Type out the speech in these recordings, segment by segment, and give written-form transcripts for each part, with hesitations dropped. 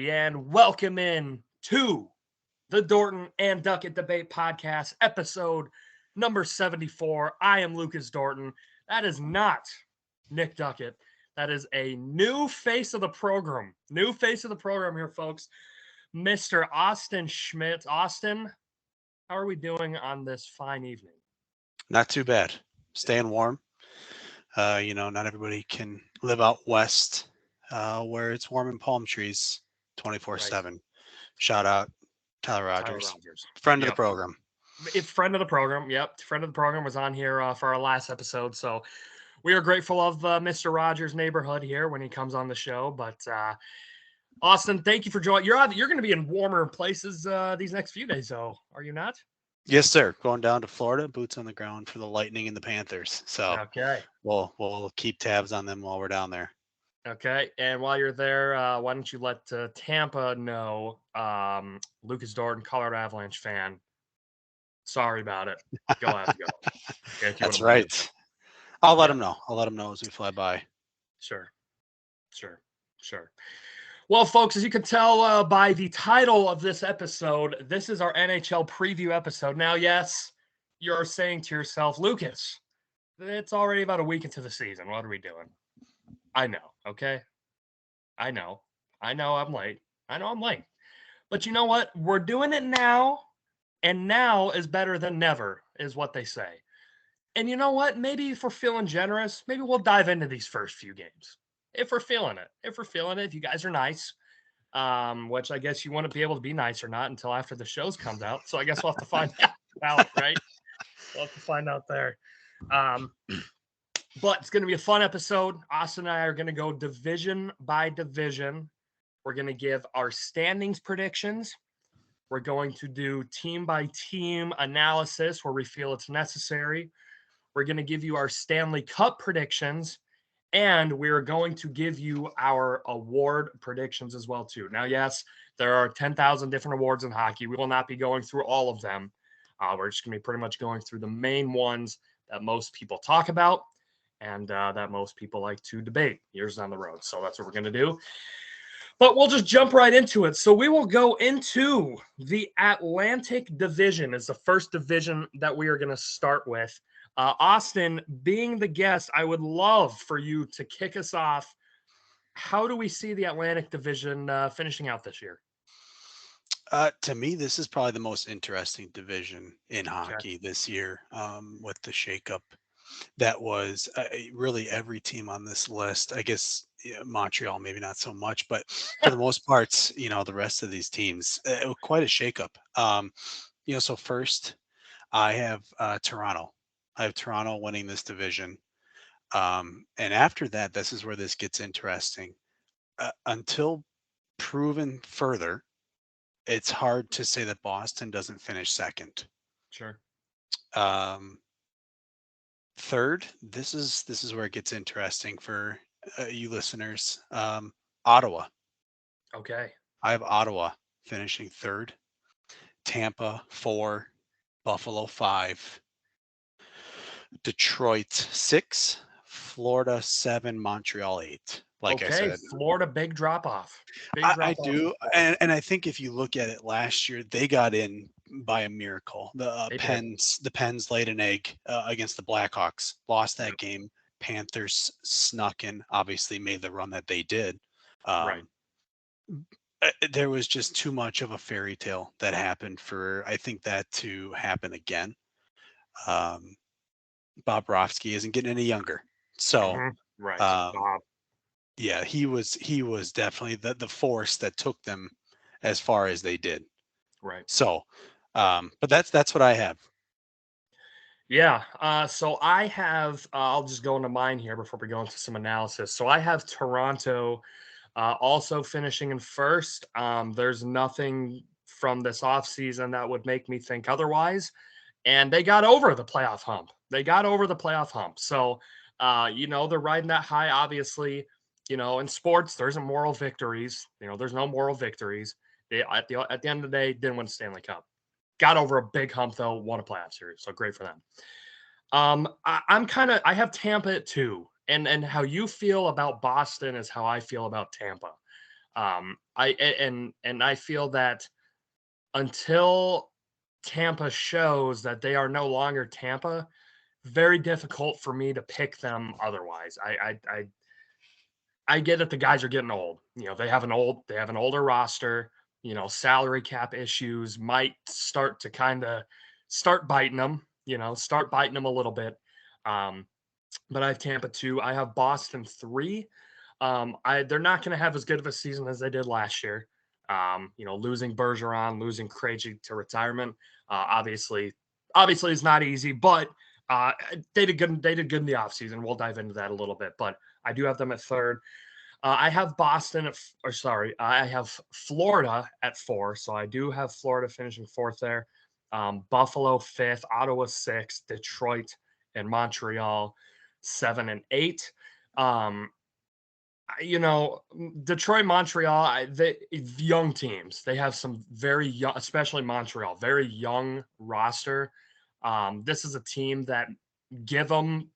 and welcome in to the Dorton and Duckett Debate Podcast, episode number 74. I am Lucas Dorton. That is not Nick Duckett. That is a new face of the program. New face of the program here, folks. Mr. Austin Schmidt. Austin, how are we doing on this fine evening? Not too bad. Staying warm. Not everybody can live out west where it's warm and palm trees 24/7. Shout out Tyler Tyler Rogers, Rogers. friend of the Yep. program. Friend of the program. Yep. Friend of the program was on here for our last episode. So we are grateful of Mr. Rogers' neighborhood here when he comes on the show. But Austin, thank you for joining. You're going to be in warmer places these next few days, though, are you not? Yes, sir. Going down to Florida, boots on the ground for the Lightning and the Panthers. So okay, we'll keep tabs on them while we're down there. Okay, and while you're there, why don't you let Tampa know, Lucas Dorton, Colorado Avalanche fan. Sorry about it. Go have to go. That's right. I'll let him know. I'll let him know as we fly by. Sure. Well, folks, as you can tell by the title of this episode, this is our NHL preview episode. Now, yes, you're saying to yourself, Lucas, it's already about a week into the season. What are we doing? I know, okay? I know I'm late. But you know what? We're doing it now, and now is better than never, is what they say. And you know what? Maybe if we're feeling generous, maybe we'll dive into these first few games. If we're feeling it, if you guys are nice, which I guess you wouldn't be able to be nice or not until after the shows comes out. So I guess we'll have to find out, right? We'll have to find out there. But it's going to be a fun episode. Austin and I are going to go division by division. We're going to give our standings predictions. We're going to do team by team analysis where we feel it's necessary. We're going to give you our Stanley Cup predictions. And we're going to give you our award predictions as well, too. Now, yes, there are 10,000 different awards in hockey. We will not be going through all of them. We're just going to be pretty much going through the main ones that most people talk about and that most people like to debate years down the road. So that's what we're going to do. But we'll just jump right into it. So we will go into the Atlantic Division as the first division that we are going to start with. Austin, being the guest, I would love for you to kick us off. How do we see the Atlantic Division finishing out this year? To me, this is probably the most interesting division in hockey this year with the shakeup. That was really every team on this list. I guess Montreal, maybe not so much, but for the most parts, the rest of these teams, quite a shakeup. So first, I have Toronto. I have Toronto winning this division. And after that, this is where this gets interesting. Until proven further, it's hard to say that Boston doesn't finish second. Sure. Third, this is where it gets interesting for you listeners. Ottawa. Okay. I have Ottawa finishing third. Tampa 4, Buffalo 5, Detroit 6, Florida 7, Montreal 8. Like I said, Florida, big drop off. I do, and I think if you look at it last year, they got in by a miracle. The Pens laid an egg against the Blackhawks, lost that game. Panthers snuck in, obviously made the run that they did. Right. There was just too much of a fairy tale that happened for, I think, that to happen again. Bobrovsky isn't getting any younger, so Bob. Yeah, he was definitely the force that took them as far as they did. Right. So, but that's what I have. Yeah. So I have. I'll just go into mine here before we go into some analysis. So I have Toronto also finishing in first. There's nothing from this offseason that would make me think otherwise. And they got over the playoff hump. So, they're riding that high, obviously. In sports, there's moral victories. There's no moral victories. They, at the end of the day, didn't win the Stanley Cup. Got over a big hump, though, won a playoff series. So great for them. I have Tampa at 2. And how you feel about Boston is how I feel about Tampa. I feel that until Tampa shows that they are no longer Tampa, very difficult for me to pick them otherwise. I get that the guys are getting old. They have an older roster. Salary cap issues might start to kind of start biting them. Start biting them a little bit. Um, but I have Tampa 2. I have Boston 3. They're not going to have as good of a season as they did last year. Losing Bergeron, losing Krejci to retirement, obviously is not easy, but they did good. They did good in the offseason. We'll dive into that a little bit, but I do have them at 3rd. I have I have Florida at 4. So I do have Florida finishing 4th there. Buffalo 5th, Ottawa 6th, Detroit and Montreal 7 and 8. Detroit, Montreal, they young teams. They have some very young, especially Montreal, very young roster. This is a team that give them,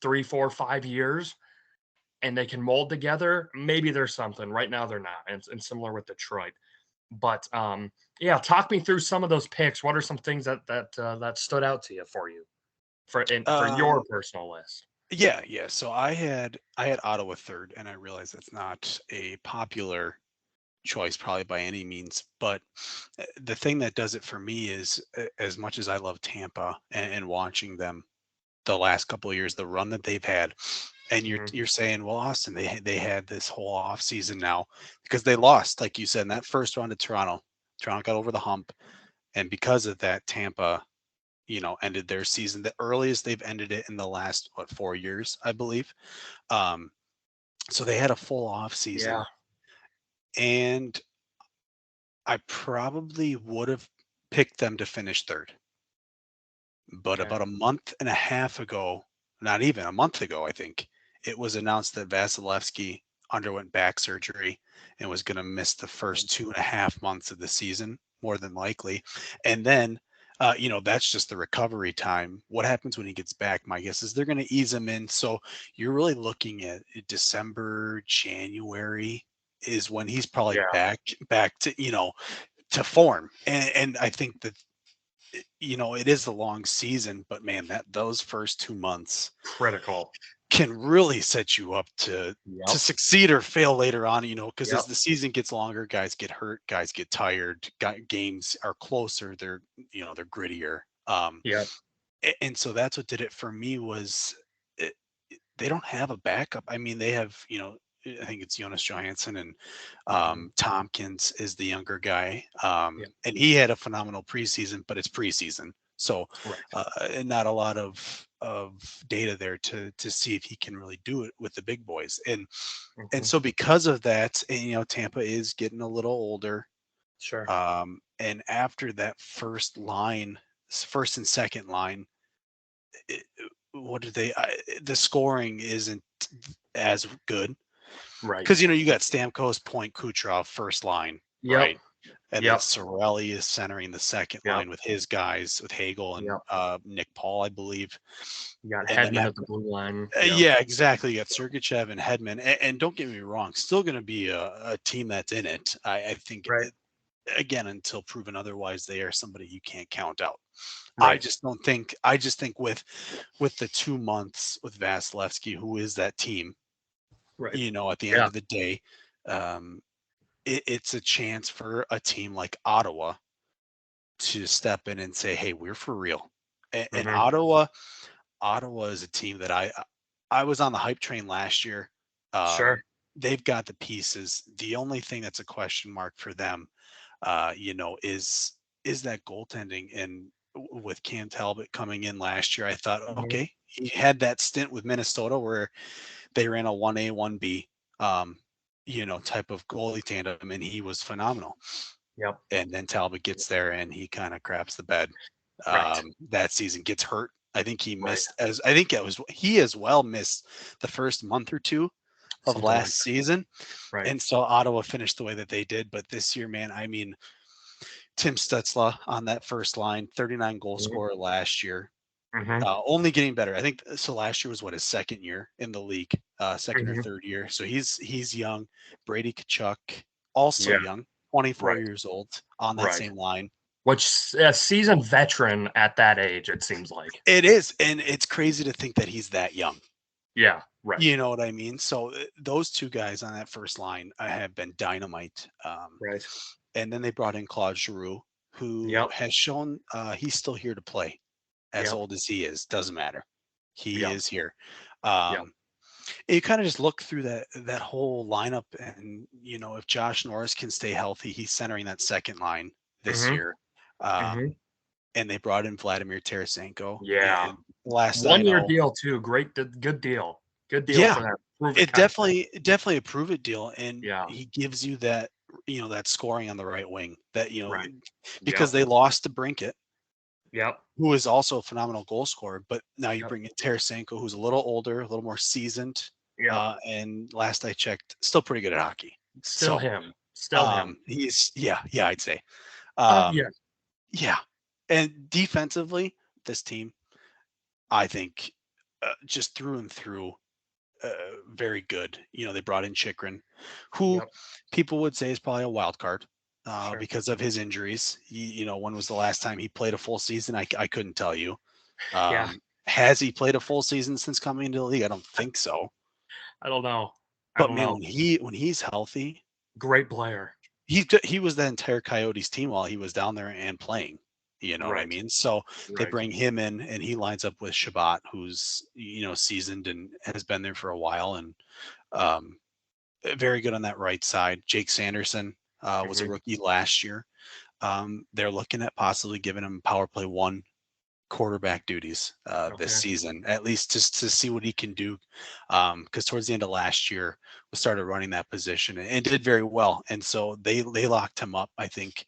3, 4, 5 years, and they can mold together. Maybe there's something. Right now, they're not, and similar with Detroit. But yeah, talk me through some of those picks. What are some things that stood out to you for your personal list? Yeah. So I had Ottawa 3rd, and I realize that's not a popular choice probably by any means, but the thing that does it for me is as much as I love Tampa and watching them the last couple of years, the run that they've had, and you're saying, well, Austin, they had this whole off season now because they lost, like you said, in that first round to Toronto. Toronto got over the hump, and because of that, Tampa ended their season the earliest they've ended it in the last 4 years, I believe. So they had a full off season, Yeah. and I probably would have picked them to finish 3rd. But Okay. about a month and a half ago, not even a month ago, I think, it was announced that Vasilevsky underwent back surgery and was going to miss the first 2.5 months of the season, more than likely. And then, that's just the recovery time. What happens when he gets back? My guess is they're going to ease him in. So you're really looking at December, January is when he's probably Yeah. back to, to form. And I think that it is a long season, but man, those first 2 months Critical. can really set you up to Yep. succeed or fail later on, because Yep. as the season gets longer, guys get hurt, guys get tired, games are closer, they're grittier. Yep. And so that's what did it for me was they don't have a backup. I mean, they have, I think it's Jonas Johansson and Tompkins is the younger guy. Yep. And he had a phenomenal preseason, but it's preseason. So Right. and not a lot of data there to see if he can really do it with the big boys. And so because of that, and, Tampa is getting a little older. Sure. And after that first and second line, what do they? The scoring isn't as good Right. because you got Stamkos, Point, Kucherov first line, Yep. right? And then Yep. Cirelli is centering the second Yep. line with his guys, with Hagel and Yep. Nick Paul, I believe. You got And then Hedman at the blue line. Yep. yeah, exactly. You got Sergachev and Hedman, and don't get me wrong, still going to be a team that's in it. I think Right. again, until proven otherwise, they are somebody you can't count out. I Right. just don't think. I just think with the 2 months with Vasilevsky, who is that team, Right. at the end Yeah. of the day, it's a chance for a team like Ottawa to step in and say, "Hey, we're for real." And Mm-hmm. Ottawa is a team that I was on the hype train last year. Sure. They've got the pieces. The only thing that's a question mark for them, is that goaltending. And with Cam Talbot coming in last year, I thought, Mm-hmm. okay, he had that stint with Minnesota where they ran a 1A, 1B, type of goalie tandem, and he was phenomenal. Yep. And then Talbot gets there and he kind of craps the bed. Right. That season gets hurt. I think he Right. missed he as well missed the first month or two of Something like last season. that. Right. And so Ottawa finished the way that they did. But this year, man, I mean, Tim Stutzla on that first line, 39 goal Mhm. scorer last year. Mm-hmm. Only getting better. I think so. Last year was what, his second year in the league, second or Mm-hmm. third year. So he's young. Brady Kachuk, also Yeah. young, 24 Right. years old, on that Right. same line. Which a seasoned veteran at that age, it seems like. It is, and it's crazy to think that he's that young. Yeah. Right. You know what I mean? So those two guys on that first line have been dynamite. Right. And then they brought in Claude Giroux, who Yep. has shown he's still here to play. As Yep. old as he is, doesn't matter. He Yep. is here. Yep. You kind of just look through that whole lineup, and if Josh Norris can stay healthy, he's centering that second line this Mm-hmm. year. Mm-hmm. Um, and they brought in Vladimir Tarasenko, Yeah. and last I 1 year know, deal too. Great. Good deal. Good deal yeah, for that. Prove it it contract. definitely a prove it deal, and Yeah. he gives you that that scoring on the right wing, that Right. because Yep. they lost to Brinkett, Yep. who is also a phenomenal goal scorer. But now you Yep. bring in Tarasenko, who's a little older, a little more seasoned, Yep. and last I checked, still pretty good at hockey. Still So him. Still him. he's yeah, I'd say. Yeah. Yeah, and defensively, this team, I think, just through and through, uh, very good. They brought in Chikrin, who Yep. people would say is probably a wild card Sure. because of his injuries. When was the last time he played a full season? I couldn't tell you. Yeah. Has he played a full season since coming into the league? I don't think so. I don't know. I But don't man, know. when he's healthy, Great player. he was the entire Coyotes team while he was down there and playing. You know what I Right. mean? So they Right. bring him in, and he lines up with Shabbat, who's seasoned and has been there for a while, and um, very good on that right side. Jake Sanderson was a Mm-hmm. rookie last year. They're looking at possibly giving him power play one quarterback duties this Okay. season, at least just to see what he can do. Because towards the end of last year, we started running that position and did very well. And so they locked him up, I think,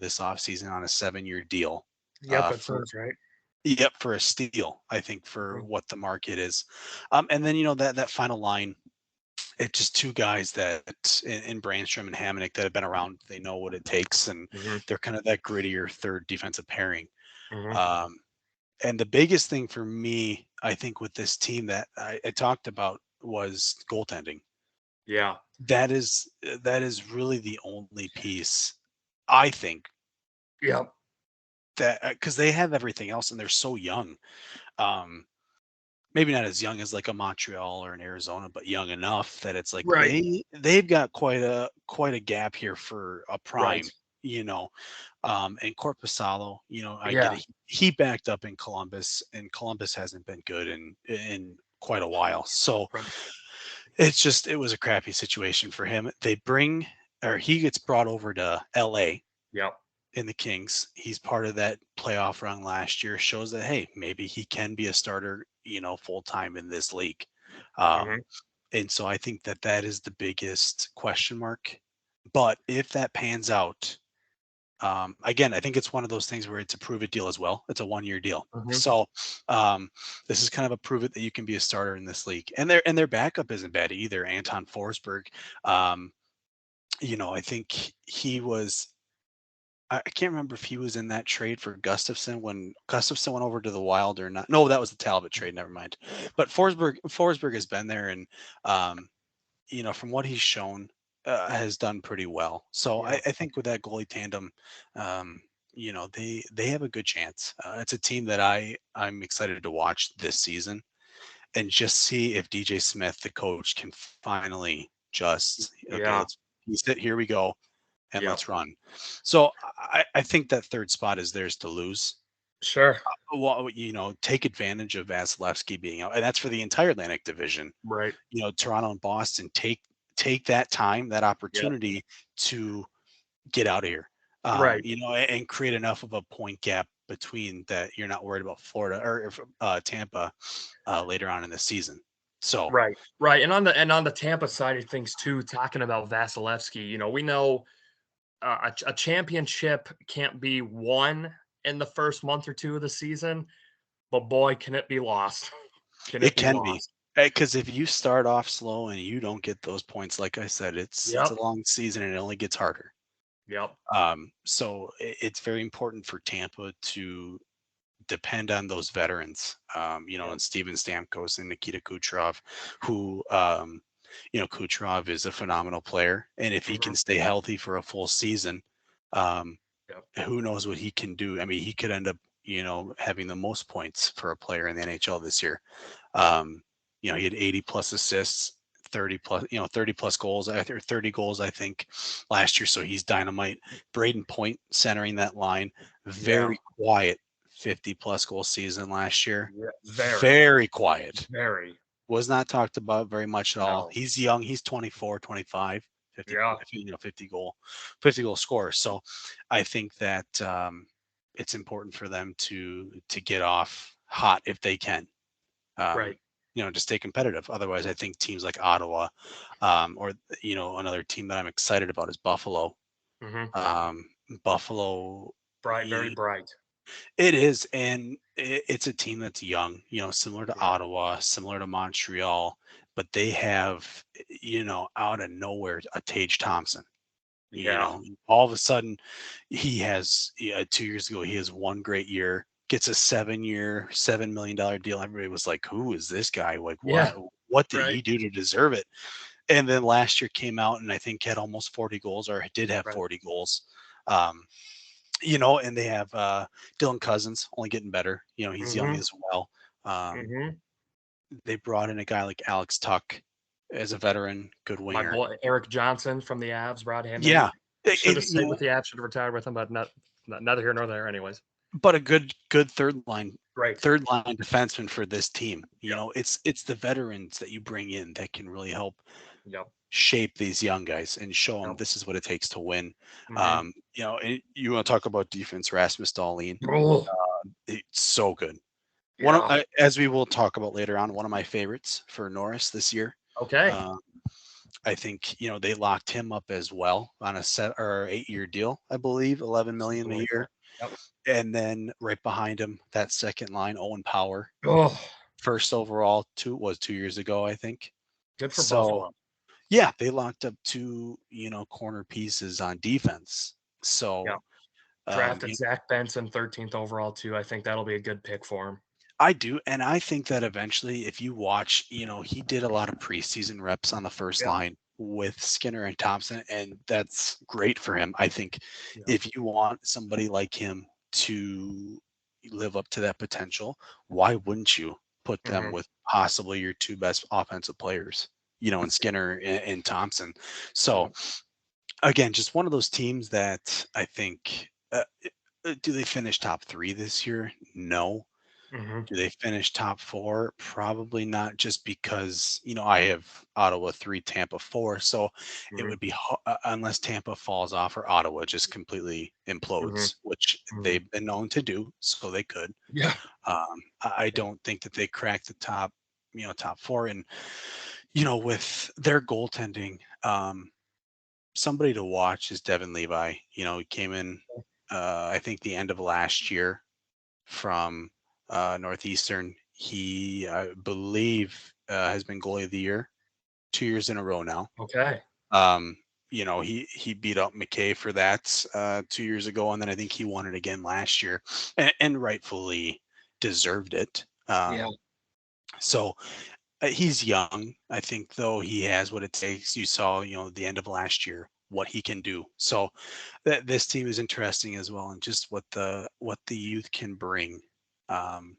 this offseason on a 7-year deal. Yep. That For sounds right. Yep, for a steal, I think, for Mhm. what the market is. And then that final line, it's just two guys that in Brandstrom and Hamonic that have been around. They know what it takes, and Mhm. they're kind of that grittier third defensive pairing. Mhm. Um, and the biggest thing for me, I think, with this team that I talked about was goaltending. Yeah. That is really the only piece, I think, Yep. that because they have everything else and they're so young. Um, Maybe not as young as like a Montreal or an Arizona, but young enough that it's like Right. they've got quite a gap here for a Right. prime, you know. And Corpusalo, I get Yeah. it. He backed up in Columbus, and Columbus hasn't been good in quite a while. So Right. it was a crappy situation for him. He gets brought over to LA Yep. in the Kings. He's part of that playoff run last year. Shows that, hey, maybe he can be a starter, full time in this league. Mhm. Um, and so I think that is the biggest question mark. But if that pans out, again, I think it's one of those things where it's a prove it deal as well. It's a 1-year deal. Mhm. So this is kind of a prove it that you can be a starter in this league. And their backup isn't bad either. Anton Forsberg. Um, I think he was. I can't remember if he was in that trade for Gustafson when Gustafson went over to the Wild or not. No, that was the Talbot trade. Never mind. But Forsberg has been there, and um, from what he's shown, has done pretty well. So I, Yep. I think with that goalie tandem, they have a good chance. It's a team that I'm excited to watch this season and just see if DJ Smith, the coach, can finally just okay, Yeah. let's piece it. Here we go, and Yep. let's run. So I think that third spot is theirs to lose. Sure. Well, take advantage of Vasilevsky being out, and that's for the entire Atlantic Division. Right. Toronto and Boston take that time, that Yep. opportunity to get out of here, Right. and create enough of a point gap between that you're not worried about Florida or Tampa later on in the season. So Right. Right. And on the Tampa side of things too, talking about Vasilevsky, we know a championship can't be won in the first month or two of the season, but boy, can it be lost. Can it it be can be, lost? because if you start off slow and you don't get those points, like I said, it's a Yep. long season and it only gets harder. Yep. So it's very important for Tampa to depend on those veterans, Yep. and Steven Stamkos and Nikita Kucherov, who, Kucherov is a phenomenal player. And if he can Mhm. stay healthy for a full season, um, Yep. who knows what he can do. I mean, he could end up, having the most points for a player in the NHL this year. Um, he had 80 plus assists, 30 plus goals, 30 goals, I think, last year. So he's dynamite. Braden Point centering that line, Yeah. very quiet, 50 plus goal season last year. Yeah. Very. Very quiet. Very. Was not talked about very much at all. No. He's young. He's 24, 25, 50, Yeah. 50 goal scorer. So I think that it's important for them to get off hot if they can, um, Right. to stay competitive. Otherwise, I think teams like Ottawa, or another team that I'm excited about is Buffalo. Mhm. Um, Buffalo, Bright. Very bright. it is, and it's a team that's young, similar to Yeah. Ottawa, similar to Montreal, but they have, out of nowhere, a Tage Thompson. Yeah. All of a sudden, he has 2 years ago, he has one great year, gets a 7-year, $7 million deal. Everybody was like, "Who is this guy? Like, Yeah. what did Right. he do to deserve it?" And then last year came out and I think had almost 40 goals, or did have Right. 40 goals. Um, and they have Dylan Cousins only getting better. He's young Mhm. as well. Um, Mhm. they brought in a guy like Alex Tuck as a veteran, good My winger. boy Eric Johnson from the Avs brought him in. Yeah, Should have stayed with the Avs. Should have retired with him, but neither here nor there. Anyways. but a good Great. third line defenseman for this team. Yep. It's the veterans that you bring in that can really help Yep. shape these young guys and show them Yep. this is what it takes to win. Mhm. You want to talk about defense, Rasmus Dahlin, Oh. it's so good. Yeah. As we will talk about later on, one of my favorites for Norris this year. Okay. Uh, I think they locked him up as well on a 8-year deal, I believe, 11 Something million a like that. year. Yep. And then right behind him, that second line, Owen Power, Oh, first overall, 2 years ago, I think. good for So Buffalo. yeah, they locked up two, corner pieces on defense. Yep. So um, Drafted Zach Benson 13th overall too. I think that'll be a good pick for him. I do, and I think that eventually, if you watch, he did a lot of preseason reps on the first Yep. line with Skinner and Thompson, and that's great for him. I think Yep. if you want somebody like him to live up to that potential, why wouldn't you put them Mhm. with possibly your two best offensive players, in Skinner and Thompson? So Yep. again, just one of those teams that I think. Do they finish top three this year? No. Mhm. Do they finish top four? Probably not, just because, I have Ottawa three, Tampa four. So it Mhm. would be, unless Tampa falls off or Ottawa just completely Mhm. implodes, which Mhm. they've been known to do. So they could. Yeah. I Yeah. don't think that they crack the top four. And, with their goaltending, somebody to watch is Devin Levi. He came in, I think, the end of last year from Northeastern. He, I believe, has been goalie of the year 2 years in a row now. Okay. Um, he beat up McKay for that 2 years ago, and then I think he won it again last year, and rightfully deserved it. Yeah. So he's young. I think, though, he has what it takes. You saw, the end of last year, what he can do. So this team is interesting as well, and just what the youth can bring, and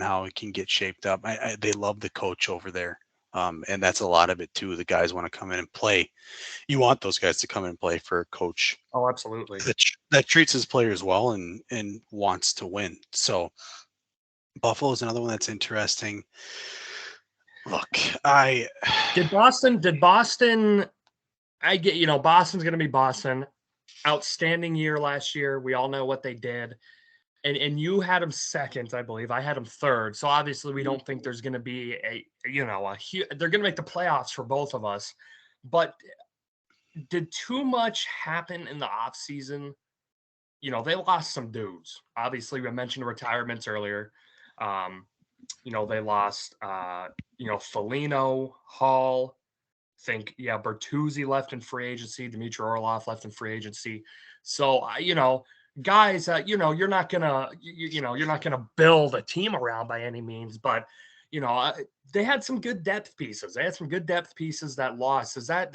how it can get shaped up. They love the coach over there, and that's a lot of it too. The guys want to come in and play. You want those guys to come in and play for a coach Oh, absolutely. that treats his players well and wants to win. So Buffalo is another one that's interesting. Look, I Did Boston I get, Boston's going to be Boston. Outstanding year last year. We all know what they did. And you had them second, I believe. I had them third. So obviously we don't think there's going to be they're going to make the playoffs for both of us. But did too much happen in the offseason? They lost some dudes. Obviously, we mentioned retirements earlier. Um, they lost Foligno, Hall, think, Bertuzzi left in free agency, Dmitry Orlov left in free agency. So, guys that, you're not gonna, you're not gonna build a team around by any means, but they had some good depth pieces. They had some good depth pieces that lost. Is that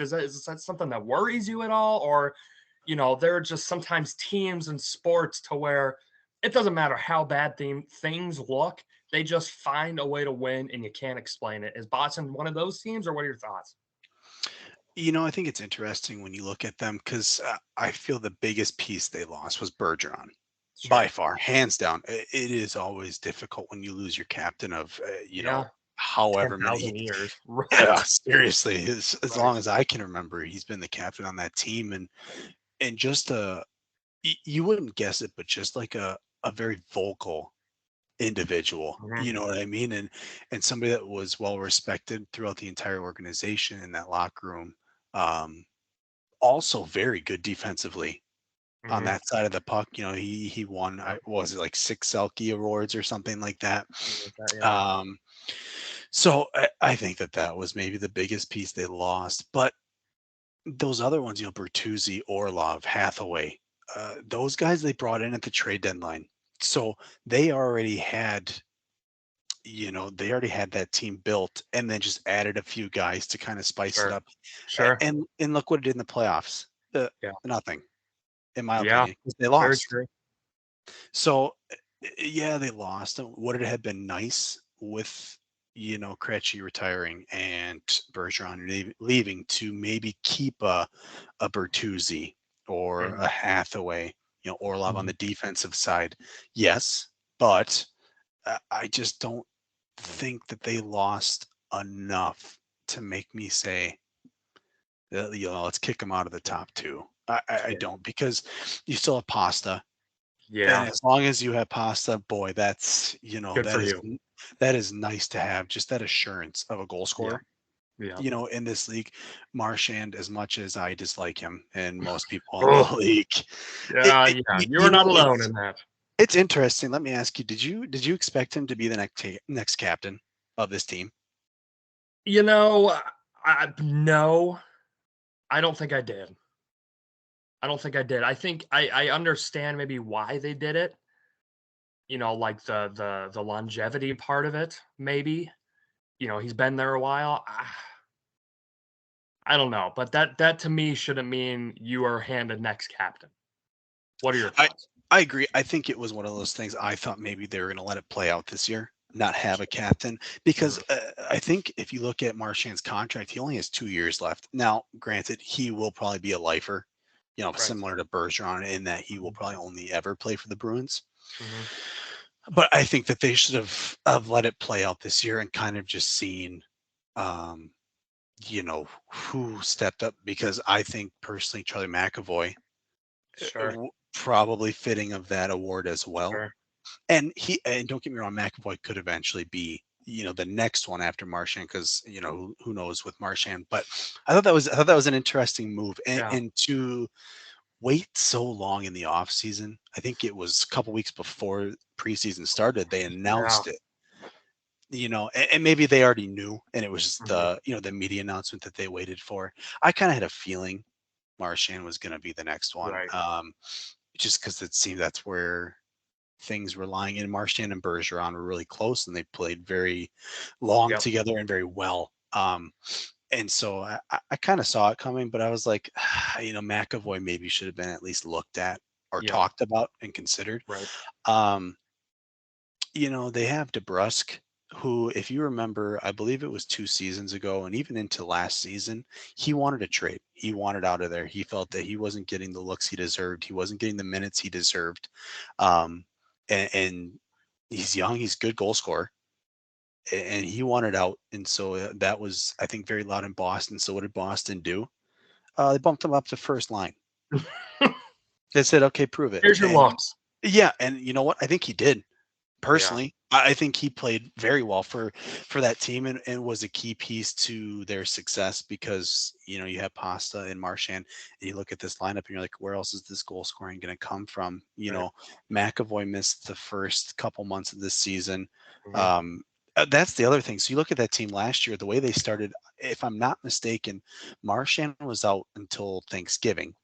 something that worries you at all, or there are just sometimes teams and sports to where it doesn't matter how bad things look, they just find a way to win, and you can't explain it. Is Boston one of those teams, or what are your thoughts? I think it's interesting when you look at them because I feel the biggest piece they lost was Bergeron. By Sure. far, hands down. It is always difficult when you lose your captain of, Yeah. however many. 10,000 years. Yeah, Right. seriously, as Right. long as I can remember, he's been the captain on that team, and just you wouldn't guess it, but just like a very vocal individual. Mhm. You know what I mean? And somebody that was well respected throughout the entire organization in that locker room. Um, Also very good defensively on Mhm. that side of the puck. He won, Yep. what was it, like 6 Selke awards or something like that. Something like that, yeah. Um, so I think that was maybe the biggest piece they lost. But those other ones, Bertuzzi, Orlov, Hathaway, those guys they brought in at the trade deadline. So they already had, they already had that team built and then just added a few guys to kind of spice it Sure. up. Sure. And look what it did in the playoffs. Yeah. Nothing, in my Yeah. opinion, 'cause they Very lost. true. So, yeah, they lost. Would it have been nice with, Krejci retiring and Bergeron leaving to maybe keep a Bertuzzi or a Mhm. Hathaway, Orlov on the Mhm. defensive side? Yes, but I just don't think that they lost enough to make me say, let's kick them out of the Yeah. top two. I Yeah. don't, because you still have Pasta. And Yeah. as long as you have Pasta, boy, that's, Good for you. that is nice to have, just that assurance of a goal Yeah. scorer. Yeah. In this league, Marchand, as much as I dislike him and most people in the Oh, league, yeah. Yeah. You're not alone in that. it's interesting. Let me ask you, did you expect him to be the next captain of this team? You know, no, I don't think I did. I don't think I did. I think I understand maybe why they did it. Like the longevity part of it, maybe. He's been there a while. I don't know, but that to me shouldn't mean you are handed next captain. What are your I thoughts? I agree. I think it was one of those things. I thought maybe they were going to let it play out this year, not have a captain, because Mhm. I think if you look at Marchand's contract, he only has 2 years left. Now, granted, he will probably be a lifer, Right. similar to Bergeron in that he will Mhm. probably only ever play for the Bruins. Mhm. But I think that they should have let it play out this year and kind of just seen, um, who stepped up, because I think personally Charlie McAvoy Sure. probably fitting of that award as well. Sure. And don't get me wrong, McAvoy could eventually be, the next one after Marchand, because who knows with Marchand. But I thought that was an interesting move, and, Yeah. and to wait so long in the off season. I think it was a couple weeks before preseason started. They Yeah. announced it, and maybe they already knew, and it was just Mhm. the media announcement that they waited for. I kind of had a feeling Marchand was going to be the next one, Right. just because it seemed that's where things were lying in. Marchand and Bergeron were really close, and they played very long Yep. together and very well. And so I kind of saw it coming, but I was like, McAvoy maybe should have been at least looked at or Yep. talked about and considered. Right. Um, they have DeBrusque, who, if you remember, I believe it was 2 seasons ago, and even into last season, he wanted a trade. He wanted out of there. He felt that he wasn't getting the looks he deserved. He wasn't getting the minutes he deserved. Um, and he's young. He's a good goal scorer, and he wanted out. And so that was, I think, very loud in Boston. So what did Boston do? They bumped him up to first line. They said, "Okay, prove it." Here's your And looks. yeah, and you know what? I think he did. Yeah. Personally, I think he played very well for that team, and was a key piece to their success, because you have Pasta and Marchand, and you look at this lineup and you're like, where else is this goal scoring going to come from? Right. McAvoy missed the first couple months of this season. Mhm. That's the other thing. So you look at that team last year, the way they started. If I'm not mistaken, Marchand was out until Thanksgiving.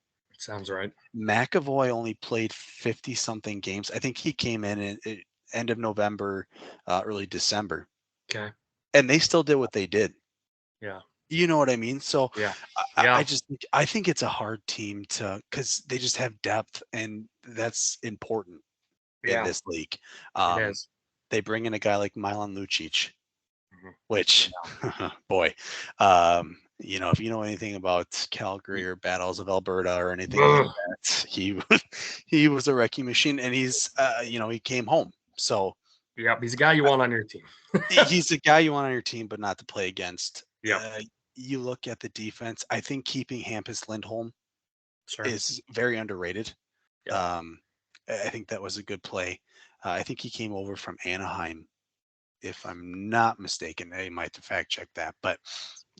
Sounds right. McAvoy only played 50 something games. I think he came in at end of November, early December, Okay. and they still did what they did. Yeah. You know what I mean? So Yeah. I Yeah. just I think it's a hard team to because they just have depth, and that's important in Yeah. this league. It Um, is. they bring in a guy like Milan Lucic, Mhm. which boy, if you know anything about Calgary Ye- or Battles of Alberta or anything like Ugh. that, he was a wrecking machine, and he's he came home. So Yep. He's a guy you want on your team. he's the guy you want on your team, but not to play against. Yep. You look at the defense. I think keeping Hampus Lindholm Sure. is very underrated. Yep. Um, I think that was a good play. I think he came over from Anaheim, if I'm not mistaken. I might have to fact check that, but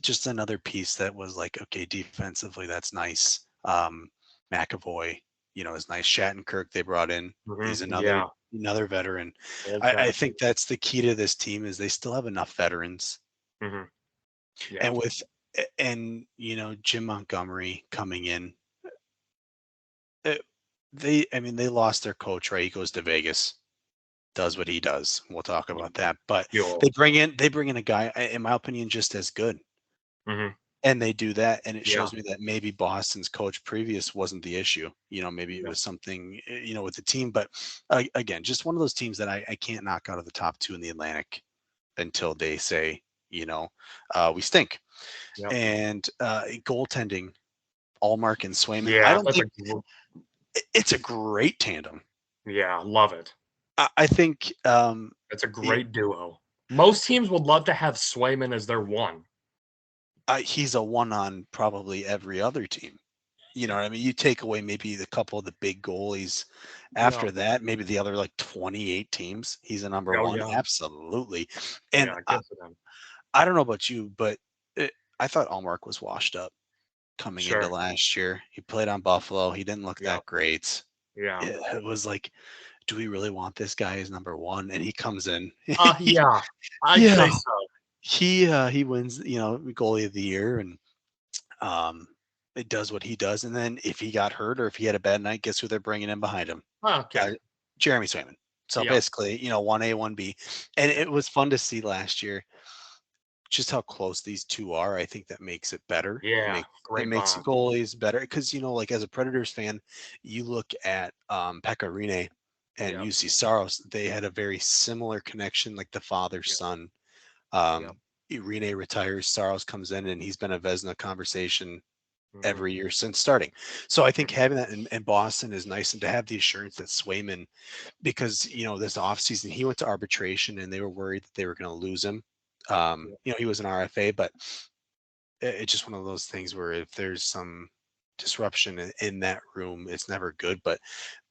just another piece that was like, okay, defensively, that's nice. McAvoy, is nice. Shattenkirk they brought in. He's Yeah. another veteran. Old I Shattuck. think that's the key to this team is they still have enough veterans, Hmm. Yeah. and Jim Montgomery coming in, uh, they lost their coach, right? He goes to Vegas, does what he does. We'll talk about that. But Yo. they bring in a guy, in my opinion, just as good. Hmm. And they do that, and it Yeah. shows me that maybe Boston's coach previous wasn't the issue. Maybe it Yeah. was something, with the team. But again, just one of those teams that I can't knock out of the top two in the Atlantic until they say, we stink. Yep. And goaltending, Allmark and Swayman. I Yeah. don't think it's a great tandem. Yeah. Love it. I think It's a great duo. Most teams would love to have Swayman as their one. he's a one on probably every other team. You know Yeah. what I mean? You take away maybe the couple of the big goalies. Yeah. After that, maybe the other like 28 teams, he's a number Oh one. yeah. Absolutely. And Yeah. Good for them. I don't know about you, but I thought Allmark was washed up coming into Sure. last year. He played on Buffalo. He didn't look Yeah. that great. Yeah. It was like, do we really want this guy as number one? And he comes in. Yeah. I'd say Yeah. so. He wins, goalie of the year, and um, it does what he does. And then if he got hurt or if he had a bad night, guess who they're bringing in behind him? Okay. Uh, Jeremy Swayman. So Yeah. basically, 1A, 1B. And Yeah. it was fun to see last year just how close these two are. I think that makes it better. Yeah. It Great makes bond. goalies better because, like as a Predators fan, you look at Pekka Rinne and Yep. UC Saros, they had a very similar connection, like the father Yep. son. Yep. Rinne retires, Saros comes in, and he's been a Vesna conversation Hmm. every year since starting. So I think Hmm. having that in Boston is nice, and to have the assurance that Swayman, because this offseason he went to arbitration and they were worried that they were going to lose him. Yep. He was an RFA, but it's just one of those things where if there's some disruption in that room, it's never good. But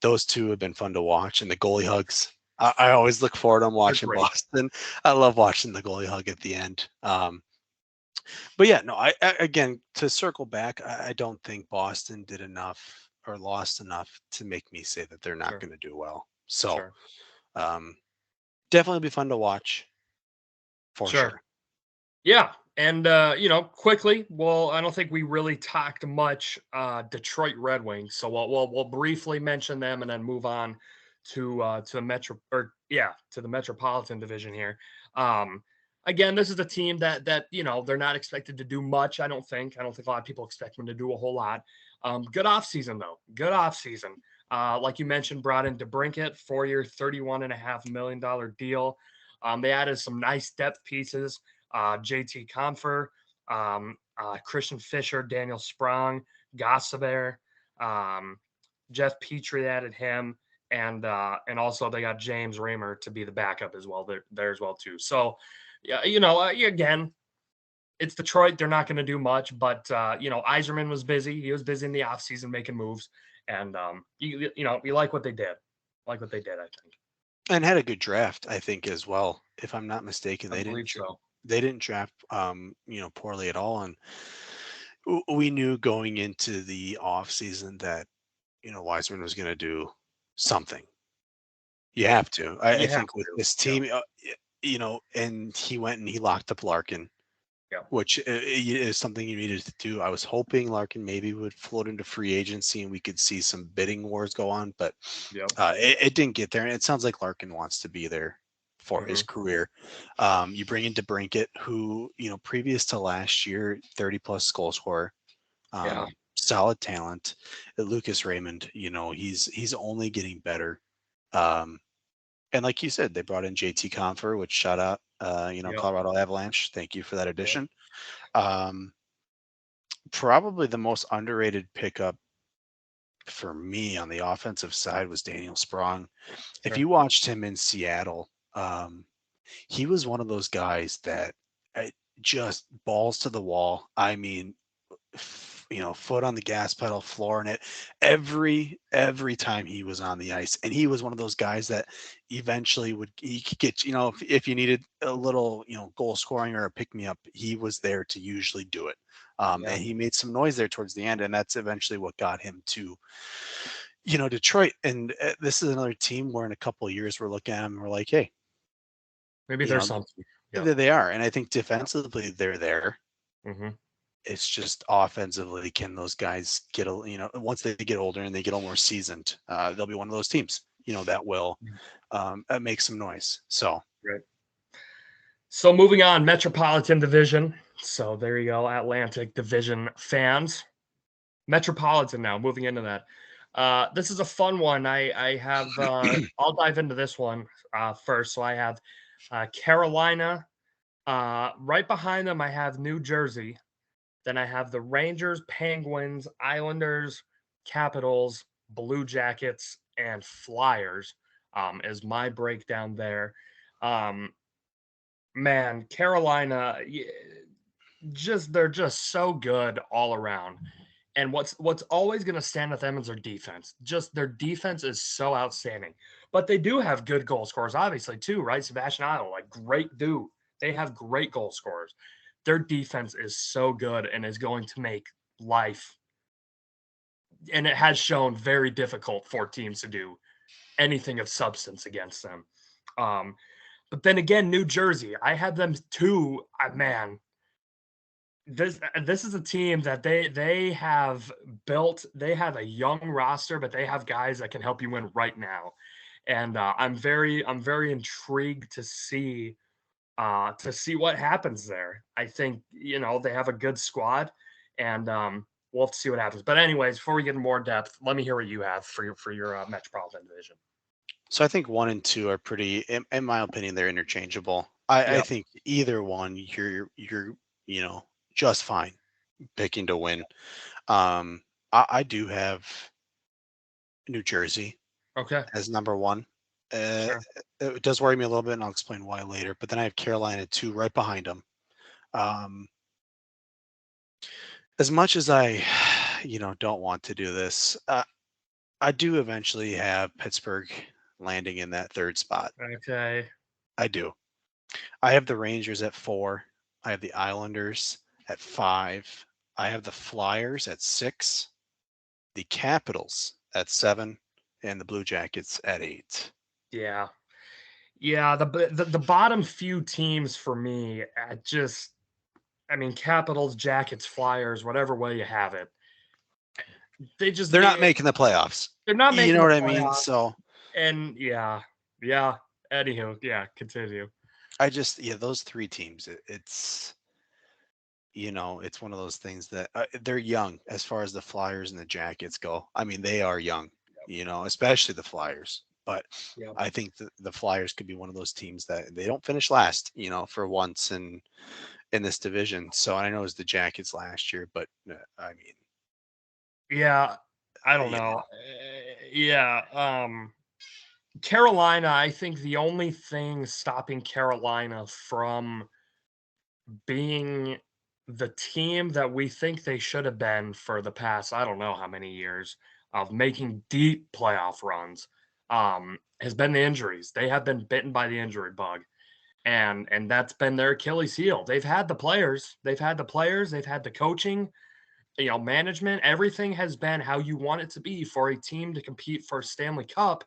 those two have been fun to watch, and the goalie hugs. I always look forward to They're watching great. Boston. I love watching the goalie hug at the end. But yeah, no, again, to circle back, I don't think Boston did enough or lost enough to make me say that they're not Sure. going to do well. So Sure. um, definitely be fun to watch for Sure. sure. Yeah. And quickly, well, I don't think we really talked much Detroit Red Wings. So we'll briefly mention them and then move on to the Metropolitan Division here. Um Again, this is a team that they're not expected to do much, I don't think. I don't think a lot of people expect them to do a whole lot. Good offseason though. Good offseason. Like you mentioned, brought in DeBrincat, 4-year, $31.5 million deal. They added some nice depth pieces. JT Confer, Christian Fisher, Daniel Sprong, Gossaber, um, Jeff Petrie added him, and also they got James Raymer to be the backup as well there as well too. So, yeah, again, it's Detroit. They're not going to do much, but Yzerman was busy. He was busy in the offseason making moves, and you like what they did, I think. And had a good draft, I think, as well. If I'm not mistaken, I believe so. they didn't draft poorly at all. And we knew going into the off season that Wiseman was going to do something. You have to. I You have think with to. this Yeah. team, and he went and he locked up Larkin. which is something you needed to do. I was hoping Larkin maybe would float into free agency and we could see some bidding wars go on, but Yep. it didn't get there. And it sounds like Larkin wants to be there for his career. You bring in DeBrincat, who, previous to last year, 30+ goal scorer, Yeah. solid talent. Lucas Raymond, he's only getting better. And like you said, they brought in JT Confer, which shout out, Yep. Colorado Avalanche. Thank you for that Yep. addition. Probably the most underrated pickup for me on the offensive side was Daniel Sprong. If Sure. you watched him in Seattle, he was one of those guys that just balls to the wall. I mean, foot on the gas pedal, flooring it every time he was on the ice. And he was one of those guys that eventually he could get, if you needed a little, goal scoring or a pick me up, he was there to usually do it. Yeah. And he made some noise there towards the end, and that's eventually what got him to, Detroit. And this is another team where in a couple of years we're looking at them and we're like, hey, Maybe there's something. Yeah. they are. And I think defensively they're there. Mm-hmm. It's just offensively, can those guys get once they get older and they get a little more seasoned, they'll be one of those teams, that will make some noise. So Right. So moving on, Metropolitan Division. So there you go, Atlantic Division fans. Metropolitan now, moving into that. This is a fun one. I have, I'll dive into this one first. So I have Carolina. Right behind them, I have New Jersey. Then I have the Rangers, Penguins, Islanders, Capitals, Blue Jackets, and Flyers is my breakdown there. Um, Man, Carolina, they're just so good all around. And what's always going to stand with them is their defense. Just their defense is so outstanding. But they do have good goal scorers, obviously, too, right? Sebastian Aho, like great dude. They have great goal scorers. Their defense is so good and is going to make life, and it has shown very difficult for teams to do anything of substance against them. Um, but then again, New Jersey, I have them too. Man, this is a team that they have built. They have a young roster, but they have guys that can help you win right now. And I'm very intrigued to see what happens there. I think they have a good squad, and we'll have to see what happens. But anyways, before we get in more depth, let me hear what you have for your Metropolitan Division. So I think 1 and 2 are pretty, in my opinion, they're interchangeable. I Yep. think either one, you're just fine picking to win. I do have New Jersey Okay. as number 1. Sure. It does worry me a little bit, and I'll explain why later. But then I have Carolina 2 right behind them. As much as I, don't want to do this, I do eventually have Pittsburgh landing in that 3rd spot. Okay. I do. I have the Rangers at 4. I have the Islanders at 5. I have the Flyers at 6. The Capitals at 7, and the Blue Jackets at 8. Yeah. Yeah. The bottom few teams for me, Capitals, Jackets, Flyers, whatever way you have it. They're not making the playoffs. They're not You making know the what I mean? playoffs. So And yeah. Anywho, yeah, continue. those 3 teams, it's one of those things that they're young as far as the Flyers and the Jackets go. I mean, they are young, especially the Flyers. But Yep. I think the Flyers could be one of those teams that they don't finish last, for once in this division. So I know it was the Jackets last year, but I mean, Yeah, I don't know. Carolina, I think the only thing stopping Carolina from being the team that we think they should have been for the past, I don't know how many years of making deep playoff runs, has been the injuries. They have been bitten by the injury bug. And that's been their Achilles heel. They've had the players, they've had the coaching, management, everything has been how you want it to be for a team to compete for a Stanley Cup.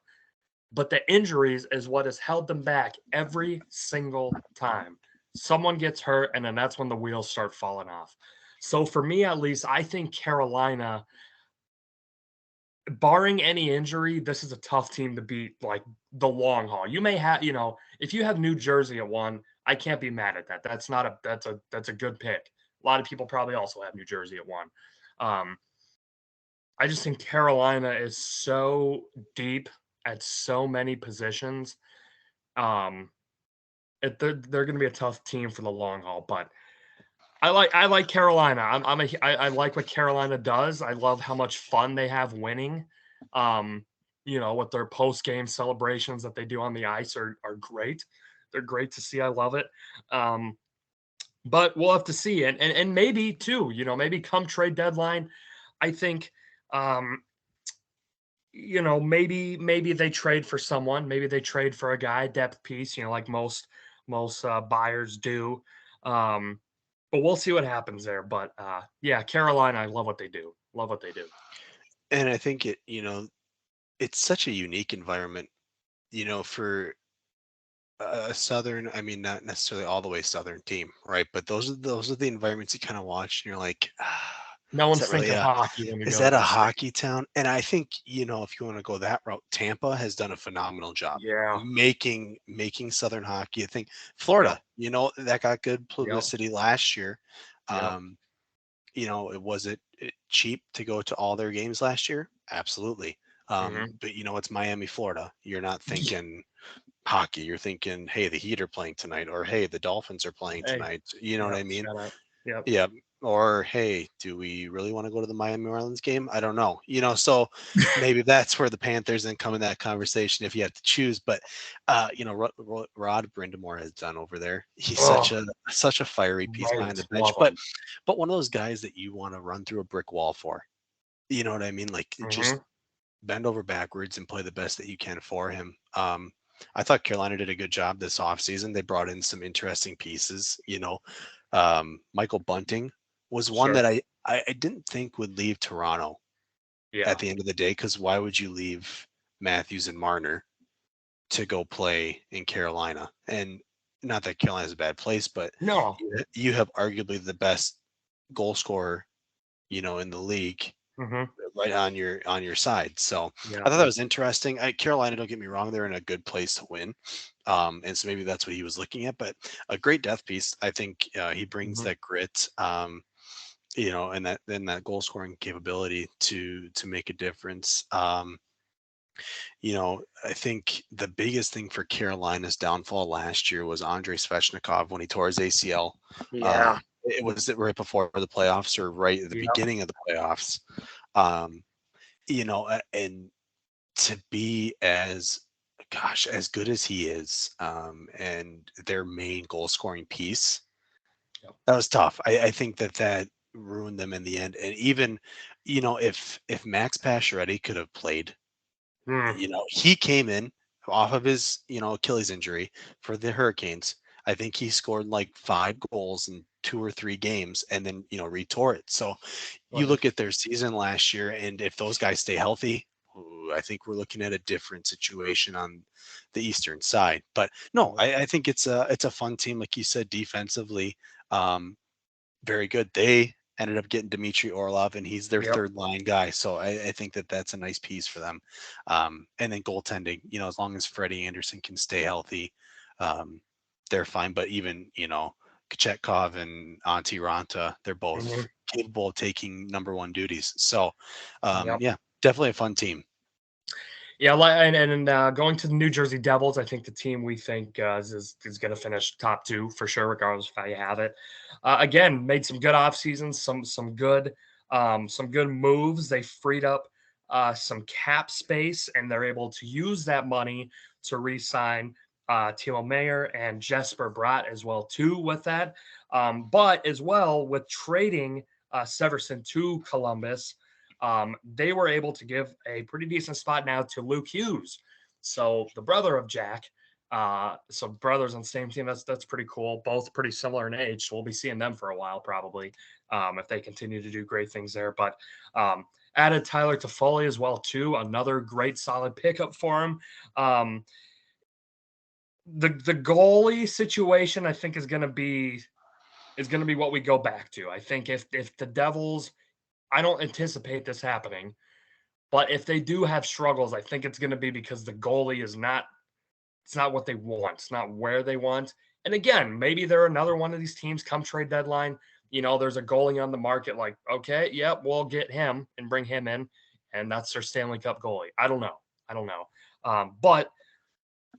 But the injuries is what has held them back every single time. someone gets hurt, and then that's when the wheels start falling off. So for me, at least, I think Carolina, barring any injury, this is a tough team to beat, like the long haul. You may have, if you have New Jersey at 1, I can't be mad at that. That's a good pick. A lot of people probably also have New Jersey at 1. Um, I just think Carolina is so deep at so many positions. Um, they're going to be a tough team for the long haul, but I like Carolina. I like what Carolina does. I love how much fun they have winning. Um, with their post game celebrations that they do on the ice are great. They're great to see. I love it. Um, but we'll have to see. And maybe too, maybe come trade deadline, I think um, maybe they trade for someone. Maybe they trade for a guy, depth piece, like most buyers do. Um, but we'll see what happens there. But yeah, Carolina, I love what they do. Love what they do. And I think it's such a unique environment, for a southern, I mean, not necessarily all the way southern team, right? But those are the environments you kind of watch, and you're like, No is one's that really thinking hockey when you is go to that a this state. hockey town? And I think, if you want to go that route, Tampa has done a phenomenal job Yeah. making Southern hockey. I think Yep. Florida, that got good Yep. publicity last year. Yep. Um, it cheap to go to all their games last year? Absolutely. Hmm. But it's Miami, Florida. You're not thinking hockey. You're thinking, hey, the Heat are playing tonight, or hey, the Dolphins are playing Hey. tonight. You know what Yep. I mean? Shut up. Yep. Yeah. Or hey, do we really want to go to the Miami Marlins game? I don't know. So maybe that's where the Panthers then come in that conversation if you have to choose. But Rod Brindamore has done over there. He's Oh, such a fiery piece behind right. the bench. Love But them. one of those guys that you want to run through a brick wall for. You know what I mean? Like Hmm. just bend over backwards and play the best that you can for him. I thought Carolina did a good job this offseason. They brought in some interesting pieces. Michael Bunting was one Sure. that I didn't think would leave Toronto at Yeah. the end of the day, because why would you leave Matthews and Marner to go play in Carolina? And not that Carolina's a bad place, but No. you have arguably the best goal scorer, in the league Hmm. right on your side. So Yeah. I thought that was interesting. Carolina, don't get me wrong, they're in a good place to win. And so maybe that's what he was looking at, but a great death piece. I think he brings Hmm. that grit, and that goal scoring capability to make a difference. I think the biggest thing for Carolina's downfall last year was Andrei Svechnikov when he tore his ACL. Yeah. It was right before the playoffs or right at the Yep. beginning of the playoffs. Um, and to be as good as he is, and their main goal scoring piece, Yep. that was tough. I think that ruined them in the end. And even, if Max Pacioretty could have played, Mm. he came in off of his, Achilles injury for the Hurricanes. I think he scored like 5 goals in 2 or 3 games and then, retore it. So you Right. look at their season last year, and if those guys stay healthy, ooh, I think we're looking at a different situation on the Eastern side. But no, Yep. I think it's a fun team, like you said, defensively. Um, Very good. They ended up getting Dmitry Orlov, and he's their Yep. third line guy. So I think that's a nice piece for them. And then goaltending, as long as Freddie Anderson can stay healthy, um, they're fine. But even, Kachetkov and Antti Ranta, they're both Hmm. capable of taking number one duties. So, Yep. yeah, definitely a fun team. Yeah, and going to the New Jersey Devils, I think the team we think is going to finish top 2 for sure, regardless of how you have it. Again, made some good off seasons, some good moves. They freed up some cap space, and they're able to use that money to re-sign Timo Meyer and Jesper Bratt as well too. With that, but as well with trading Severson to Columbus, they were able to give a pretty decent spot now to Luke Hughes. So the brother of Jack. So brothers on the same team. That's pretty cool. Both pretty similar in age. So we'll be seeing them for a while probably, if they continue to do great things there. But added Tyler Toffoli as well too. Another great solid pickup for him. Um, the goalie situation, I think, is going to be what we go back to. I think if the Devils, I don't anticipate this happening, but if they do have struggles, I think it's going to be because the goalie is not, it's not what they want. It's not where they want. And again, maybe they're another one of these teams come trade deadline. There's a goalie on the market, like, okay, yep, we'll get him and bring him in. And that's their Stanley Cup goalie. I don't know. But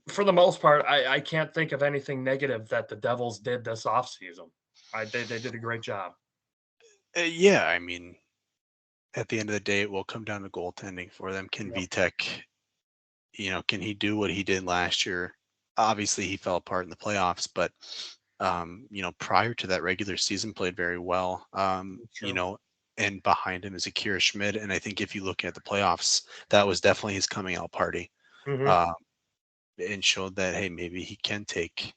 for the most part, I can't think of anything negative that the Devils did this offseason. They did a great job. Yeah, I mean, at the end of the day, it will come down to goaltending for them. Can Yep. Vitek, can he do what he did last year? Obviously, he fell apart in the playoffs, but prior to that regular season, played very well. Sure. And behind him is Akira Schmid, and I think if you look at the playoffs, that was definitely his coming out party, Mm-hmm. um, and showed that hey, maybe he can take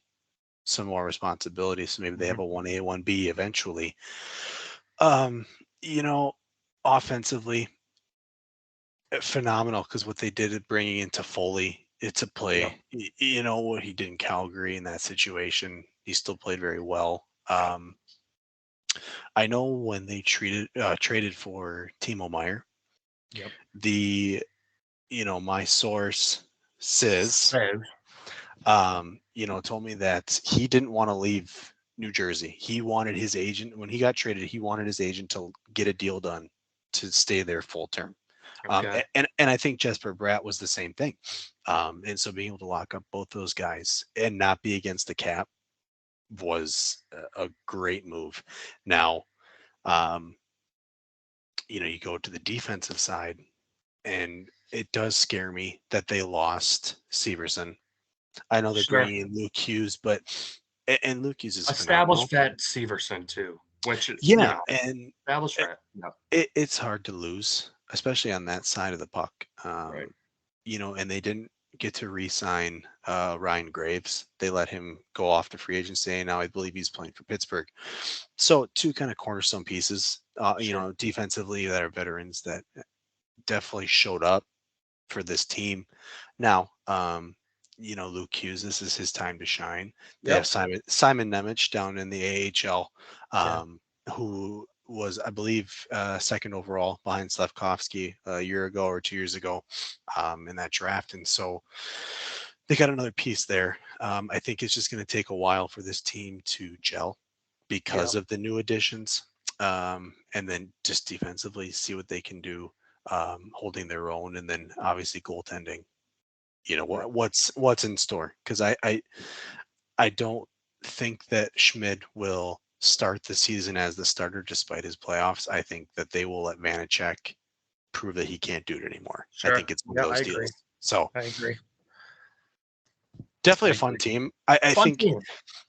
some more responsibility. So maybe they have Mm-hmm. a 1A, 1B eventually. Um, you know, offensively, phenomenal because what they did at bringing into Foley, it's a Yep. play. What he did in Calgary in that situation, he still played very well. I know when they traded for Timo Meyer, Yep. the my source Sis, Says, told me that he didn't want to leave New Jersey. He wanted his agent when he got traded. He wanted his agent to get a deal done to stay there full term. okay. And I think Jesper Bratt was the same thing. And so being able to lock up both those guys and not be against the cap was a great move. Now, um, you go to the defensive side, and it does scare me that they lost Severson. I know they're Sure. bringing in Luke Hughes, but and Luke Hughes is Established phenomenal. vet Severson too, which Yeah, and established vet. Yep. it's hard to lose, especially on that side of the puck. Right. And they didn't get to re-sign Ryan Graves. They let him go off to free agency, and now I believe he's playing for Pittsburgh. So two kind of cornerstone pieces, Sure. defensively that are veterans that definitely showed up for this team. Now, Luke Hughes, this is his time to shine. They have Yep. Simon Nemec down in the AHL, Okay. who was, I believe, second overall behind Slafkovsky a year ago or 2 years ago in that draft. And so they got another piece there. I think it's just going to take a while for this team to gel because Yep. of the new additions, and then just defensively see what they can do, holding their own, and then obviously goaltending. Right. What's in store? Because I don't think that Schmid will start the season as the starter despite his playoffs. I think that they will let Vanacek prove that he can't do it anymore. I Sure. think it's one of Yeah, I those agree. deals. So I agree. definitely I a fun agree. team. I Fun think team.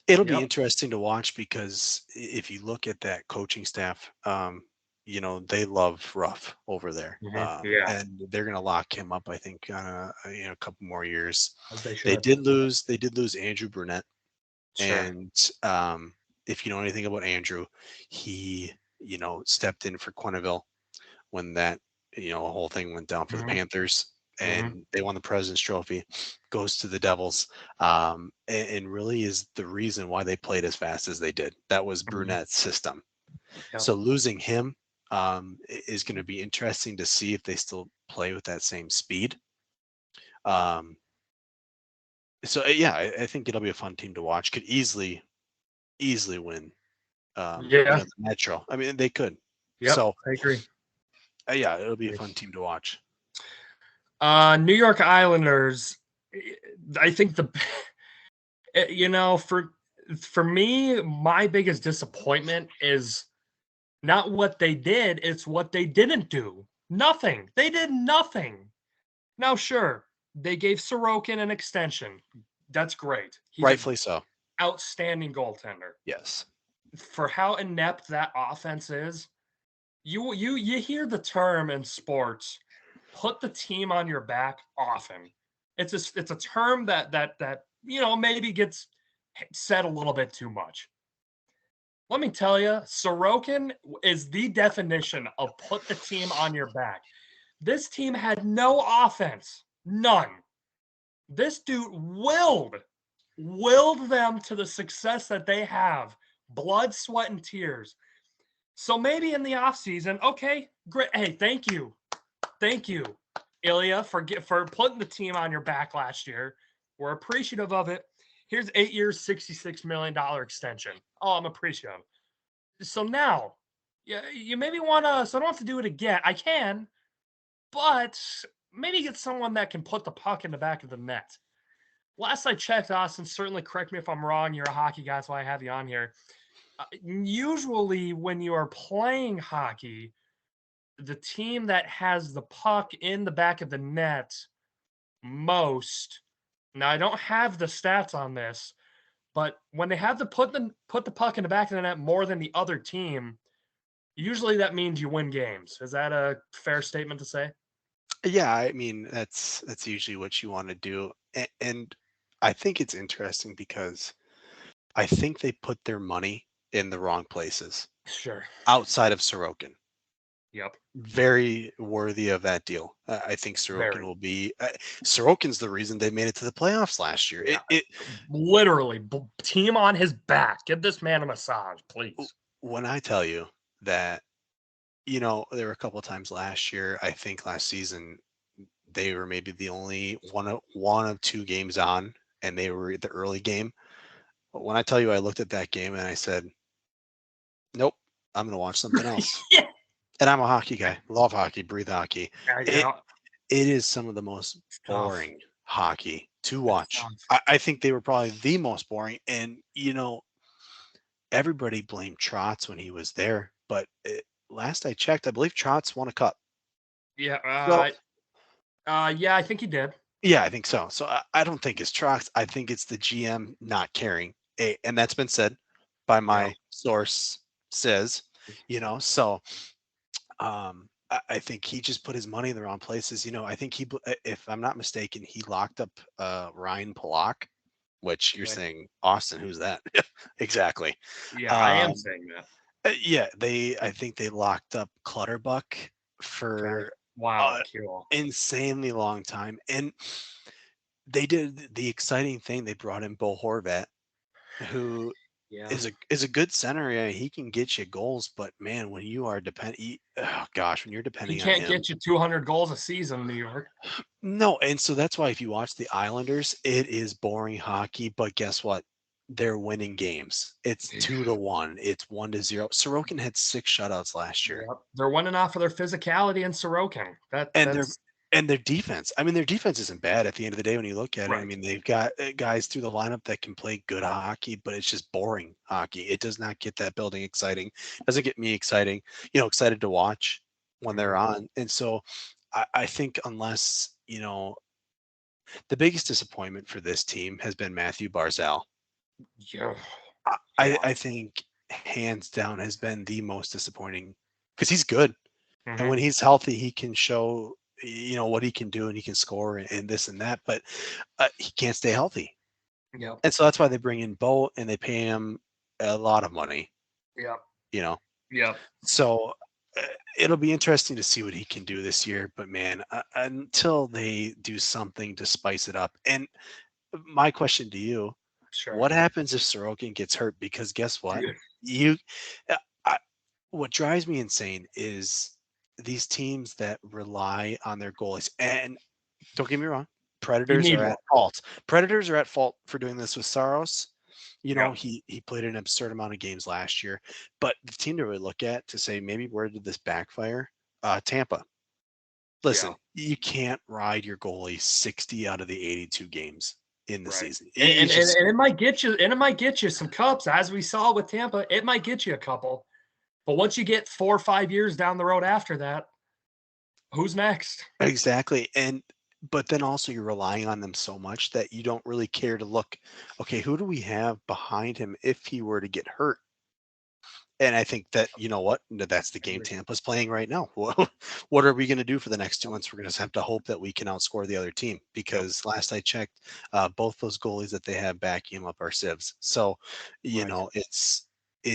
it'll be Yep. interesting to watch because if you look at that coaching staff, they love Ruff over there, Yeah, and they're going to lock him up. I think on a couple more years. as they They should. did lose. They did lose Andrew Brunette, Sure. and if you know anything about Andrew, he stepped in for Quenneville when that whole thing went down for the Hmm. Panthers, Hmm. and they won the President's Trophy. Goes to the Devils, and really is the reason why they played as fast as they did. That was Hmm. Brunette's system. Yep. So losing him is going to be interesting to see if they still play with that same speed. Um, yeah, I think it'll be a fun team to watch. Could easily win. Yeah. The Metro. I mean, they could. Yep. So I agree. yeah, it'll be a fun team to watch. New York Islanders. I think for me, my biggest disappointment is not what they did, it's what they didn't do. Nothing. They did nothing. Now, sure, they gave Sorokin an extension. That's great. He's an Rightfully so. outstanding goaltender. Yes. For how inept that offense is, you hear the term in sports, put the team on your back often. It's a term that maybe gets said a little bit too much. Let me tell you, Sorokin is the definition of put the team on your back. This team had no offense, none. This dude willed. willed them to the success that they have. Blood, sweat, and tears. So maybe in the offseason, okay, great. Hey, thank you. Thank you, Ilya, for putting the team on your back last year. We're appreciative of it. Here's 8 years, $66 million extension. Oh, I'm appreciative. So now, you maybe want to, so I don't have to do it again. I can, but maybe get someone that can put the puck in the back of the net. Last I checked, Austin, certainly correct me if I'm wrong. You're a hockey guy, that's why I have you on here. Usually when you are playing hockey, the team that has the puck in the back of the net most, now I don't have the stats on this, but when they have to put the puck in the back of the net more than the other team, usually that means you win games. Is that a fair statement to say? Yeah, I mean that's usually what you want to do, and I think it's interesting because I think they put their money in the wrong places Sure. outside of Sorokin. Yep. Very worthy of that deal. I think Sorokin Very. will be. Sorokin's the reason they made it to the playoffs last year. Yeah. Literally, team on his back. Give this man a massage, please. When I tell you that, there were a couple of times last year. I think last season they were maybe the only one of two games on, and they were the early game. But when I tell you, I looked at that game and I said, "Nope, I'm going to watch something else." Yeah. And I'm a hockey guy. Love hockey, breathe hockey. It Yeah. it is some of the most It's tough. boring hockey to It's watch. tough. I think they were probably the most boring. And everybody blamed Trotz when he was there, but last I checked, I believe Trotz won a cup. Yeah. So Yeah, I think he did. yeah, I think so. So I don't think it's Trotz. I think it's the GM not caring, and that's been said by Yeah. my source. Says, so I think he just put his money in the wrong places. I think if I'm not mistaken, he locked up Ryan Polak, which you're Okay. saying, Austin, who's that? Exactly. Yeah, I am Um, saying that. yeah, I think they locked up Clutterbuck Okay. for Wow, an cool. insanely long time, and they did the exciting thing. They brought in Bo Horvat, who Yeah. is a good center. Yeah, he can get you goals, but man, when you are oh gosh, when you're He depending on can't him, get you 200 goals a season in New York. no. And so that's why if you watch the Islanders, it is boring hockey. But guess what? They're winning games. It's 2-1. It's 1-0. Sorokin had 6 shutouts last year, Yep. They're winning off of their physicality and Sorokin. and That's their defense. I mean, their defense isn't bad at the end of the day when you look at it. I right. mean, they've got guys through the lineup that can play good hockey, but it's just boring hockey. It does not get that building exciting. It doesn't get me exciting. Excited to watch when they're Mhm. on. And so, I think unless the biggest disappointment for this team has been Matthew Barzal. Yeah. I think hands down has been the most disappointing because he's good. And Mhm. when he's healthy, he can show, what he can do and he can score and this and that, but he can't stay healthy. Yep. And so that's why they bring in Bo and they pay him a lot of money, Yep. you know. Yep. So it'll be interesting to see what he can do this year. But man, until they do something to spice it up. And my question to you, Sure. what happens if Sorokin gets hurt? Because guess what? Dude. You, uh, I, what drives me insane is these teams that rely on their goalies. And don't get me wrong, You Predators need are one. at fault. Predators are at fault for doing this with Saros. Yep. He played an absurd amount of games last year. But the team to really look at to say maybe where did this backfire? Tampa. Yeah. Listen, you can't ride your goalie 60 out of the 82 games in the Right. season. And, It's and and just and it might get you some cups, as we saw with Tampa. It might get you a couple. But once you get 4 or 5 years down the road after that, who's next? exactly. But then also you're relying on them so much that you don't really care to look, okay, who do we have behind him if he were to get hurt? And I think that, that's the game Tampa's playing right now. What are we going to do for the next 2 months? We're going to have to hope that we can outscore the other team Yep. because last I checked, both those goalies that they have backing him up are civs. So, Right. it's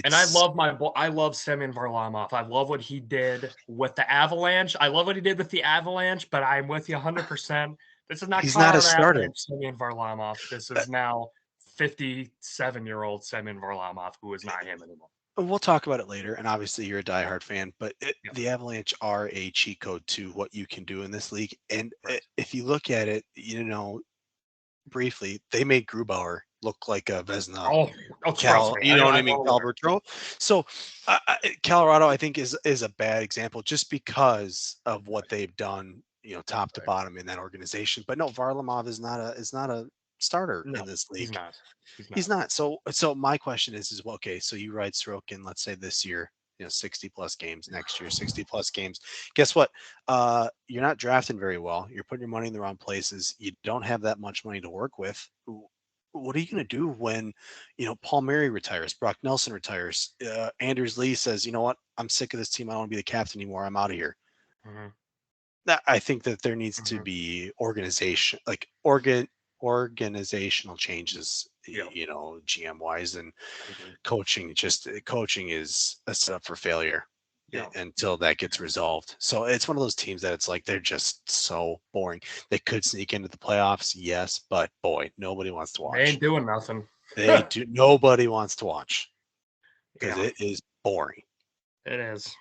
And I it's love I love Semyon Varlamov. I love what he did with the Avalanche. I love what he did with the Avalanche, but I'm with you 100%. This is not he's not a Colorado starter. Avalanche, Semyon Varlamov. This Uh, is now 57-year-old Semyon Varlamov, who is not him anymore. We'll talk about it later, and obviously you're a diehard fan, but Yeah. the Avalanche are a cheat code to what you can do in this league. And Right. if you look at it, briefly, they made Grubauer look like a Vezina Trust me. You know what I I'm mean? well aware. Calvertro. So Colorado, I think, is a bad example just because of what they've done, top to Right. bottom in that organization. But no, Varlamov is not a starter No, in this he's league. not. He's He's not. not. So my question is well, okay, so you ride Sorokin, let's say this year, 60 plus games, next year 60 plus games. Guess what? You're not drafting very well. You're putting your money in the wrong places. You don't have that much money to work with. What are you going to do when, Paul Murray retires, Brock Nelson retires, Anders Lee says, you know what? I'm sick of this team. I don't want to be the captain anymore. I'm out of here. Mhm. I think that there needs to Mhm. be organizational changes, Yeah, GM wise and I agree. coaching. Just coaching is a setup for failure Yeah. until that gets resolved. So it's one of those teams that it's like they're just so boring. They could sneak into the playoffs, yes, but boy, nobody wants to They ain't watch. doing nothing. They do. Nobody wants to watch because Yeah, it is boring. it is.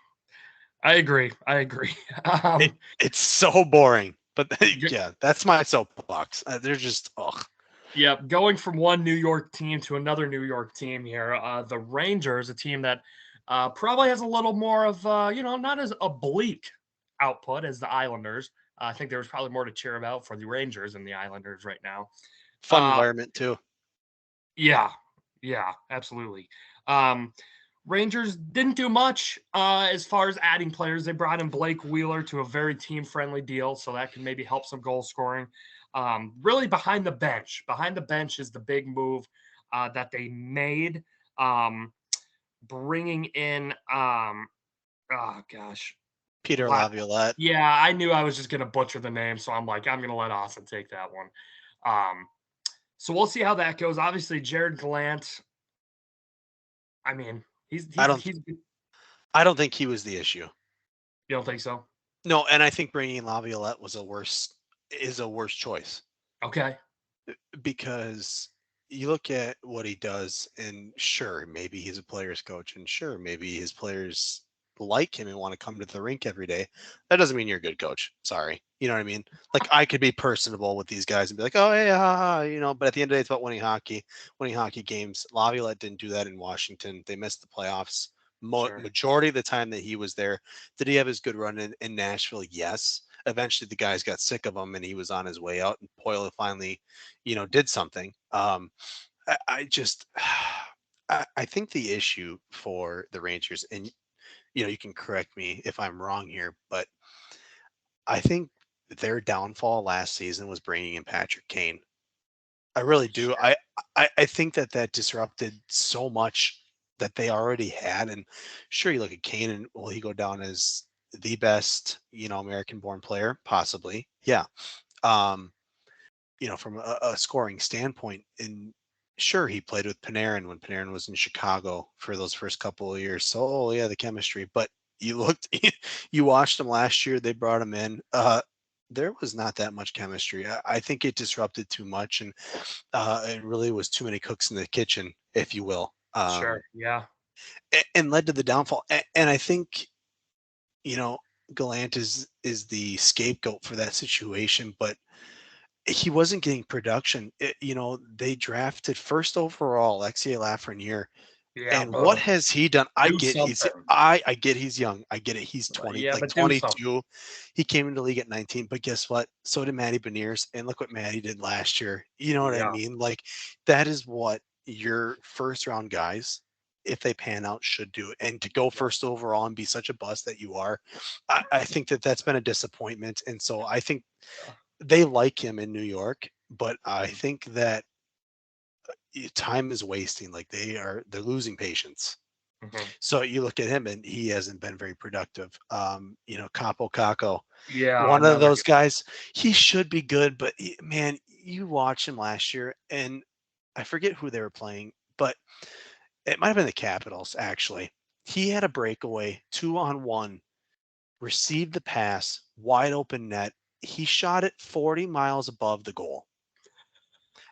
I agree. I agree. It, Um, it's so boring. But g- yeah, that's my soapbox. They're just ugh. yeah, going from one New York team to another New York team here, the Rangers, a team that probably has a little more of, not as oblique output as the Islanders. I think there was probably more to cheer about for the Rangers and the Islanders right now. Fun Uh, environment too. yeah, yeah, absolutely. Um, Rangers didn't do much as far as adding players. They brought in Blake Wheeler to a very team friendly deal, so that can maybe help some goal scoring. Really behind the bench. Behind the bench is the big move that they made. Bringing in, oh gosh, Peter La- Laviolette. yeah, I knew I was just going to butcher the name, so I'm like, I'm going to let Austin take that one. Um, so we'll see how that goes. Obviously, Jared Gallant. I mean, he's I he's don't. he's. I don't think he was the issue. You don't think so? No, and I think bringing in Laviolette is a worse choice Okay. because you look at what he does, and sure, maybe he's a player's coach, and sure, maybe his players like him and want to come to the rink every day. That doesn't mean you're a good coach. Sorry, you know what I mean? Like I could be personable with these guys and be like, oh hey, ha, ha, but at the end of the day, it's about winning hockey games. Laviolette didn't do that in Washington. They missed the playoffs. Sure. Majority of the time that he was there. Did he have his good run in Nashville? Yes. Eventually, the guys got sick of him, and he was on his way out. And Poyle finally, did something. I just, I think the issue for the Rangers, and you can correct me if I'm wrong here, but I think their downfall last season was bringing in Patrick Kane. I really do. Sure. I think that disrupted so much that they already had. And sure, you look at Kane, and will he go down as the best, American-born player? Possibly, yeah. Um, from a scoring standpoint, and sure, he played with Panarin when Panarin was in Chicago for those first couple of years. So, oh yeah, the chemistry. But you looked, you watched him last year. They brought him in. There was not that much chemistry. I think it disrupted too much, and it really was too many cooks in the kitchen, if you will, Sure. Yeah. and led to the downfall. And I think you know Gallant is the scapegoat for that situation, but he wasn't getting production. They drafted first overall Alexei Lafreniere, Yeah, and what but has he done? I do get he's something. I get he's young. I get it. He's But 20, yeah, like but do something. 22. He came into the league at 19, but guess what? So did Matty Beniers, and look what Matty did last year. You know what I Yeah. mean? Like that is what your first round guys, if they pan out, should do. And to go Yeah. first overall and be such a bust that you are, I think that's been a disappointment. And so I think they like him in New York, but I Mhm. think that time is wasting. Like they're losing patience. Mhm. So you look at him and he hasn't been very productive. Capo Caco, Yeah, one of another those good. guys, he should be good, but man, you watch him last year and I forget who they were playing, but it might have been the Capitals actually. He had a breakaway, 2-on-1, received the pass, wide open net. He shot it 40 miles above the goal.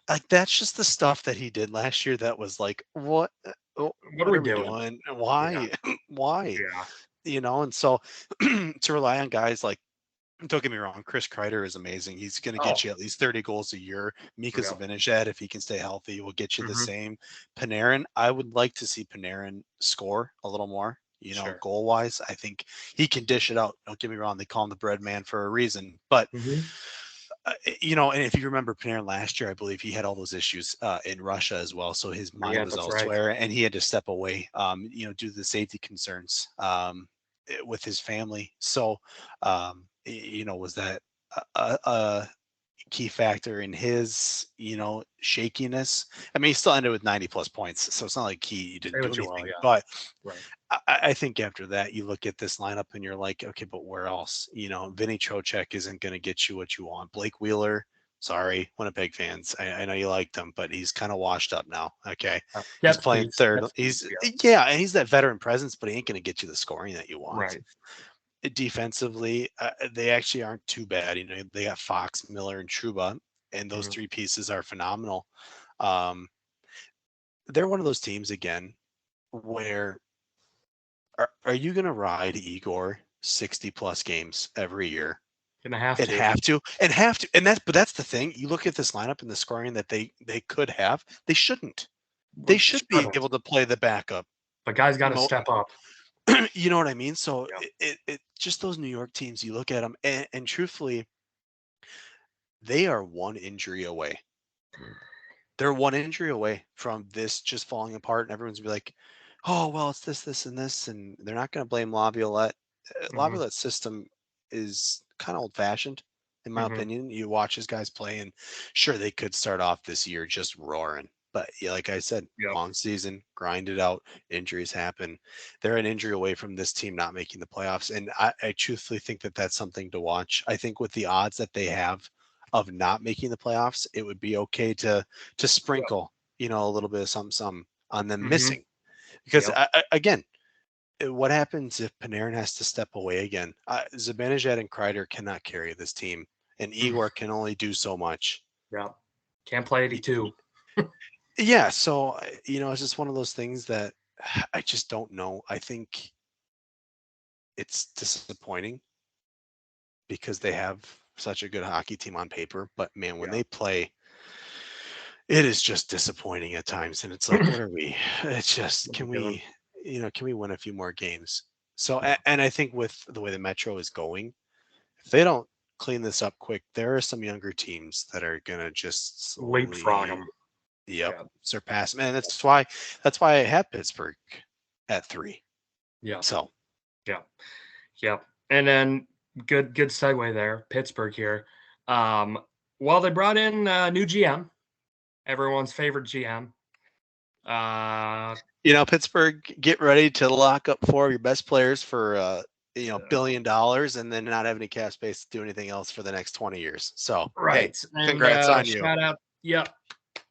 like that's just the stuff that he did last year. That was like, What are what we are we doing? doing? Yeah. Why? Why? Yeah. And so to rely on guys like, don't get me wrong, Chris Kreider is amazing. He's going to get Oh, you at least 30 goals a year. Mika yeah. Zibanejad, if he can stay healthy, will get you the Hmm. same. Panarin, I would like to see Panarin score a little more, Sure. goal wise. I think he can dish it out. Don't get me wrong, they call him the bread man for a reason. But, Hmm. and if you remember Panarin last year, I believe he had all those issues in Russia as well. So his mind Yeah, was that's right. elsewhere and he had to step away, due to the safety concerns with his family. So, was that a key factor in his, shakiness? I mean, he still ended with 90 plus points, so it's not like he Say didn't do what you will. anything. Yeah. But Right. I think after that, you look at this lineup and you're like, okay, but where else? Vinny Trocheck isn't going to get you what you want. Blake Wheeler, sorry, Winnipeg fans. I know you liked him, but he's kind of washed up now. Okay. He's Depth playing piece. third. Depth piece. He's, Yeah. yeah, and he's that veteran presence, but he ain't going to get you the scoring that you want. Right. Defensively, they actually aren't too bad. They got Fox, Miller, and Truba, and those Hmm. three pieces are phenomenal. Um, they're one of those teams again where are you going to ride Igor 60 plus games every year Gonna have and to. have to, but that's the thing. You look at this lineup and the scoring that they could have, they shouldn't. They should be Shouldn't. able to play the backup. But guys got to Mo- step up. you know what I mean? So Yeah. it just those New York teams, you look at them, and truthfully, they are one injury away. They're one injury away from this just falling apart, and everyone's gonna be like, "Oh, well, it's this, this, and this," and they're not going to blame Laviolette. Hmm. Laviolette's system is kind of old-fashioned, in my Hmm. opinion. You watch his guys play, and sure, they could start off this year just roaring, but yeah, like I said, Yep. long season, grind it out. Injuries happen. They're an injury away from this team not making the playoffs, and I truthfully think that that's something to watch. I think with the odds that they have of not making the playoffs, it would be okay to Yep. sprinkle, a little bit of some on them Hmm. missing. Because Yep. again, what happens if Panarin has to step away again? Zibanejad and Kreider cannot carry this team, and Igor can only do so much. Yep. Can't play Y- 82. Yeah, so it's just one of those things that I just don't know. I think it's disappointing because they have such a good hockey team on paper, but man, when Yeah. they play, it is just disappointing at times, and it's like, what are we? It's just, What we doing? can we win a few more games? So, Yeah. and I think with the way the Metro is going, if they don't clean this up quick, there are some younger teams that are gonna just Leapfrog slowly, them. yep, Yeah. surpass them, and that's why I have Pittsburgh at 3. Yeah. So, Yeah. Yeah. And then good segue there. Pittsburgh here. Um, well, they brought in a new GM, everyone's favorite GM. Pittsburgh, get ready to lock up 4 of your best players for $1 billion and then not have any cap space to do anything else for the next 20 years. So, hey, Right. And congrats on you. shout out, yep.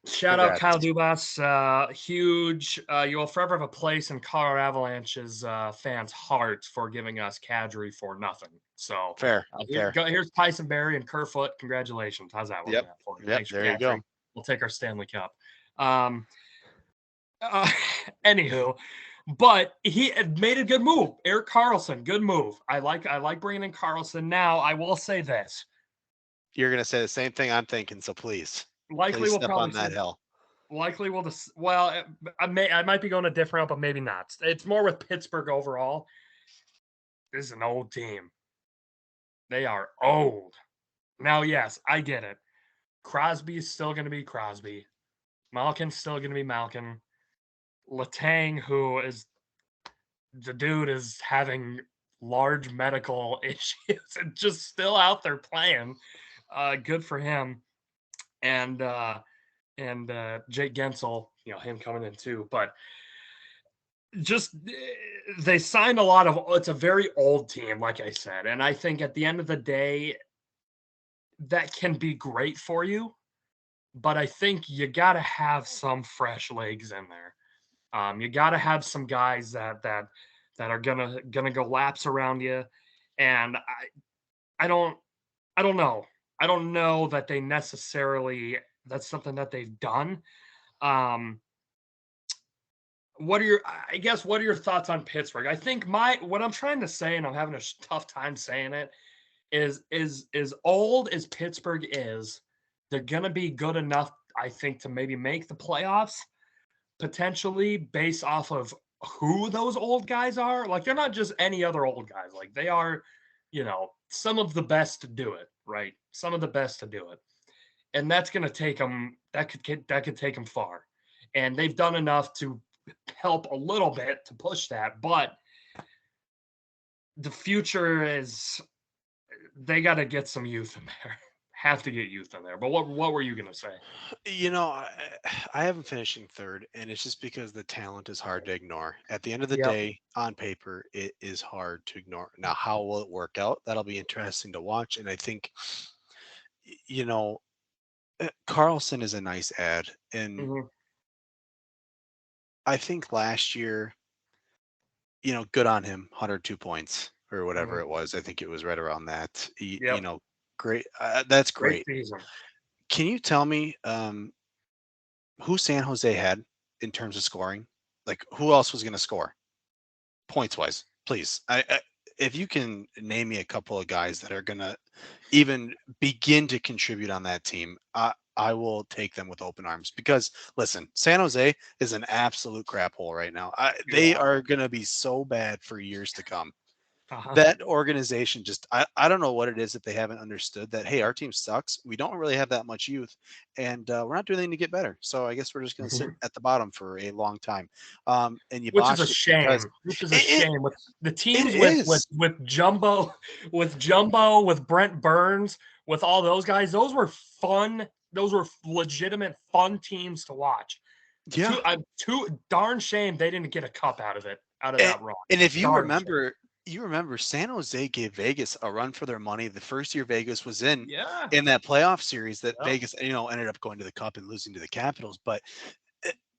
Shout out Kyle Congrats. Dubas. Huge. You will forever have a place in Colorado Avalanche's fans' hearts for giving us Kadri for nothing. So Fair, fair. here's Tyson Berry and Kerfoot. Congratulations. How's that working Yep. out for you? Yep. Thanks for There you go. Kadri. We'll take our Stanley Cup. Um, uh, anywho, but he had made a good move. Eric Carlson, good move. I like bringing in Carlson. Now I will say this. You're going to say the same thing I'm thinking. So Likely please we'll step probably on see. that hill. Likely we'll just. Well, I might be going a different route, but maybe not. It's more with Pittsburgh overall. This is an old team. They are old. Now, yes, I get it. Crosby's still going to be Crosby. Malkin's still going to be Malkin. Letang, who is the dude, is having large medical issues and just still out there playing. Good for him. And Jake Gensel, him coming in too. But just they signed a lot of. It's a very old team, like I said, and I think at the end of the day, that can be great for you. But I think you got to have some fresh legs in there. You got to have some guys that are gonna go laps around you. And I don't know. I don't know that they necessarily That's something that they've done. Um, what are your thoughts on Pittsburgh? I think what I'm trying to say, and I'm having a tough time saying it, is as old as Pittsburgh is, they're gonna be good enough, I think, to maybe make the playoffs potentially based off of who those old guys are. Like they're not just any other old guys. Like they are, some of the best to do it, right? Some of the best to do it. And that's going to take them that could take them far. And they've done enough to help a little bit to push that, but the future is they got to get some youth in there. Have to get youth in there. But what were you going to say? I have them finishing third, and it's just because the talent is hard to ignore. At the end of the Yep. day, on paper, it is hard to ignore. Now, how will it work out? That'll be interesting to watch. And I think, you know, Carlson is a nice ad. And Mm-hmm. I think last year, good on him, 102 points or Mm-hmm. whatever it was. I think it was right around that. Yep. Great. That's Great great. season. Can you tell me who San Jose had in terms of scoring? Like, who else was going to score points wise? Please, if you can name me a couple of guys that are going to even begin to contribute on that team, I will take them with open arms. Because listen, San Jose is an absolute crap hole right now. They Yeah. are going to be so bad for years to come. Uh-huh. That organization just I don't know what it is that they haven't understood that, hey, our team sucks, we don't really have that much youth, and we're not doing anything to get better, so I guess we're just going to sit Mhm. at the bottom for a long time. And you Which is a botched it because shame. Which is a shame with the it teams with with is. with Jumbo, with Brent Burns, with all those guys. Those were fun. Those were legitimate fun teams to watch. Yeah. Too darn shame they didn't get a cup out of and, that run. and if you Darn shame. remember, San Jose gave Vegas a run for their money the first year Vegas was in Yeah. that playoff series that Yep. Vegas ended up going to the cup and losing to the Capitals. But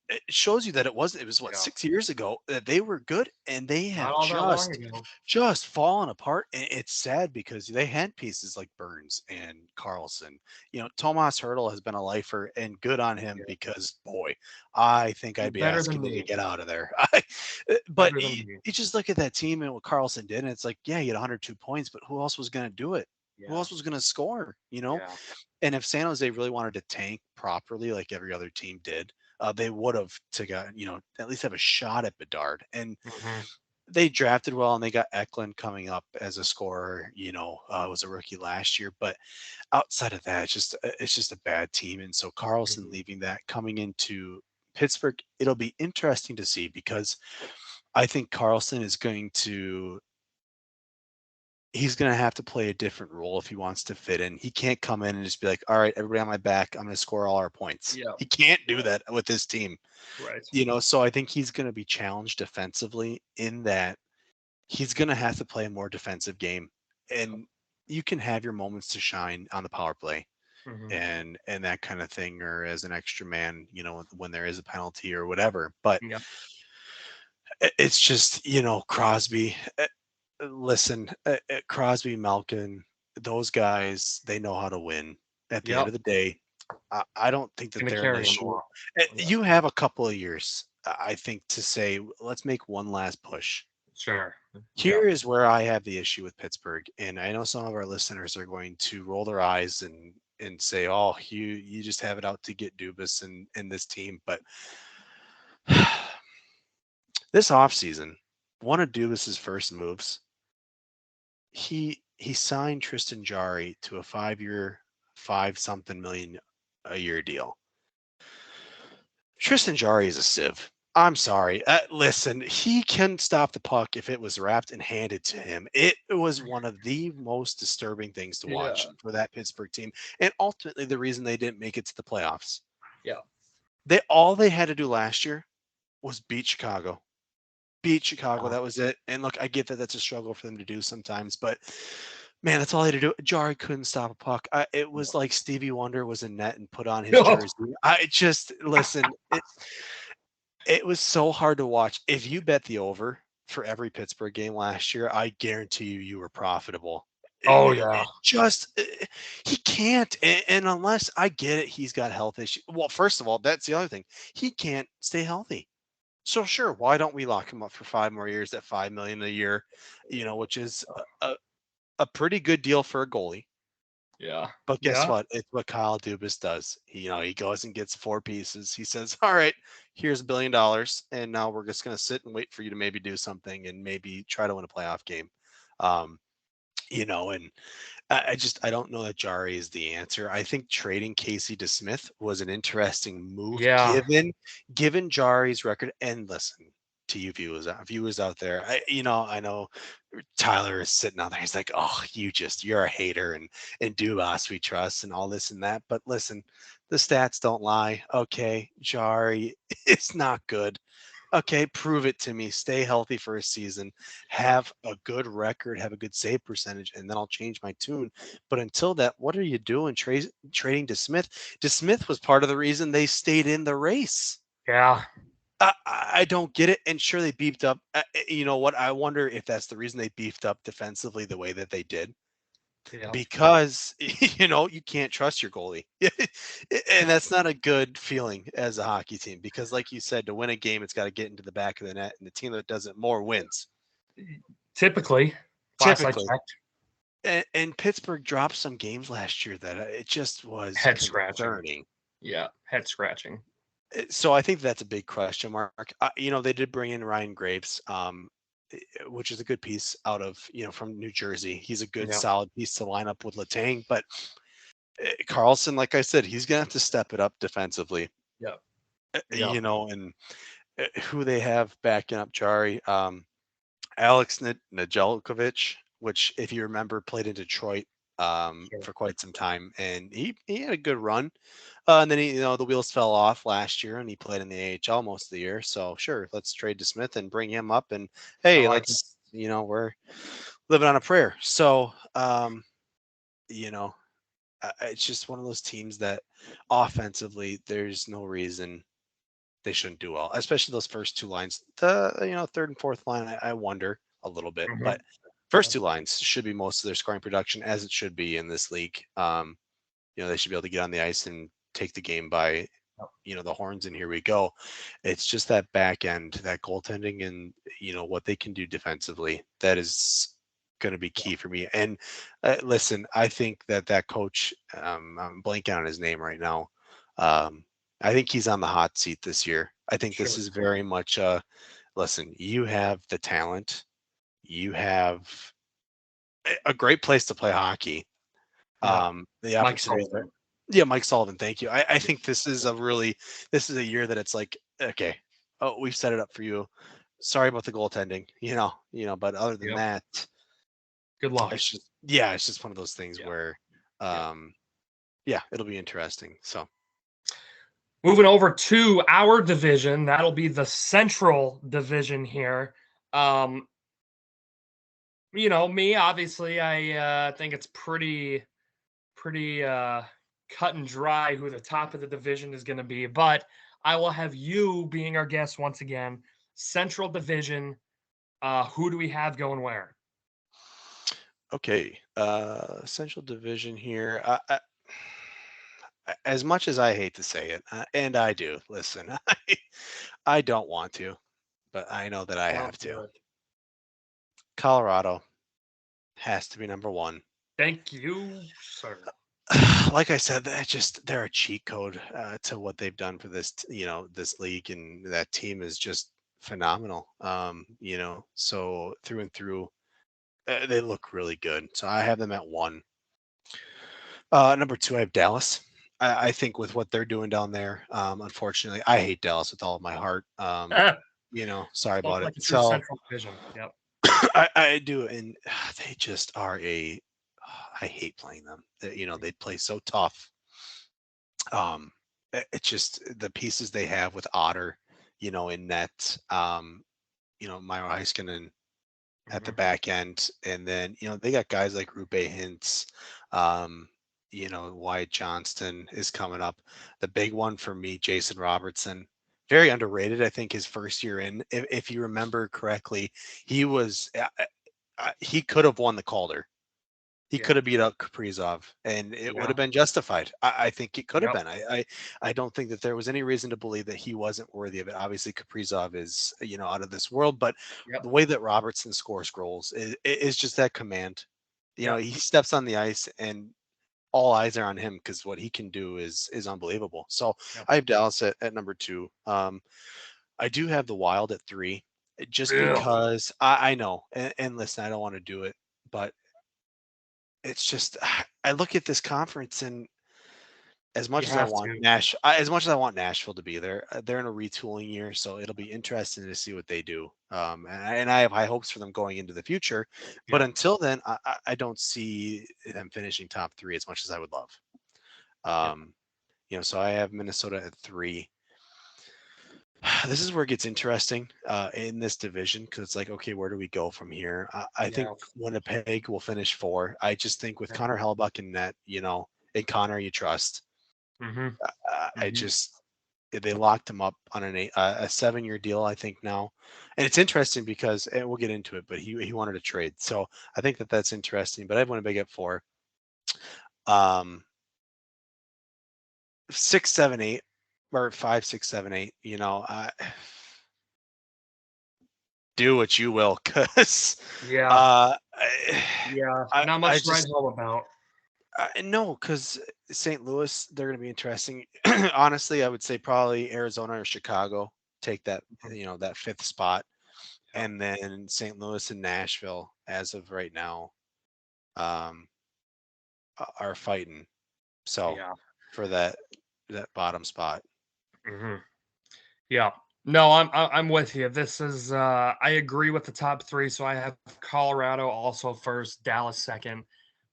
it shows you that it was what, Yeah. 6 years ago that they were good, and they Not have all that long ago. just fallen apart. And it's sad because they had pieces like Burns and Carlson. Tomas Hurdle has been a lifer, and good on him, Yeah. because boy, I think I'd be Better than asking him to me. get out of there. But Better than me. you just look at that team and what Carlson did, and it's like, yeah, he had 102 points, but who else was going to do it? Who Yeah. else was going to score? Yeah. And if San Jose really wanted to tank properly, like every other team did, they would have at least have a shot at Bedard. And Mm-hmm. they drafted well, and they got Eklund coming up as a scorer. Was a rookie last year, but outside of that, it's just a bad team. And so Carlson Mm-hmm. leaving that, coming into Pittsburgh, it'll be interesting to see, because I think Carlson is going to he's going to have to play a different role if he wants to fit in. He can't come in and just be like, all right, everybody on my back, I'm going to score all our points. Yeah. He can't do Yeah. that with this team. Right. So I think he's going to be challenged defensively, in that he's going to have to play a more defensive game. Yep. And you can have your moments to shine on the power play Mm-hmm. and that kind of thing, or as an extra man, when there is a penalty or whatever. But Yep. it's just, Crosby. Listen, Crosby, Malkin, those guys, they know how to win. At the end Yep. of the day, I don't think that Gonna they're an carry him issue. along. Yeah. You have a couple of years, I think, to say, let's make one last push. Sure. Yep. Here is where I have the issue with Pittsburgh, and I know some of our listeners are going to roll their eyes and say, "Oh, you just have it out to get Dubas and this team." But this offseason, one of Dubas's first moves, he signed Tristan Jarry to a 5-year, 5-something million a year deal. Tristan Jarry is a sieve. I'm sorry. Listen, he can stop the puck if it was wrapped and handed to him. It was one of the most disturbing things to watch Yeah. for that Pittsburgh team, and ultimately the reason they didn't make it to the playoffs. Yeah. All they had to do last year was beat Chicago. Beat Chicago. Uh, That was it. And look, I get that that's a struggle for them to do sometimes, but man, that's all he had to do. Jari couldn't stop a puck. It was like Stevie Wonder was in net and put on his jersey. I just listen. It was so hard to watch. If you bet the over for every Pittsburgh game last year, I guarantee you were profitable. Oh yeah. He can't. And unless I get it, he's got health issues. Well, first of all, that's the other thing. He can't stay healthy. So sure, why don't we lock him up for 5 more years at $5 million a year? Which is a pretty good deal for a goalie. Yeah. But guess Yeah. what? It's what Kyle Dubas does. He goes and gets 4 pieces. He says, "All right, here's $1 billion, and now we're just going to sit and wait for you to maybe do something and maybe try to win a playoff game." Um, and I don't know that Jari is the answer. I think trading Casey DeSmith was an interesting move Yeah. given Jari's record. And listen to you viewers out there. I know Tyler is sitting out there. He's like, "Oh, you're a hater and Dubas we trust and all this and that." But listen, the stats don't lie. Okay, Jari is not good. Okay, prove it to me. Stay healthy for a season, have a good record, have a good save percentage, and then I'll change my tune. But until that, what are you doing trading DeSmith? DeSmith was part of the reason they stayed in the race. Yeah. I don't get it. And sure, they beefed up. You know what? I wonder if that's the reason they beefed up defensively the way that they did. Yeah. Because you can't trust your goalie, and that's not a good feeling as a hockey team. Because, like you said, to win a game, it's got to get into the back of the net, and the team that does it more wins. Typically, last I Typically, checked. and Pittsburgh dropped some games last year that it just was Head scratching. concerning. Yeah, head scratching. So I think that's a big question mark. They did bring in Ryan Graves, which is a good piece out of from New Jersey. He's a good, Yeah. solid piece to line up with Letang, but Carlson, like I said, he's gonna have to step it up defensively. Yeah. And who they have backing up Jari, Alex Nedeljkovic, which, if you remember, played in Detroit for quite some time, and he had a good run. And then the wheels fell off last year, and he played in the AHL most of the year. So sure, let's trade DeSmith and bring him up. And hey, we're living on a prayer. So it's just one of those teams that offensively, there's no reason they shouldn't do well, especially those first two lines. The third and fourth line, I wonder a little bit, Mhm. but first two lines should be most of their scoring production, as it should be in this league. They should be able to get on the ice and take the game by the horns, and here we go. It's just that back end, that goaltending, and what they can do defensively, that is going to be key for me. And listen, I think that coach, I'm blanking on his name right now. I think he's on the hot seat this year. I think this is very much listen, you have the talent, you have a great place to play hockey. The opportunity there. Yeah, Mike Sullivan. Thank you. I think this is a year that it's like, okay, oh, we've set it up for you. Sorry about the goaltending, but other than that, good luck. it's just one of those things where, it'll be interesting. So moving over to our division, that'll be the Central Division here. Me, obviously, I think it's pretty cut and dry who the top of the division is going to be, but I will have you being our guest once again. Central Division, who do we have going where? Okay, Central Division here. As much as I hate to say it, and I do, listen, I don't want to, but I know that I have to. Colorado has to be number one. Thank you, sir. Like I said, they're a cheat code to what they've done for this this league, and that team is just phenomenal. So through and through, they look really good. So I have them at one. Number two, I have Dallas. I think with what they're doing down there, unfortunately, I hate Dallas with all of my heart. Sorry about like it. a true So Central Division. Yep. I do, and they just are I hate playing them. They play so tough. It's just the pieces they have with Otter, in net, Myro Heiskanen at the back end, and then they got guys like Rupe Hintz, Wyatt Johnston is coming up. The big one for me, Jason Robertson, very underrated. I think his first year in, if you remember correctly, he was he could have won the Calder. He could have beat up Kaprizov, and it would Yeah. have been justified. I think it could have Yep. been. I don't think that there was any reason to believe that he wasn't worthy of it. Obviously, Kaprizov is out of this world, but Yep. the way that Robertson scores goals is just that command. Yep. He steps on the ice, and all eyes are on him because what he can do is unbelievable. So Yep. I have Dallas at number 2. I do have the Wild at 3, just Ew. because I know, and listen, I don't want to do it, but it's just I look at this conference, and as You much as I have want to. As much as I want Nashville to be there, they're in a retooling year, so it'll be interesting to see what they do. And I have high hopes for them going into the future, but Yep. until then, I don't see them finishing top 3 as much as I would love. Yep. Um, so I have Minnesota at 3. This is where it gets interesting in this division, because it's like, okay, where do we go from here? I think Yeah. Winnipeg will finish 4. I just think with Yep. Connor Hellebuck in net, and Connor you trust. Mm-hmm. I Mm-hmm. just they locked him up on a 7-year deal, I think now, and it's interesting because and we'll get into it, but he wanted to trade, so I think that's interesting. But I have Winnipeg at 4, 6, 7, 8, or 5, 6, 7, 8. Do what you will, because Yeah. uh, Yeah. I Not I much to write just home about. no, because St. Louis, they're going to be interesting. Honestly, I would say probably Arizona or Chicago take that Mhm. that 5th spot, Yep. and then St. Louis and Nashville, as of right now, um, are fighting. So Yeah. for that bottom spot. Mm-hmm. Yeah. No, I'm with you. This is I agree with the top three. So I have Colorado also first, Dallas second,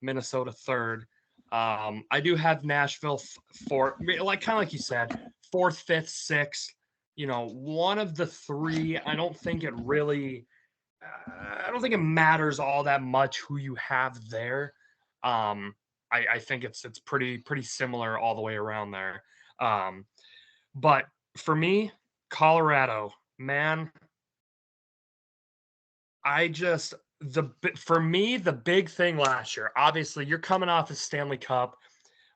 Minnesota third. I do have Nashville fourth, like kind of like you said, fourth, fifth, sixth. One of the three. I don't think it really. I don't think it matters all that much who you have there. Um, I think it's pretty similar all the way around there. Um, but for me, Colorado, man, I just for me the big thing last year. Obviously, you're coming off a Stanley Cup.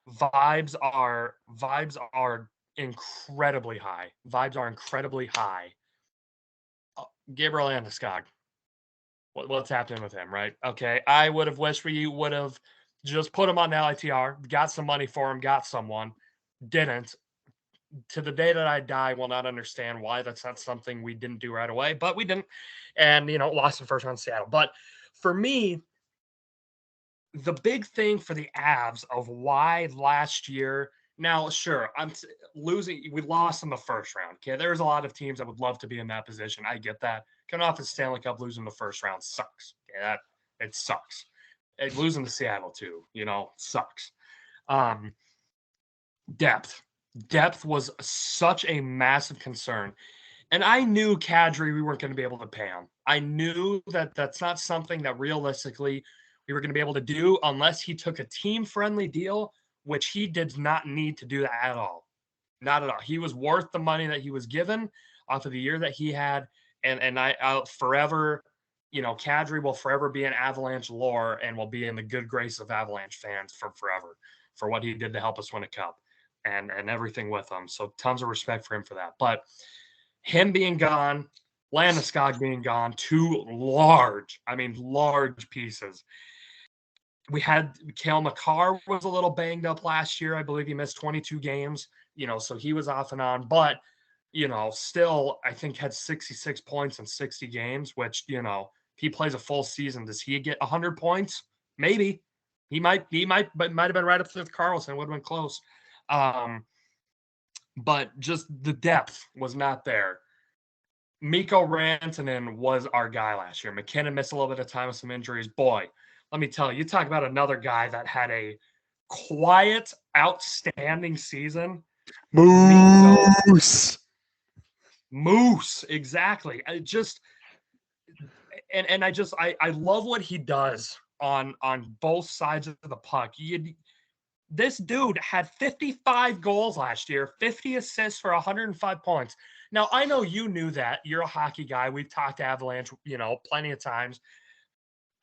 Vibes are incredibly high. Vibes are incredibly high. Gabriel Landeskog, what's happening with him, right? Okay, I would have wished we would have just put him on LITR, got some money for him, got someone. Didn't. To the day that I die, will not understand why that's not something we didn't do right away, but we didn't. And, lost in first round to Seattle. But for me, the big thing for the Avs of why last year, now, sure, losing, we lost in the first round. Okay. There's a lot of teams that would love to be in that position. I get that. Coming off the Stanley Cup, losing the first round sucks. Okay. It sucks. Losing to Seattle, too, sucks. Um, depth. Depth was such a massive concern. And I knew Kadri, we weren't going to be able to pay him. I knew that that's not something that realistically we were going to be able to do unless he took a team-friendly deal, which he did not need to do that at all. Not at all. He was worth the money that he was given off of the year that he had, and I'll forever, Kadri will forever be in Avalanche lore and will be in the good grace of Avalanche fans for forever for what he did to help us win a cup and everything with him. So tons of respect for him for that. But him being gone, Landeskog being gone, two large pieces. We had Cale Makar was a little banged up last year. I believe he missed 22 games, so he was off and on. But, still, I think had 66 points in 60 games, which, if he plays a full season, does he get 100 points? Maybe. But might have been right up there with Carlson. Would have been close. But just the depth was not there. Mikko Rantanen was our guy last year. McKinnon missed a little bit of time with some injuries. Boy, let me tell you talk about another guy that had a quiet, outstanding season. Moose. Moose, exactly. I love what he does on both sides of the puck. This dude had 55 goals last year, 50 assists for 105 points. Now, I know you knew that. You're a hockey guy. We've talked Avalanche, plenty of times.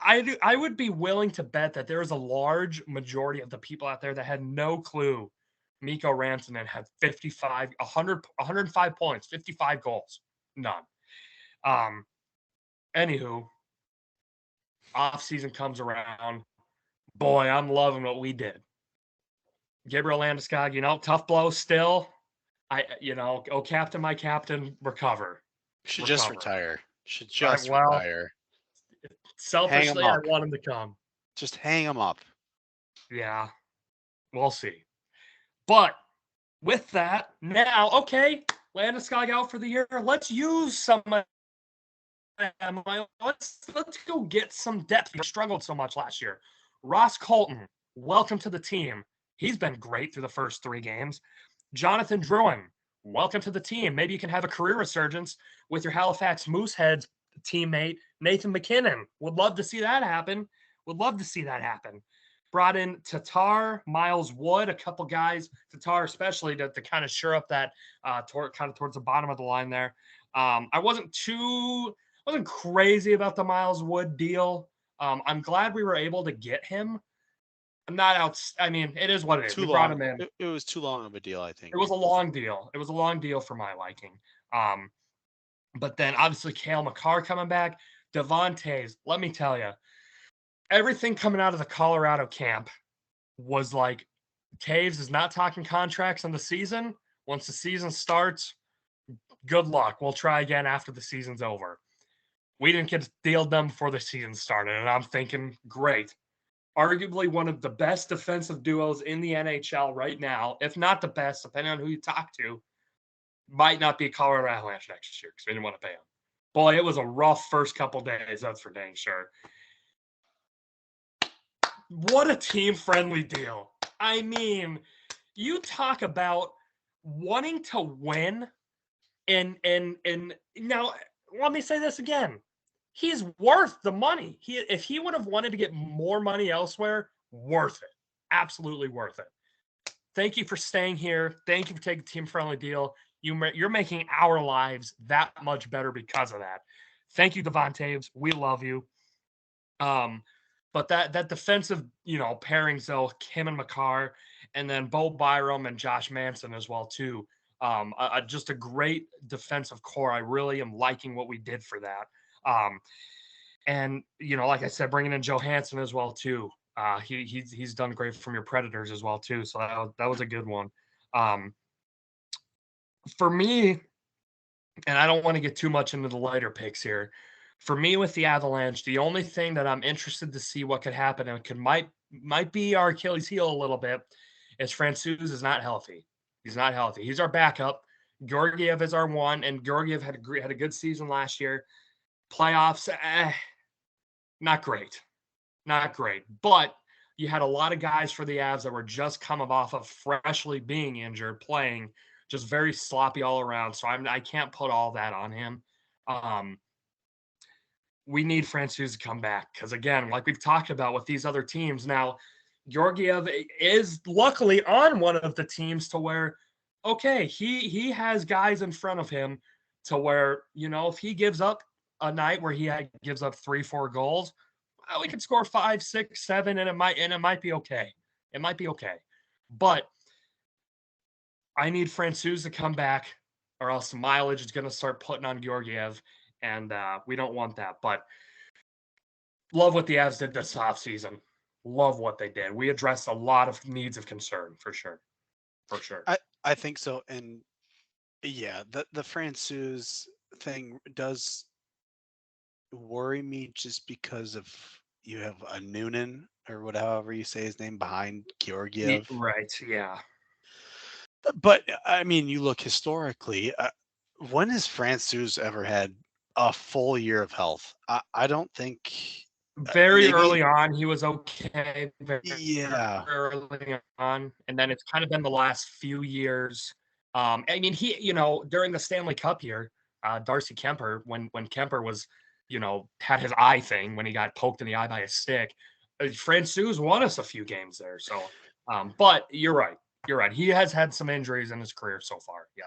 I would be willing to bet that there is a large majority of the people out there that had no clue Mikko Rantanen had 105 points, 55 goals. None. Um, Anywho, off season comes around. Boy, I'm loving what we did. Gabriel Landeskog, tough blow still. Oh, captain, my captain, recover. Should just Recover. retire. Should All right, just well, retire. Hang him selfishly, I up. want him to come. Just hang him up. Yeah, we'll see. But with that, now, okay, Landeskog out for the year. Let's use some of them. Let's go get some depth. He struggled so much last year. Ross Colton, welcome to the team. He's been great through the first 3 games. Jonathan Drouin, welcome to the team. Maybe you can have a career resurgence with your Halifax Mooseheads teammate, Nathan McKinnon. Would love to see that happen. Would love to see that happen. Brought in Tatar, Miles Wood, a couple guys, Tatar especially, to kind of shore up that kind of towards the bottom of the line there. I wasn't crazy about the Miles Wood deal. I'm glad we were able to get him. I'm not out. I mean, it is what it is. Too We long. brought him in. It was too long of a deal, I think. It was a long deal. It was a long deal for my liking. But then obviously Cale Makar coming back. Devontae's, let me tell you, everything coming out of the Colorado camp was like, Taves is not talking contracts on the season. Once the season starts, good luck. We'll try again after the season's over. We didn't get a deal done before the season started, and I'm thinking, great. Arguably one of the best defensive duos in the NHL right now, if not the best, depending on who you talk to, might not be Colorado Avalanche next year because we didn't want to pay him. Boy, it was a rough first couple days, that's for dang sure. What a team-friendly deal. I mean, you talk about wanting to win, and now let me say this again. He's worth the money. If he would have wanted to get more money elsewhere, worth it. Absolutely worth it. Thank you for staying here. Thank you for taking a team-friendly deal. You're making our lives that much better because of that. Thank you, Devontae. We love you. But that defensive, pairings though, him and Makar, and then Bo Byram and Josh Manson as well too. Just a great defensive core. I really am liking what we did for that. And like I said, bringing in Johansson as well too. He's done great from your Predators as well too. So that was a good one. For me, and I don't want to get too much into the lighter picks here. For me, with the Avalanche, the only thing that I'm interested to see what could happen and might be our Achilles heel a little bit is Francouz is not healthy. He's not healthy. He's our backup. Georgiev is our one, and Georgiev had a good season last year. Playoffs, not great. Not great. But you had a lot of guys for the Avs that were just coming off of freshly being injured, playing just very sloppy all around. So I can't put all that on him. We need Francouz to come back because, again, like we've talked about with these other teams, now Georgiev is luckily on one of the teams to where, okay, he has guys in front of him to where, if he gives up a night where he gives up 3-4 goals, we could score 5, 6, 7, and it might be okay. It might be okay. But I need Francouz to come back, or else the mileage is going to start putting on Georgiev, and we don't want that. But love what the Avs did this offseason. Love what they did. We addressed a lot of needs of concern, for sure. For sure. I think so. And yeah, the Francouz thing does worry me just because of you have a Noonan or whatever you say his name behind Georgiev. Right, yeah. But I mean, you look historically, when has Francouz ever had a full year of health? I don't think. Very early on, he was okay. Yeah. Early on, and then it's kind of been the last few years. I mean, he, during the Stanley Cup year, Darcy Kemper, when Kemper was, had his eye thing when he got poked in the eye by a stick, Francouz won us a few games there. So, but you're right. You're right. He has had some injuries in his career so far. Yeah.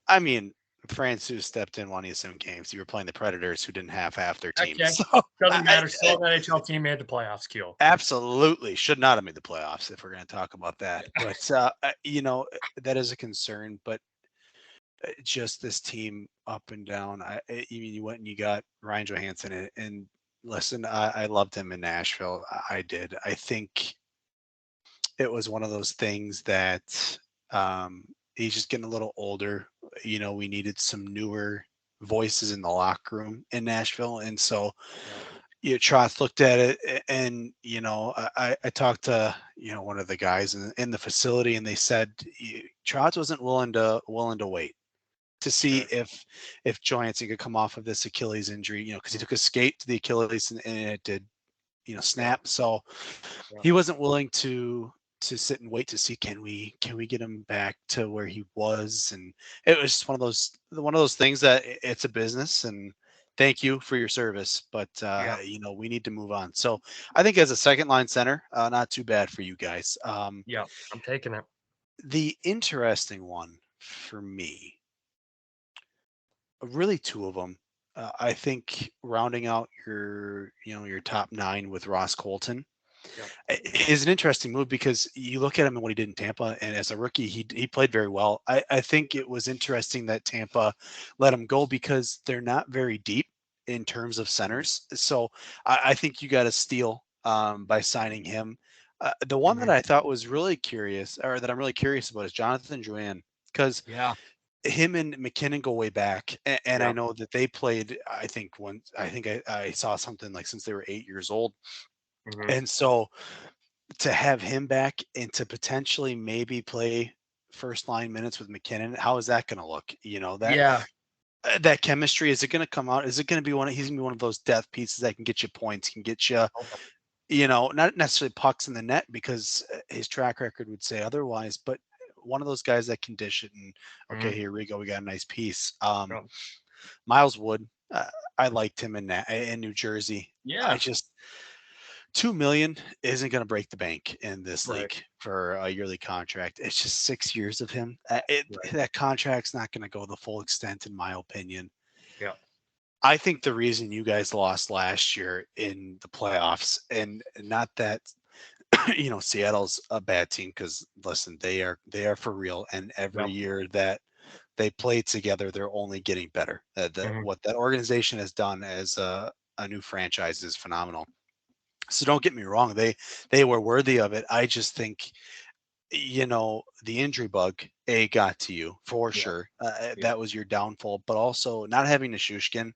I mean, Francis stepped in, won you some games. You were playing the Predators, who didn't have half their team. Okay. So Doesn't I, matter. Still, an NHL team made the playoffs, Keel. absolutely should not have made the playoffs if we're going to talk about that. But that is a concern. But just this team up and down. You mean you went and you got Ryan Johansson, and listen, I loved him in Nashville. I did. I think it was one of those things that he's just getting a little older. We needed some newer voices in the locker room in Nashville, and so Yeah. Trotz looked at it, and I talked to one of the guys in the facility, and they said Trotz wasn't willing to wait to see Okay. if Johansson could come off of this Achilles injury, because he took a skate to the Achilles and it did, Yeah. snap. So Yeah. he wasn't willing to sit and wait to see can we get him back to where he was, and it was just one of those things that it's a business, and thank you for your service, but Yeah. we need to move on. So I think as a second line center, not too bad for you guys. Yeah. I'm taking it. The interesting one for me, really two of them. I think rounding out your top nine with Ross Colton Yeah. is an interesting move because you look at him and what he did in Tampa, and as a rookie, he played very well. I think it was interesting that Tampa let him go because they're not very deep in terms of centers. So I think you got a steal by signing him. The one that Mhm. I thought was really curious, or that I'm really curious about, is Jonathan Drouin, because Yeah. him and McKinnon go way back, and I Yeah. know that they played. I think once. I think I saw something like since they were 8 years old, Mhm. and so to have him back and to potentially maybe play first line minutes with McKinnon, how is that going to look? Yeah. That chemistry, is it going to come out? Is it going to be he's going to be one of those depth pieces that can get you points, can get you, Okay. not necessarily pucks in the net because his track record would say otherwise, but one of those guys that can dish it and okay, Mhm. here we go, we got a nice piece. Yeah. Miles Wood, I liked him in New Jersey. I Yeah. just 2 million isn't going to break the bank in this Right. league for a yearly contract. It's just 6 years of him. Right. That contract's not going to go the full extent, in my opinion. Yeah. I think the reason you guys lost last year in the playoffs, and not that Seattle's a bad team, because listen, they are for real, and every Yep. year that they play together, they're only getting better. Mhm. What that organization has done as a new franchise is phenomenal. So don't get me wrong, they were worthy of it. I just think the injury bug got to you for Yeah. sure. Yeah. That was your downfall, but also not having Nishushkin,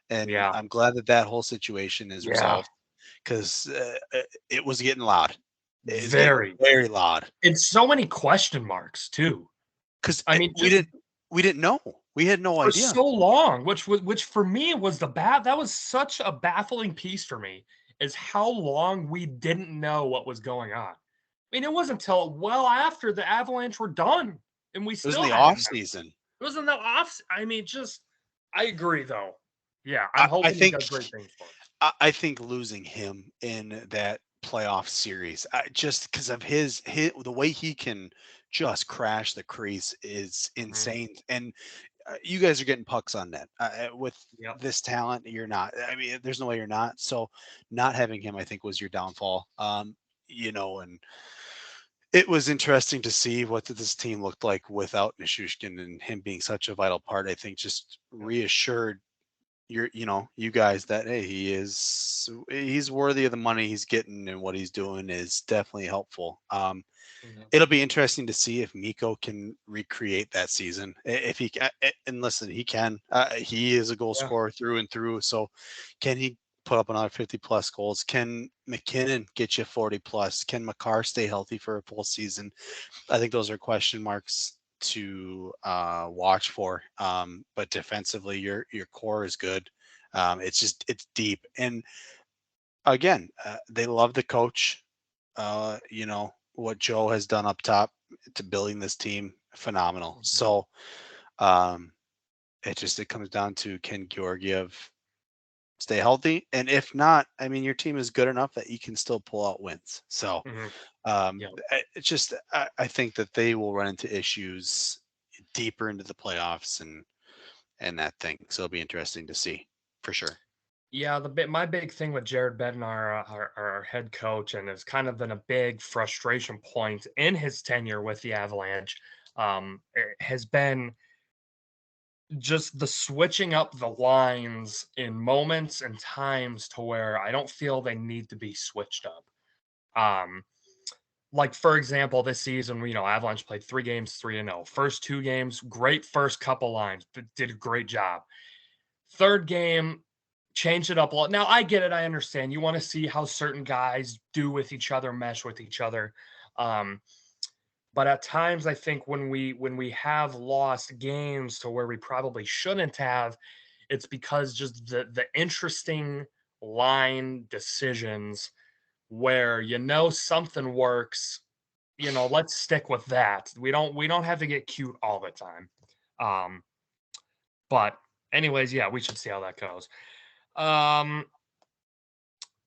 and Yeah. I'm glad that whole situation is Yeah. resolved because it was getting loud. It was getting Very. very loud And so many question marks too. because I mean, we just didn't know. We had no for idea. so long, which for me was that was such a baffling piece for me, is how long we didn't know what was going on. I mean, it wasn't until well after the Avalanche were done, and we It was in still the hadn't off known. season. It wasn't the off. I mean, just I agree though. Yeah, I'm I hoping he think does great things for him. I think losing him in that playoff series, just because of his the way he can just crash the crease is Mhm. insane. And you guys are getting pucks on net with Yep. this talent. You're not. I mean, there's no way you're not. So not having him, I think, was your downfall. And it was interesting to see what this team looked like without Nishushkin, and him being such a vital part. I think just Yep. reassured you guys that hey, he's worthy of the money he's getting, and what he's doing is definitely helpful. Mhm. It'll be interesting to see if Miko can recreate that season. If he can, and listen, he can. He is a goal Yeah. scorer through and through. So, can he put up another 50 plus goals? Can McKinnon get you 40 plus? Can McCarr stay healthy for a full season? I think those are question marks to watch for. But defensively, your core is good. It's deep, and again, they love the coach. What Joe has done up top to building this team, phenomenal. Mhm. So um, it comes down to, can Georgiev stay healthy, and if not, I mean, your team is good enough that you can still pull out wins. So Mhm. Yeah. it's just I think that they will run into issues deeper into the playoffs, and in that thing. So it'll be interesting to see for sure. Yeah, my big thing with Jared Bednar, our head coach, and it's kind of been a big frustration point in his tenure with the Avalanche, it has been just the switching up the lines in moments and times to where I don't feel they need to be switched up. Um, like for example, this season, Avalanche played 3 games, 3-0. First 2 games, great first couple lines, did a great job. Third game, changed it up a lot. Now I get it, I understand. You want to see how certain guys do with each other, mesh with each other. Um, but at times I think when we have lost games to where we probably shouldn't have, it's because just the interesting line decisions where something works, let's stick with that. We don't have to get cute all the time. Um, but anyways, yeah, we should see how that goes. Um,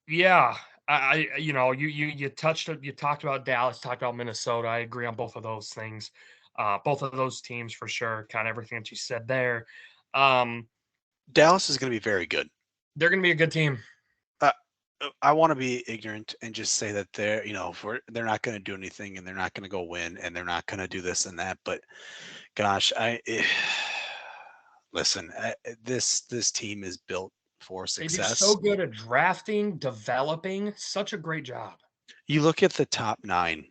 yeah, you talked about Dallas, talked about Minnesota. I agree on both of those things. Both of those teams for sure. Kind of everything that you said there. Um, Dallas is going to be very good. they're going to be a good team. Uh, I want to be ignorant and just say that they're not going to do anything and they're not going to go win and they're not going to do this and that. But gosh, listen, this team is built for They do so success. good at drafting, developing. Such a great job. You look at the top nine,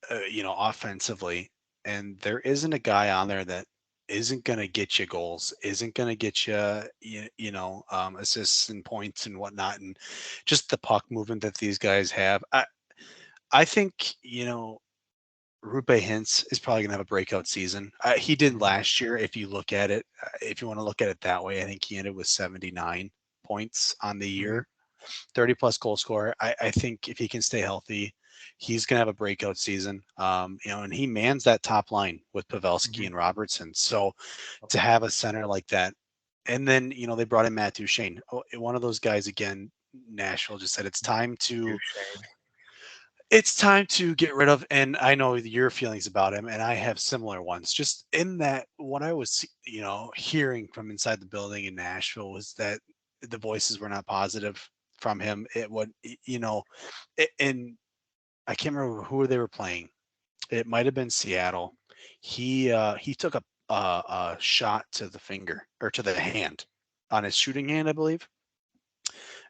offensively, and there isn't a guy on there that isn't going to get you goals, isn't going to get you, assists and points and whatnot, and just the puck movement that these guys have. I think Rupe Hintz is probably going to have a breakout season. He did Mhm, last year. If you look at it, if you want to look at it that way, I think he ended with 79 points on the mhm, year, 30 plus goal scorer. I think if he can stay healthy, he's going to have a breakout season. And he mans that top line with Pavelski mhm. and Robertson. So to have a center like that, and then they brought in Matt Duchene, one of those guys again. Nashville just said Duchesne. it's time to get rid of, and I know your feelings about him, and I have similar ones. Just in that, what I was, hearing from inside the building in Nashville was that the voices were not positive from him. It would, and I can't remember who they were playing. It might have been Seattle. He took a shot to the finger or to the hand on his shooting hand, I believe.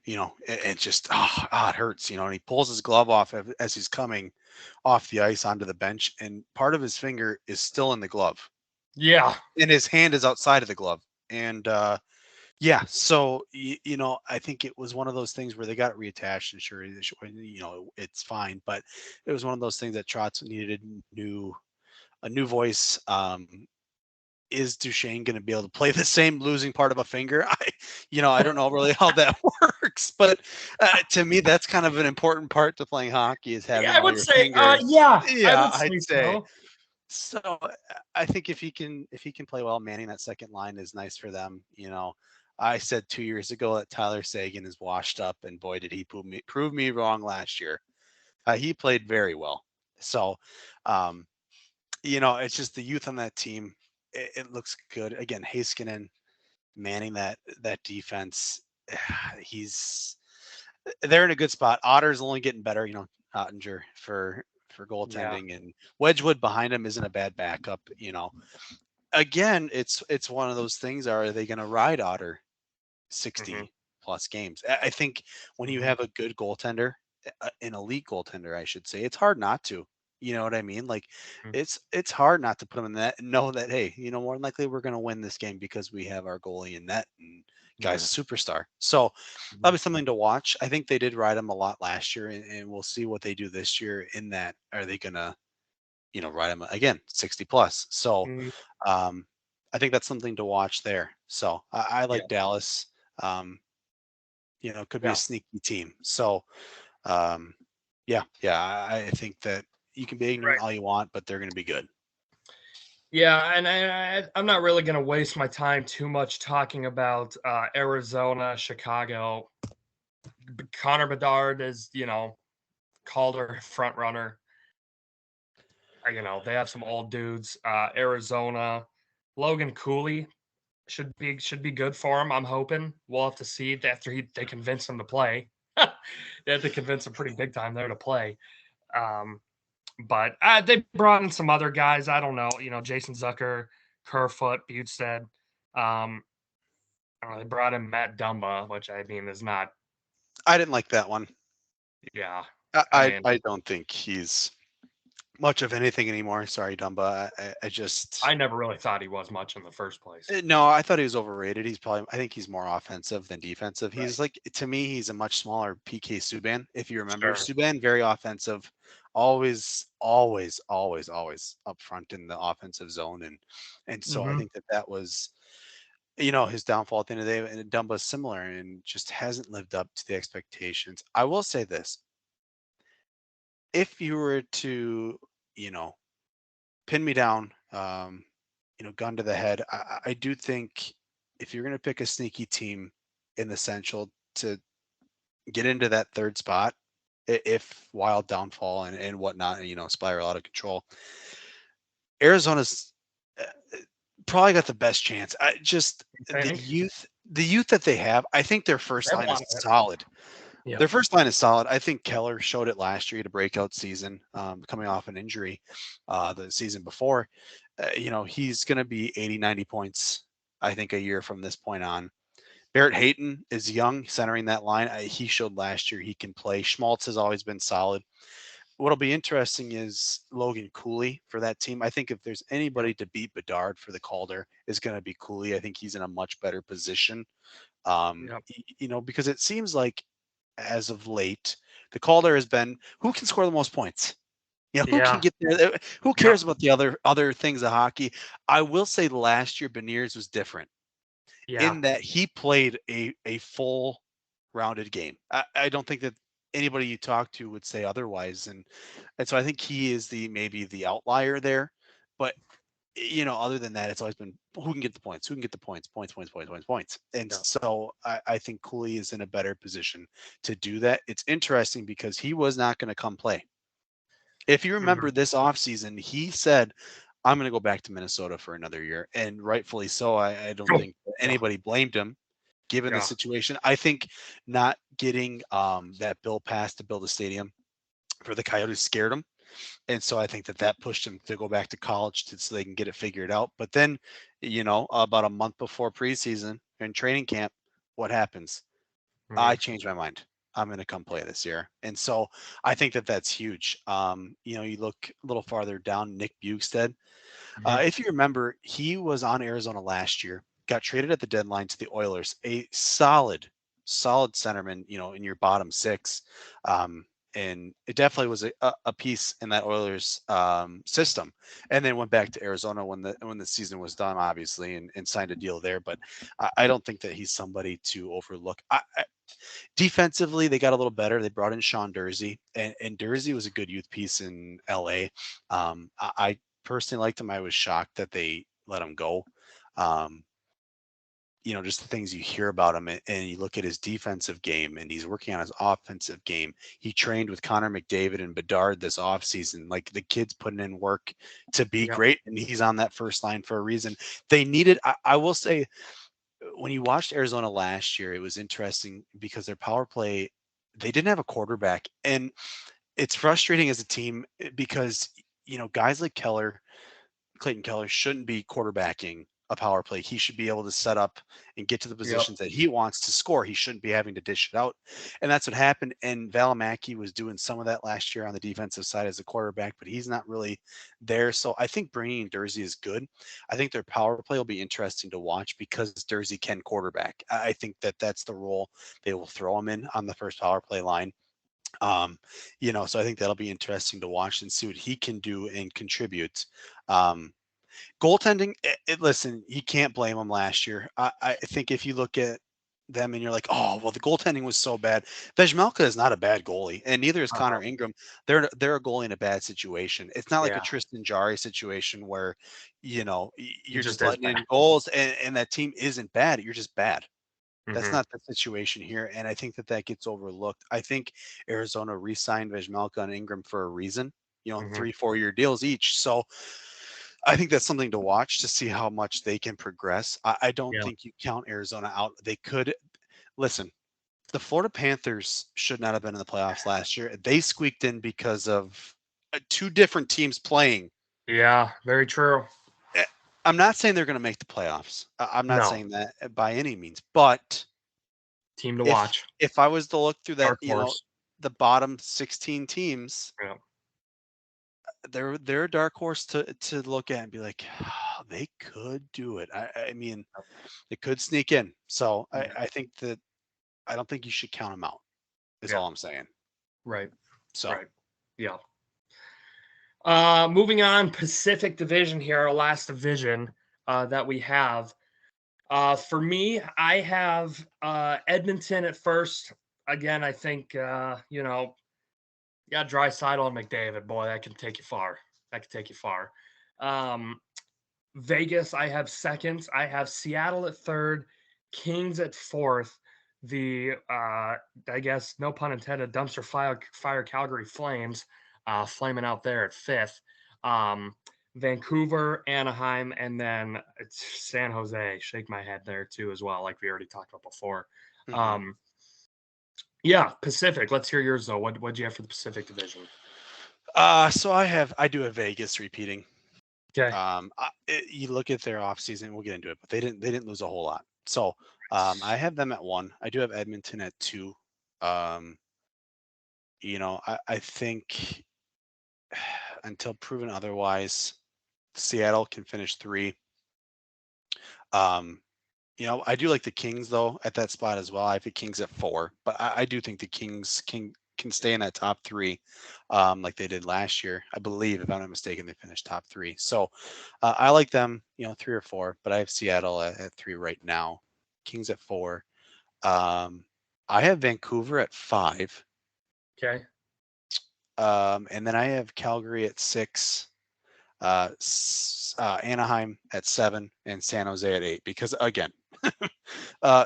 It just it hurts, and he pulls his glove off as he's coming off the ice onto the bench, and part of his finger is still in the glove, Yeah. and his hand is outside of the glove. And yeah, so I think it was one of those things where they got it reattached, and sure, it's fine, but it was one of those things that Trotz needed a new voice. Is Duchesne going to be able to play the same losing part of a finger? I don't know really how that works, but to me, that's kind of an important part to playing hockey is Yeah, having I all would your say, fingers. yeah, I Yeah, would I'd say say. so. So I think if he can play well, manning that second line is nice for them. I said 2 years ago that Tyler Sagan is washed up, and boy, did he prove me wrong last year. He played very well. So, um, it's just the youth on that team. It looks good. Again, Heiskanen manning that defense. He's they're in a good spot. Otter's only getting better. Ottinger for Yeah. goaltending, and Wedgwood behind him isn't a bad backup. Again, it's one of those things. Are they going to ride Otter Hmm. 60 plus games? I think when you Hmm. have a good goaltender, an elite goaltender, I should say, it's hard not to. You know what I mean? Like it's hard not to put them in that and know that, hey, more than likely we're going to win this game because we have our goalie in net and guy's Yeah. a superstar. So that'll Mhm. be something to watch. I think they did ride him a lot last year, and we'll see what they do this year. In that, are they going to ride him again 60 plus? So Mhm. um, I think that's something to watch there. So I Yeah. like Dallas. Um, could be a Yeah. sneaky team. So um, yeah, I think that you can be ignorant Right. all you want, but they're going to be good. Yeah, and I'm not really going to waste my time too much talking about Arizona, Chicago. Connor Bedard is, Calder front runner. They have some old dudes. Arizona, Logan Cooley should be good for him. I'm hoping. We'll have to see after they convince him to play. They had to convince him pretty big time there to play. Um, but they brought in some other guys. I don't know. Jason Zucker, Kerfoot, Butestead. Um, they brought in Matt Dumba, which I mean is not. I didn't like that one. Yeah, I I I, mean, I don't think he's much of anything anymore. Sorry, Dumba. I just I never really thought he was much in the first place. no. I thought he was overrated. I think he's more offensive than defensive. Right. He's like to me, he's a much smaller PK Subban. If you remember, Sure. Subban very offensive, always up front in the offensive zone, and so I Hmm. think that was his downfall at the end of the day. And Dumba's similar and just hasn't lived up to the expectations. I will say this: if you were to you know pin me down, gun to the head. I do think if you're going to pick a sneaky team in the Central to get into that third spot, if Wild downfall and whatnot, and, spiral out of control, Arizona's uh, probably got the best chance. I just You the think? youth that they have. I think their They first have a line is lot of hitters. solid. Yep. Their first line is solid. I think Keller showed it last year, at a breakout season, coming off an injury the season before. He's going to be 80, 90 points, I think, a year from this point on. Barrett Hayton is young, centering that line. He showed last year he can play. Schmaltz has always been solid. What'll be interesting is Logan Cooley for that team. I think if there's Yep. anybody to beat Bedard for the Calder, is going to be Cooley. I think he's in a much better position. Yep. Because it seems like as of late, the Calder has been who can score the most points. Who can Yeah. get there? Who Yep. cares about the other things of hockey? I will say last year Beniers was different Yeah. in that he played a full rounded game. I don't think that anybody you talk to would say otherwise, and so I think he is maybe the outlier there. But other than that, it's always been who can get the points, who can get the points. And Yep. so I think Cooley is in a better position to do that. It's interesting because he was not going to come play. If you Hmm. remember this offseason, he said, I'm going to go back to Minnesota for another year. And rightfully so. I don't Oh, think yeah. anybody blamed him given the Yeah. situation. I think not getting that bill passed to build a stadium for the Coyotes scared him. And so I think that pushed him to go back to college so they can get it figured out. But then, about a month before preseason and training camp, what happens? I Hmm. changed my mind. I'm going to come play this year. And so I think that that's huge. You look a little farther down, Nick Bugstead. Hmm. If you remember, he was on Arizona last year, got traded at the deadline to the Oilers, a solid centerman, in your bottom six. And it definitely was a piece in that Oilers system, and then went back to Arizona when the season was done, obviously, and signed a deal there. But I don't think that he's somebody to overlook. Defensively, they got a little better. They brought in Sean Dursey, and Dursey was a good youth piece in LA. I personally liked him. I was shocked that they let him go. Um, just the things you hear about him, and you look at his defensive game, and he's working on his offensive game. He trained with Connor McDavid and Bedard this offseason. Like the kid's putting in work to be Yep. great, and he's on that first line for a reason. They needed, I will say, when you watched Arizona last year, it was interesting because their power play, they didn't have a quarterback. And it's frustrating as a team because, guys like Clayton Keller shouldn't be quarterbacking a power play. He should be able to set up and get to the Yep. positions that he wants to score. He shouldn't be having to dish it out. And that's what happened. And Valimaki was doing some of that last year on the defensive side as a quarterback, but he's not really there. So I think bringing in Dursey is good. I think their power play will be interesting to watch because Dursey can quarterback. I think that that's the role they will throw him in on the first power play line. So I think that'll be interesting to watch and see what he can do and contribute. Um, Goaltending, listen, you can't blame them last year. I think if you look at them and you're like, oh, well, the goaltending was so bad. Vejmelka is not a bad goalie, and neither is Uh-huh. Connor Ingram. They're a goalie in a bad situation. It's not like a Yeah. Tristan Jarry situation where, He you're just just is letting bad. in goals and that team isn't bad. You're just bad. That's Hmm. not the situation here, and I think that gets overlooked. I think Arizona re-signed Vejmelka and Ingram for a reason. Hmm. 3 4 year deals each. So I think that's something to watch to see how much they can progress. I don't Yeah. think you count Arizona out. They could listen. The Florida Panthers should not have been in the playoffs last year. They squeaked in because of two different teams playing. Yeah, very true. Eh, I'm not saying they're going to make the playoffs. I'm not No, saying that by any means. But team to if watch. if I was to look through that, Dark horse. the bottom 16 teams, Yeah. they're a dark horse to look at and be like, "Oh, they could do it. I mean, it could sneak in. So Yeah. I think that I don't think you should count them out. Is Yeah. all I'm saying. Right. So Right. Yeah. Moving on, Pacific Division here, our last division that we have. For me, I have Edmonton at first. Again, I think yeah, Draisaitl and McDavid, boy, that can take you far. That can take you far. Um, Vegas, I have second. I have Seattle at third, Kings at fourth. The I guess no pun intended, dumpster fire Calgary Flames, flaming out there at fifth. Um, Vancouver, Anaheim, and then it's San Jose. Shake my head there too as well, like we already talked about before. mhm. Um, yeah, Pacific. Let's hear yours though. What'd you have for the Pacific Division? So I do have Vegas repeating. Okay. You look at their offseason, we'll get into it, but they didn't lose a whole lot. So I have them at one. I do have Edmonton at two. Um, I think until proven otherwise, Seattle can finish three. Um, I do like the Kings though at that spot as well. I have the Kings at four, but I do think the Kings can stay in that top three, like they did last year. I believe, if I'm not mistaken, they finished top three. So I like them, three or four, but I have Seattle at three right now. Kings at four. Um, I have Vancouver at five, Okay. and then I have Calgary at six. Anaheim at seven, and San Jose at eight. Because again,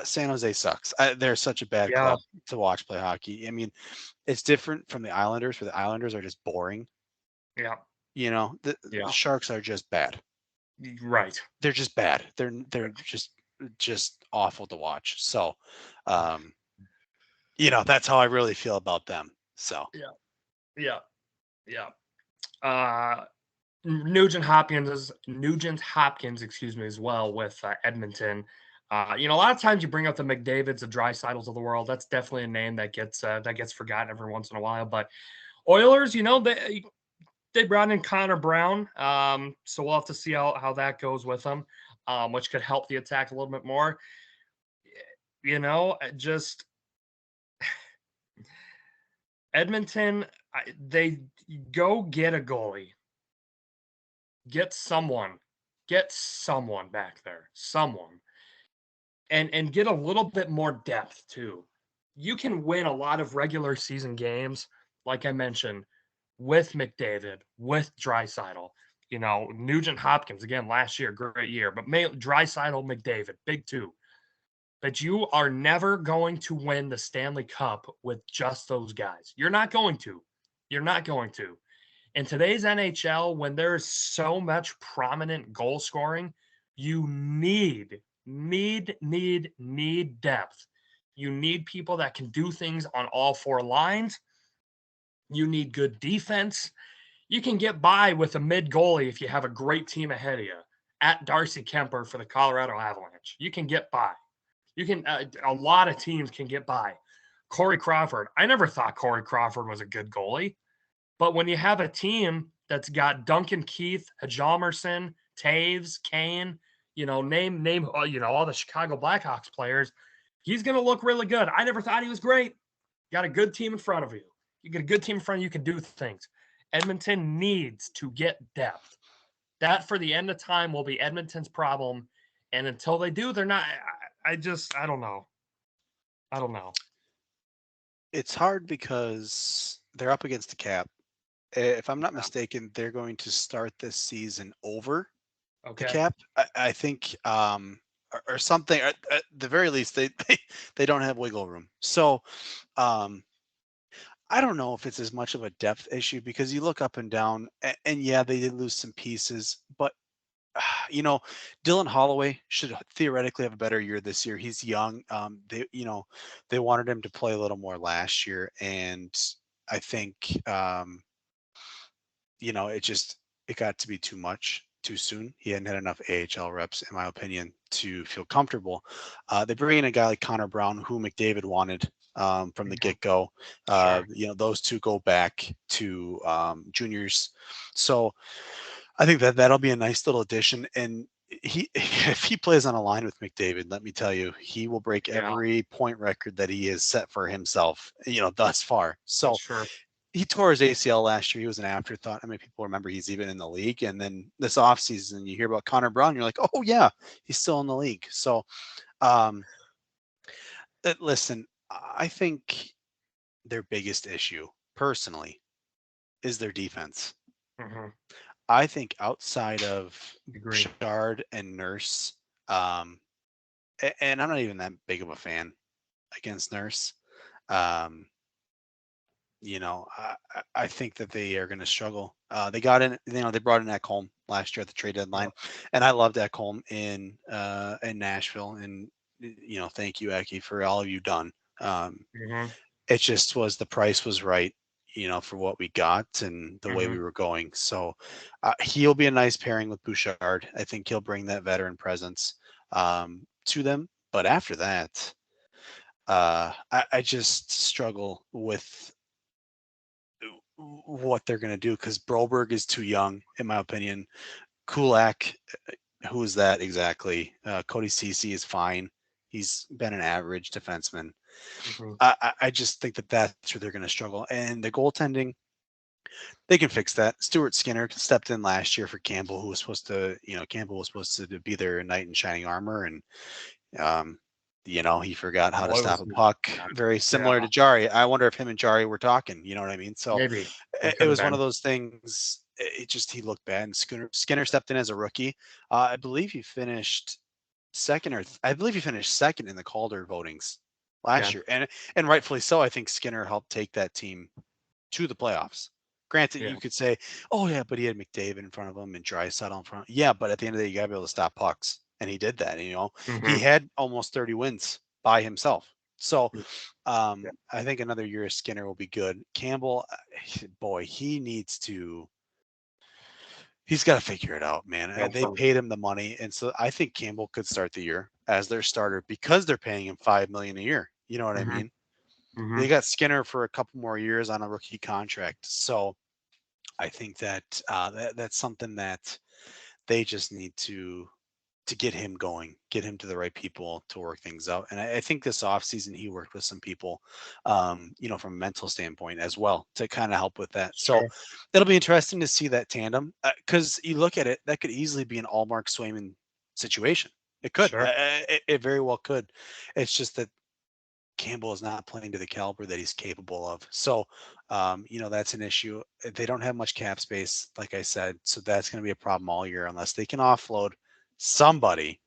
San Jose sucks. They're such a bad Yeah. club to watch play hockey. I mean, it's different from the Islanders, where the Islanders are just boring. Yeah. The Yeah. Sharks are just bad. Right. They're just bad. They're just awful to watch. So, um, that's how I really feel about them. So, Yeah. Yeah. Yeah. Uh, Nugent Hopkins, excuse me, as well with Edmonton. A lot of times you bring up the McDavids, the Draisaitl's of the world. That's definitely a name that gets forgotten every once in a while. But Oilers, they brought in Connor Brown, so we'll have to see how that goes with them, which could help the attack a little bit more. Just Edmonton, they go get a goalie. Get someone. Get someone back there. Someone. And get a little bit more depth too. You can win a lot of regular season games, like I mentioned, with McDavid, with Draisaitl. Nugent Hopkins again last year, great year, but Draisaitl, McDavid, big two. But you are never going to win the Stanley Cup with just those guys. You're not going to. You're not going to. In today's NHL, when there is so much prominent goal scoring, you need depth. You need people that can do things on all four lines. You need good defense. You can get by with a mid goalie if you have a great team ahead of you. At Darcy Kemper for the Colorado Avalanche, you can get by. You can. A lot of teams can get by. Corey Crawford. I never thought Corey Crawford was a good goalie. But when you have a team that's got Duncan Keith, Hjalmarsson, Taves, Kane, name all the Chicago Blackhawks players, he's going to look really good. I never thought he was great. You got a good team in front of you. You get a good team in front of you, you can do things. Edmonton needs to get depth. That for the end of time will be Edmonton's problem. And until they do, they're not. I don't know. I don't know. it's hard because they're up against the cap. If I'm not Yeah. mistaken, they're going to start this season over the Okay. cap. I think, or something. At the very least, they don't have wiggle room. So, um, I don't know if it's as much of a depth issue because you look up and down, and yeah, they did lose some pieces, but Dylan Holloway should theoretically have a better year this year. He's young. They wanted him to play a little more last year, and I think it got to be too much too soon. He hadn't had enough AHL reps, in my opinion, to feel comfortable. They bring in a guy like Connor Brown, who McDavid wanted from the Mhm. get go. Sure. Those two go back to juniors, so I think that that'll be a nice little addition. And he, if he plays on a line with McDavid, let me tell you, he will break Yeah. every point record that he has set for himself, thus far. So Sure. he tore his ACL last year. He was an afterthought. I mean, people remember he's even in the league. And then this offseason, you hear about Connor Brown, you're like, oh, yeah, he's still in the league. So, um, listen, I think their biggest issue, personally, is their defense. Hmm. I think outside of Agree. Shard and Nurse, um, and I'm not even that big of a fan against Nurse. Um, I think that they are going to struggle. They got in, they brought in Ekholm last year at the trade Yeah. deadline, and I loved Ekholm in Nashville. And thank you, Eki, for all you've done. Um, Hmm. it just was the price was right, for what we got and the way Hmm. we were going. So he'll be a nice pairing with Bouchard. I think he'll bring that veteran presence to them. But after that, I just struggle with what they're going to do because Broberg is too young, in my opinion. Kulak, who is that exactly? Cody Ceci is fine. He's been an average defenseman. Hmm. I just think that that's where they're going to struggle. And the goaltending, they can fix that. Stuart Skinner stepped in last year for Campbell, who was supposed to, Campbell was supposed to be their knight in shining armor, and um, he forgot how to Boy, stop was a he. puck. Very Yeah. similar to Jari. I wonder if him and Jari were talking. You know what I mean? So Maybe it it could have was one been. of those things. It just he looked bad, and Skinner stepped in as a rookie. I believe he finished second, I believe he finished second in the Calder votings Yeah. last year, and rightfully so. I think Skinner helped take that team to the playoffs. Granted, Yeah. you could say, "Oh yeah, but he had McDavid in front of him and Draisaitl in front." Yeah, but at the end of the day, you got to be able to stop pucks, and he did that. He Hmm. had almost 30 wins by himself. So, Yeah. I think another year of Skinner will be good. Campbell, boy, he's got to figure it out, man. They Absolutely. paid him the money, and so I think Campbell could start the year as their starter because they're paying him $5 million a year. You know what I Hmm. mean? Hmm. They got Skinner for a couple more years on a rookie contract, so I think that, that's something that they just need to get him going, get him to the right people to work things out. And I think this offseason he worked with some people, from a mental standpoint as well to kind of help with that. So Sure. it'll be interesting to see that tandem because you look at it, that could easily be an Allmark Swayman situation. It could. Sure. It very well could. It's just that Campbell is not playing to the caliber that he's capable of. So, that's an issue. They don't have much cap space, like I said. So that's going to be a problem all year unless they can offload somebody.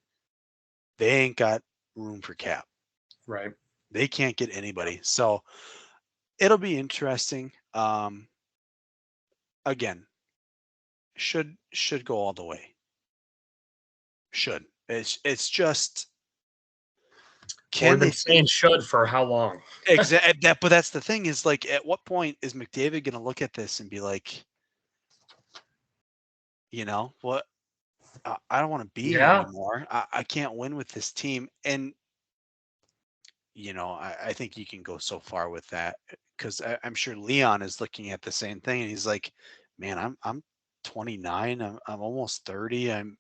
They ain't got room for cap. Right. They can't get Yeah. anybody. So it'll be interesting. Again, should go all the way. Should. It's just Well, we've can been they saying should for how long? that but that's the thing is like at what point is McDavid gonna look at this and be like, what I don't want to be here Yeah. anymore. I can't win with this team. And, I think you can go so far with that because I'm sure Leon is looking at the same thing and he's like, man, I'm 29. I'm almost 30.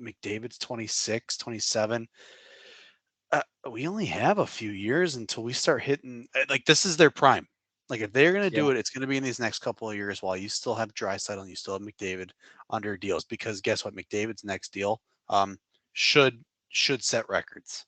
McDavid's 26, 27. We only have a few years until we start hitting like this is their prime. Like if they're gonna Yeah. do it, it's gonna be in these next couple of years while you still have Draisaitl and you still have McDavid under deals. Because guess what? McDavid's next deal um should should set records.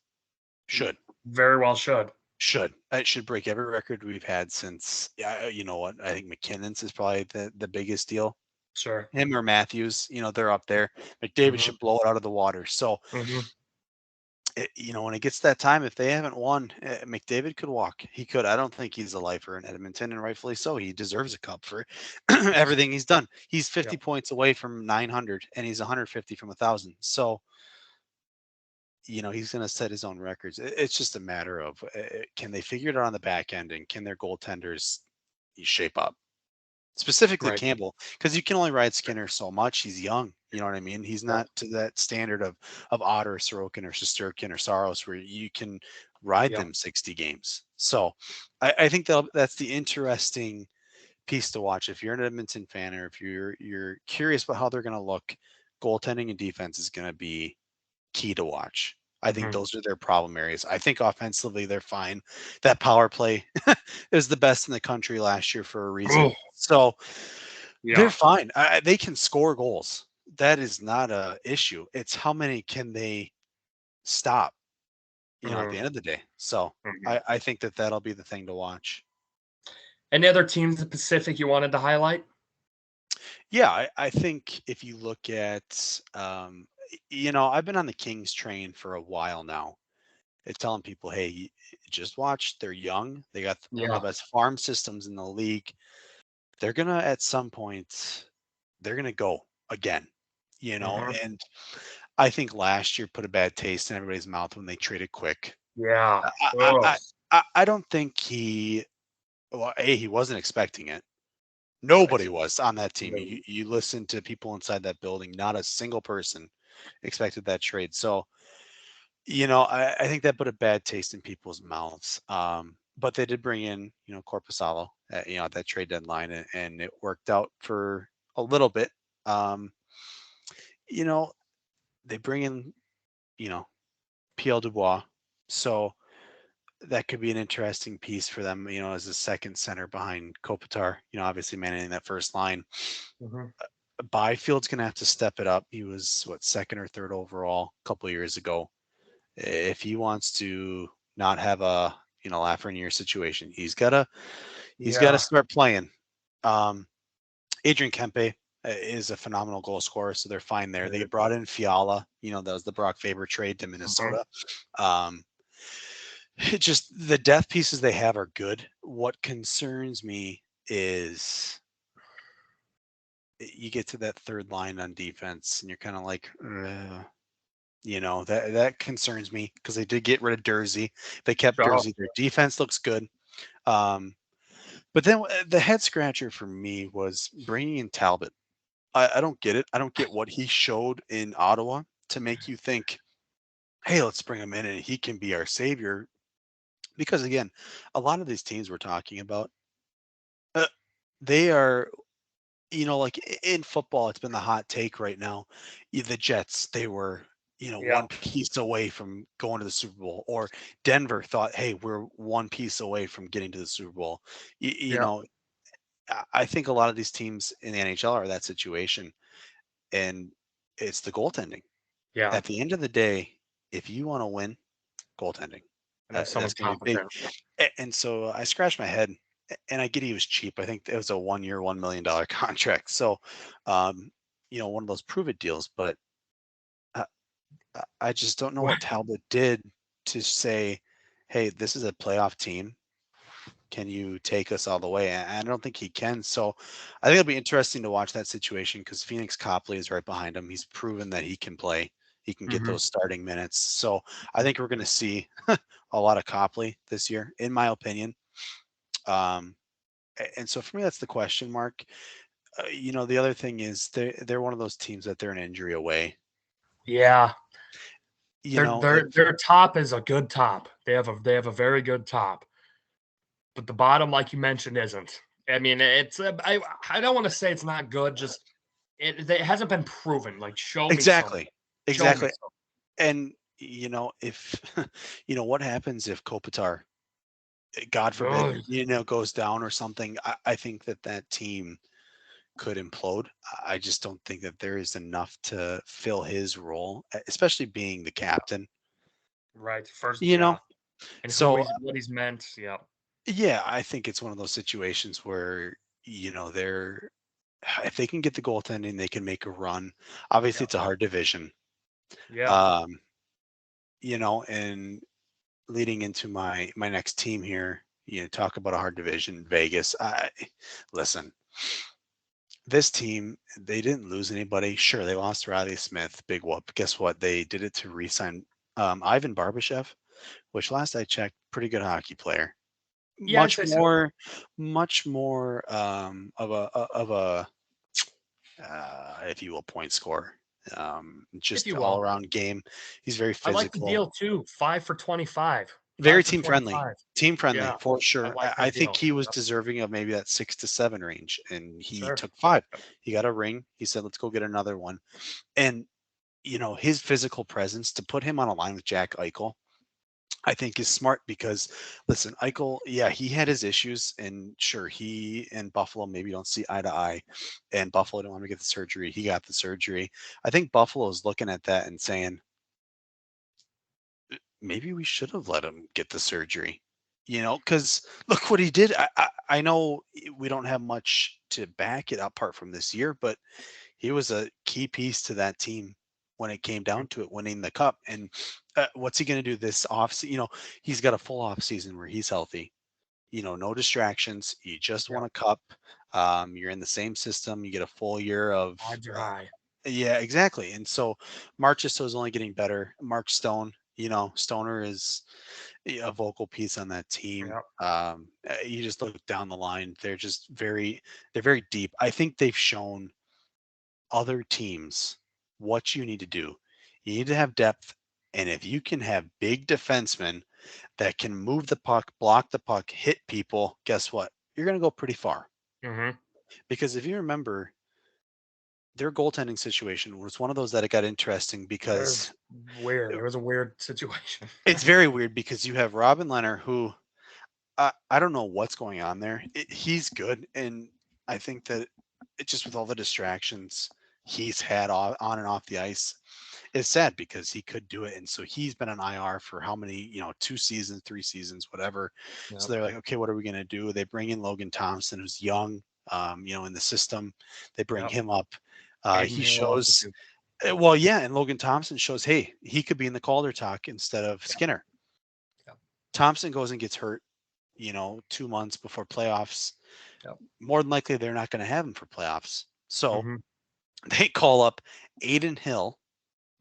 Should Very well should. should it should break every record we've had since. Yeah, you know what? I think McKinnon's is probably the biggest deal. Sure. Him or Matthews, they're up there. McDavid Hmm. should blow it out of the water. So Hmm. when it gets that time, if they haven't won, McDavid could walk. He could. I don't think he's a lifer in Edmonton, and rightfully so. He deserves a cup for everything he's done. He's 50 Yep. points away from 900, and he's 150 from 1,000. So, he's going to set his own records. It's just a matter of can they figure it out on the back end, and can their goaltenders shape up? Specifically Right. Campbell, because you can only ride Skinner so much. He's young. You know what I mean? He's Yep. not to that standard of Otter, Sorokin, or Shesterkin or Saros, where you can ride Yep. them 60 games. So I think that's the interesting piece to watch. If you're an Edmonton fan, or if you're curious about how they're going to look, goaltending and defense is going to be key to watch. I think Hmm. those are their problem areas. I think offensively they're fine. That power play is the best in the country last year for a Oh, reason. So they're yeah. fine. They can score goals. That is not a issue. It's how many can they stop, at the Hmm. end of the day. So Hmm. I think that'll be the thing to watch. Any other teams in the Pacific you wanted to highlight? Yeah, I think if you look at, I've been on the Kings train for a while now. It's telling people, hey, just watch. They're young. They got one of Yeah. the best farm systems in the league. They're gonna at some point, they're gonna go again. Hmm. And I think last year put a bad taste in everybody's mouth when they traded Quick. Yeah. I I Oh, I I don't think he wasn't expecting it. Nobody right. was on that team. No. You listen to people inside that building, not a single person expected that trade. So, I think that put a bad taste in people's mouths. But they did bring in, Corpusalo, at that trade deadline, and it worked out for a little bit. Um, you know, they bring in, PL Dubois. So that could be an interesting piece for them, as a second center behind Kopitar, obviously managing that first line. Hmm. Byfield's going to have to step it up. He was, what, second or third overall a couple of years ago. If he wants to not have a, Lafreniere situation, he's got to Yeah. start playing. Um, Adrian Kempe is a phenomenal goal scorer, so they're fine there. They Right. brought in Fiala, that was the Brock Faber trade to Hmm. Minnesota. Um, it just the depth pieces they have are good. What concerns me is you get to that third line on defense, and you're kind of like, that concerns me because they did get rid of Dursey. They kept So, Dursey. Their defense looks good. Um, but then the head scratcher for me was bringing in Talbot. I don't get it. I don't get what he showed in Ottawa to make you think, hey, let's bring him in and he can be our savior. Because again, a lot of these teams we're talking about, uh, they are, like in football, it's been the hot take right now. The Jets, they were, yeah. one piece away from going to the Super Bowl, or Denver thought, hey, we're one piece away from getting to the Super Bowl. You, you Yeah. know, I think a lot of these teams in the NHL are that situation, and it's the goaltending. Yeah. At the end of the day, if you want to win, goaltending. And have That's someone going to be big. competent. And so I scratched my head, and I get he was cheap. I think it was a 1 year, $1 million contract. So, one of those prove it deals. But I, I just don't know what Talbot did to say, hey, this is a playoff team. Can you take us all the way? And I don't think he can. So I think it'll be interesting to watch that situation because Phoenix Copley is right behind him. He's proven that he can play. He can get Hmm. those starting minutes. So I think we're going to see a lot of Copley this year, in my opinion. Um, and so for me, that's the question mark. The other thing is they're one of those teams that they're an injury away. Yeah. You Their know, if their their top is a good top. They have a very good top, but the bottom, like you mentioned, isn't. I mean, I don't want to say it's not good. Just it hasn't been proven. Like, show me something. exactly, Show me exactly. something. And if what happens if Kopitar, God forbid, Ugh. goes down or something, I think that team could implode. I just don't think that there is enough to fill his role, especially being the captain. Right. First, You know, yeah. And so what he's meant. Yeah. yeah, I think it's one of those situations where they're if they can get the goaltending, they can make a run. Obviously, Yeah. it's a hard division. Yeah. Um, and leading into my next team here, talk about a hard division, Vegas. Listen, this team, they didn't lose anybody. Sure, they lost Riley Smith, big whoop. Guess what? They did it to re-sign Ivan Barbashev, which last I checked, pretty good hockey player. Yeah, I'd Much say so. more, much more of a if you will, point scorer. If Just you all will. around game. He's very I like the physical, deal too. 5 for 25. very 5 for 25. team friendly Yeah, for I sure. like I that think deal. he was Yep, deserving of maybe that 6 to 7 range, and he sure. took five. He got a ring. He said, "Let's go get another one." And his physical presence to put him on a line with Jack Eichel, I think is smart because, listen, Eichel, yeah, he had his issues, and sure, he and Buffalo maybe don't see eye to eye, and Buffalo didn't want to get the surgery. He got the surgery. I think Buffalo is looking at that and saying, maybe we should have let him get the surgery. Because look what he did. I know we don't have much to back it apart from this year, but he was a key piece to that team when it came down to it, winning the cup. And what's he going to do this off? He's got a full off season where he's healthy. No distractions. You just won Yep. a cup. You're in the same system. You get a full year of. Odds are high. Yeah, exactly. And so Marchessault is only getting better. Mark Stone, Stoner is a vocal piece on that team. Yep. You just look down the line; they're very deep. I think they've shown other teams what you need to do. You need to have depth, and if you can have big defensemen that can move the puck, block the puck, hit people, guess what? You're going to go pretty far. Mm-hmm. Because if you remember, their goaltending situation was one of those that it got interesting It was because weird. It was a weird situation. it's very weird because you have Robin Leonard who I don't know what's going on there. He's good, and I think that it just with all the distractions he's had on and off the ice, it's sad because he could do it, and so he's been on IR for how many, 2 seasons, 3 seasons, whatever. So Yep. they're like, okay, what are we going to do? They bring in Logan Thompson, who's young, in the system. They bring Yep. him up. Aiden He Hill also shows, too. well, yeah, and Logan Thompson shows, hey, he could be in the Calder talk instead of Yep. Skinner. Yep. Thompson goes and gets hurt, 2 months before playoffs. Yep. More than likely, they're not going to have him for playoffs. So Mm-hmm. they call up Aiden Hill,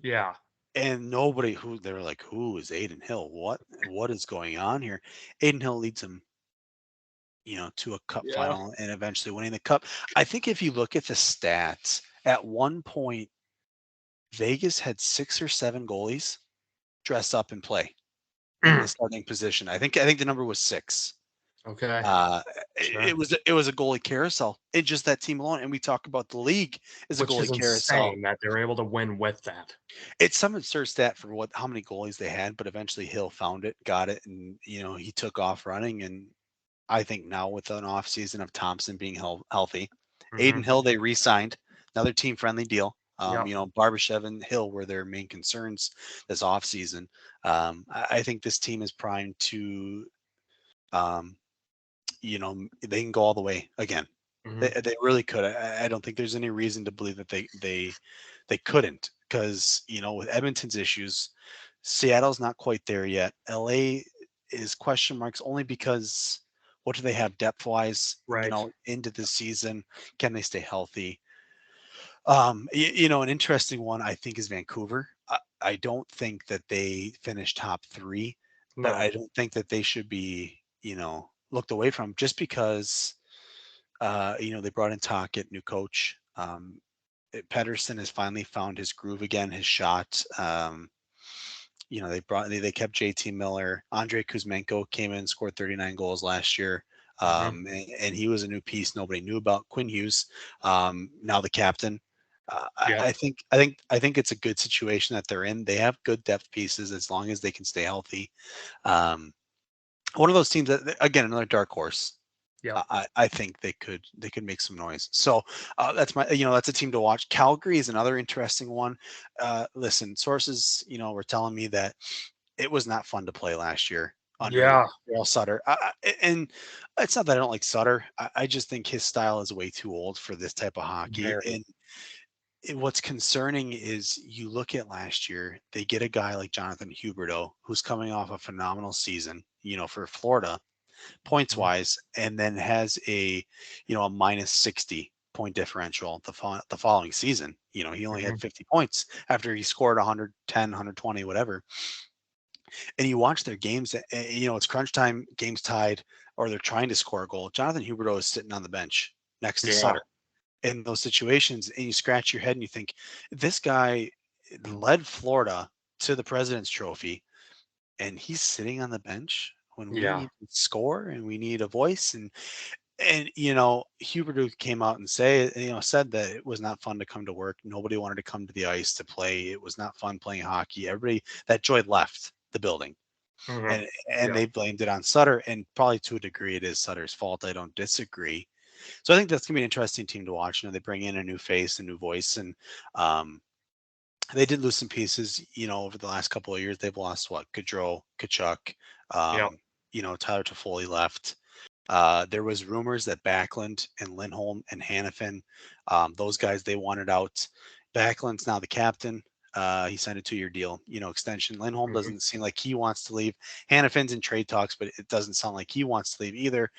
Yeah. and nobody who they're like, who is Aiden Hill? What is going on here? Aiden Hill leads them, to a cup Yeah. final and eventually winning the cup. I think if you look at the stats, at one point, Vegas had 6 or 7 goalies dress up and play in the starting position. I think the number was 6. Okay. Uh, Sure. it was a goalie carousel. It just that team alone, and we talk about the league is a Which is goalie carousel. insane that they're able to win with that. It's some absurd stat for how many goalies they had, but eventually Hill found it, got it, and he took off running. And I think now with an off season of Thompson being healthy, Mm-hmm. Aiden Hill they re-signed, another team friendly deal. Yep. Barbashev and Hill were their main concerns this off season. I think this team is primed to, um, they can go all the way again. Mm-hmm. They really could. I don't think there's any reason to believe that they couldn't, because with Edmonton's issues, Seattle's not quite there yet. LA is question marks only because what do they have depth wise? Right. Into the season, can they stay healthy? An interesting one I think is Vancouver. I don't think that they finished top 3, but No. I don't think that they should be looked away from just because they brought in Tocchet, new coach. Pedersen has finally found his groove again, his shot. They kept JT Miller. Andrei Kuzmenko came in, scored 39 goals last year. Mm-hmm. And he was a new piece nobody knew about. Quinn Hughes, now the captain. Yep. I think it's a good situation that they're in. They have good depth pieces as long as they can stay healthy. Um, One of those teams that, again, another dark horse. Yep. I think they could make some noise. So that's a team to watch. Calgary is another interesting one. Listen, sources were telling me that it was not fun to play last year under Yeah. Earl Sutter. And it's not that I don't like Sutter. I just think his style is way too old for this type of hockey. Very. And what's concerning is you look at last year, they get a guy like Jonathan Huberdeau, who's coming off a phenomenal season, for Florida, points Mhm. wise, and then has a minus 60 point differential the following season. He only had Mhm. 50 points after he scored 110, 120, whatever. And you watch their games, it's crunch time, games tied, or they're trying to score a goal. Jonathan Huberdeau is sitting on the bench next to Yeah. Sutter in those situations, and you scratch your head and you think, this guy led Florida to the President's Trophy, and he's sitting on the bench when we Yeah. need to score and we need a voice. And Huberdeau came out and said that it was not fun to come to work. Nobody wanted to come to the ice to play. It was not fun playing hockey. Everybody, that joy left the building, Mhm. and Yeah. they blamed it on Sutter, and probably to a degree it is Sutter's fault. I don't disagree. So I think that's gonna be an interesting team to watch. They bring in a new face, a new voice, and um, they did lose some pieces. Over the last couple of years, they've lost what Gaudreau, Kachuk, Yeah. Tyler Toffoli left. There was rumors that Backlund and Lindholm and Hannafin, those guys, they wanted out. Backlund's now the captain. He signed a 2-year deal, extension. Lindholm Mhm. doesn't seem like he wants to leave. Hannafin's in trade talks, but it doesn't sound like he wants to leave either.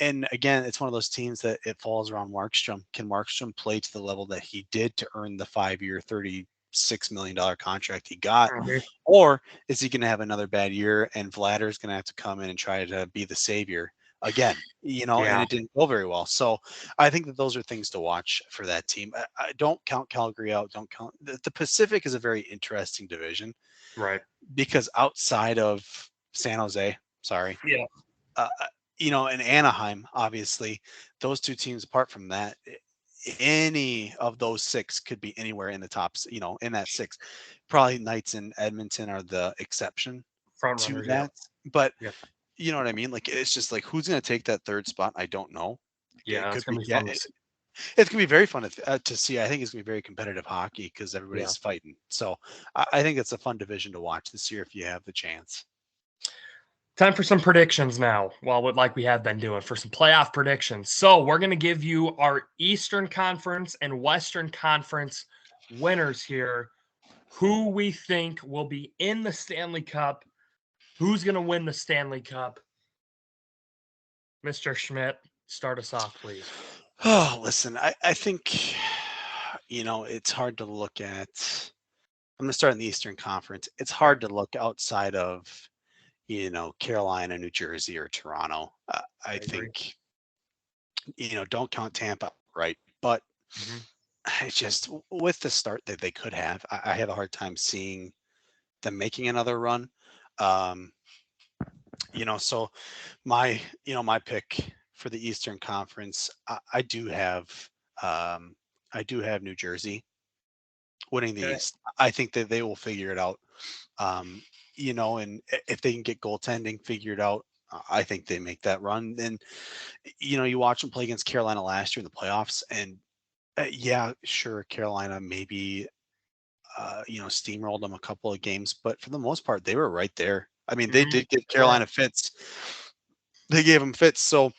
And again, it's one of those teams that it falls around Markstrom. Can Markstrom play to the level that he did to earn the 5-year, $36 million contract he got? Mhm. Or is he going to have another bad year and Vladder's going to have to come in and try to be the savior again? And Yeah. it didn't go very well. So I think that those are things to watch for that team. I don't count Calgary out. Don't count the Pacific is a very interesting division Right. because outside of San Jose, sorry, Yeah. uh, and Anaheim, obviously, those two teams. Apart from that, any of those six could be anywhere in the tops. In that six, probably Knights and Edmonton are the exception Front to runners. Yeah. that. But Yeah. you know what I mean? Like it's just like who's going to take that third spot? I don't know. It Yeah. It's could gonna be be yeah. fun to see. It's gonna be very fun to see. I think it's gonna be very competitive hockey because Yeah. everybody's fighting. So I think it's a fun division to watch this year if you have the chance. Time for some predictions now. Well, like we have been doing for some playoff predictions. So we're going to give you our Eastern Conference and Western Conference winners here. Who we think will be in the Stanley Cup. Who's going to win the Stanley Cup? Mr. Schmidt, start us off, please. Oh, listen, I think it's hard to look at. I'm going to start in the Eastern Conference. It's Okay. hard to look outside of Carolina, New Jersey, or Toronto. I I agree. think don't count Tampa, right? But Hmm. it's just with the start that they could have, I have a hard time seeing them making another run. Um, so my pick for the Eastern Conference, um, I do have New Jersey winning the Okay. East. I think that they will figure it out. And if they can get goaltending figured out, I think they make that run. And you watch them play against Carolina last year in the playoffs, and yeah, sure, Carolina maybe steamrolled them a couple of games, but for the most part, they were right there. I mean, they Hmm. did give They were. Carolina fits. They gave them fits. So,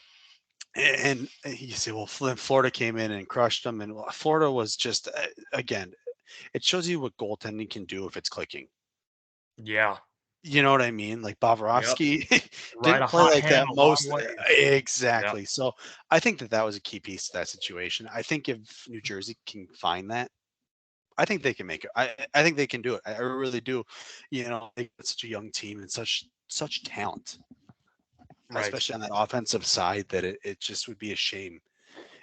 and you say, well, Florida came in and crushed them, and Florida was just again, it shows you what goaltending can do if it's clicking. Yeah. You know what I mean? Like Yep. Bobrovsky Ride didn't a play hot like hand that a long most ways. Yep. exactly. So I think that was a key piece to that situation. I think if New Jersey can find that, I think they can make it. I think they can do it. I really do. They've got such a young team and such talent, Right. especially on that offensive side, that it just would be a shame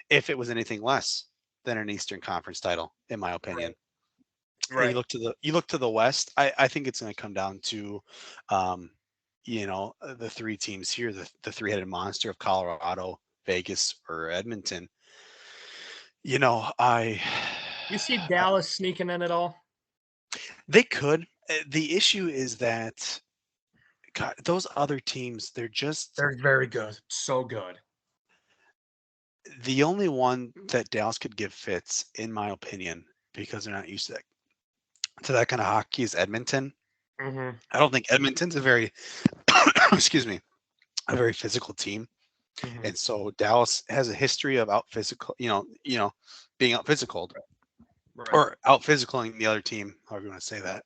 if it was anything less than an Eastern Conference title, in my opinion. Right. And Right. you look to the West. I think it's going to come down to, the three teams here, the three-headed monster of Colorado, Vegas, or Edmonton. I You see Dallas sneaking in it all? they could. The issue is that God, those other teams, they're just They're very good. So good. the only one that Dallas could give fits, in my opinion, because they're not used to that kind of hockey is Edmonton. Hmm. I don't think Edmonton's a very excuse me, a very physical team. Hmm. And so Dallas has a history of out physical, being out physical. Right. or out physicaling the other team, however you want to say that.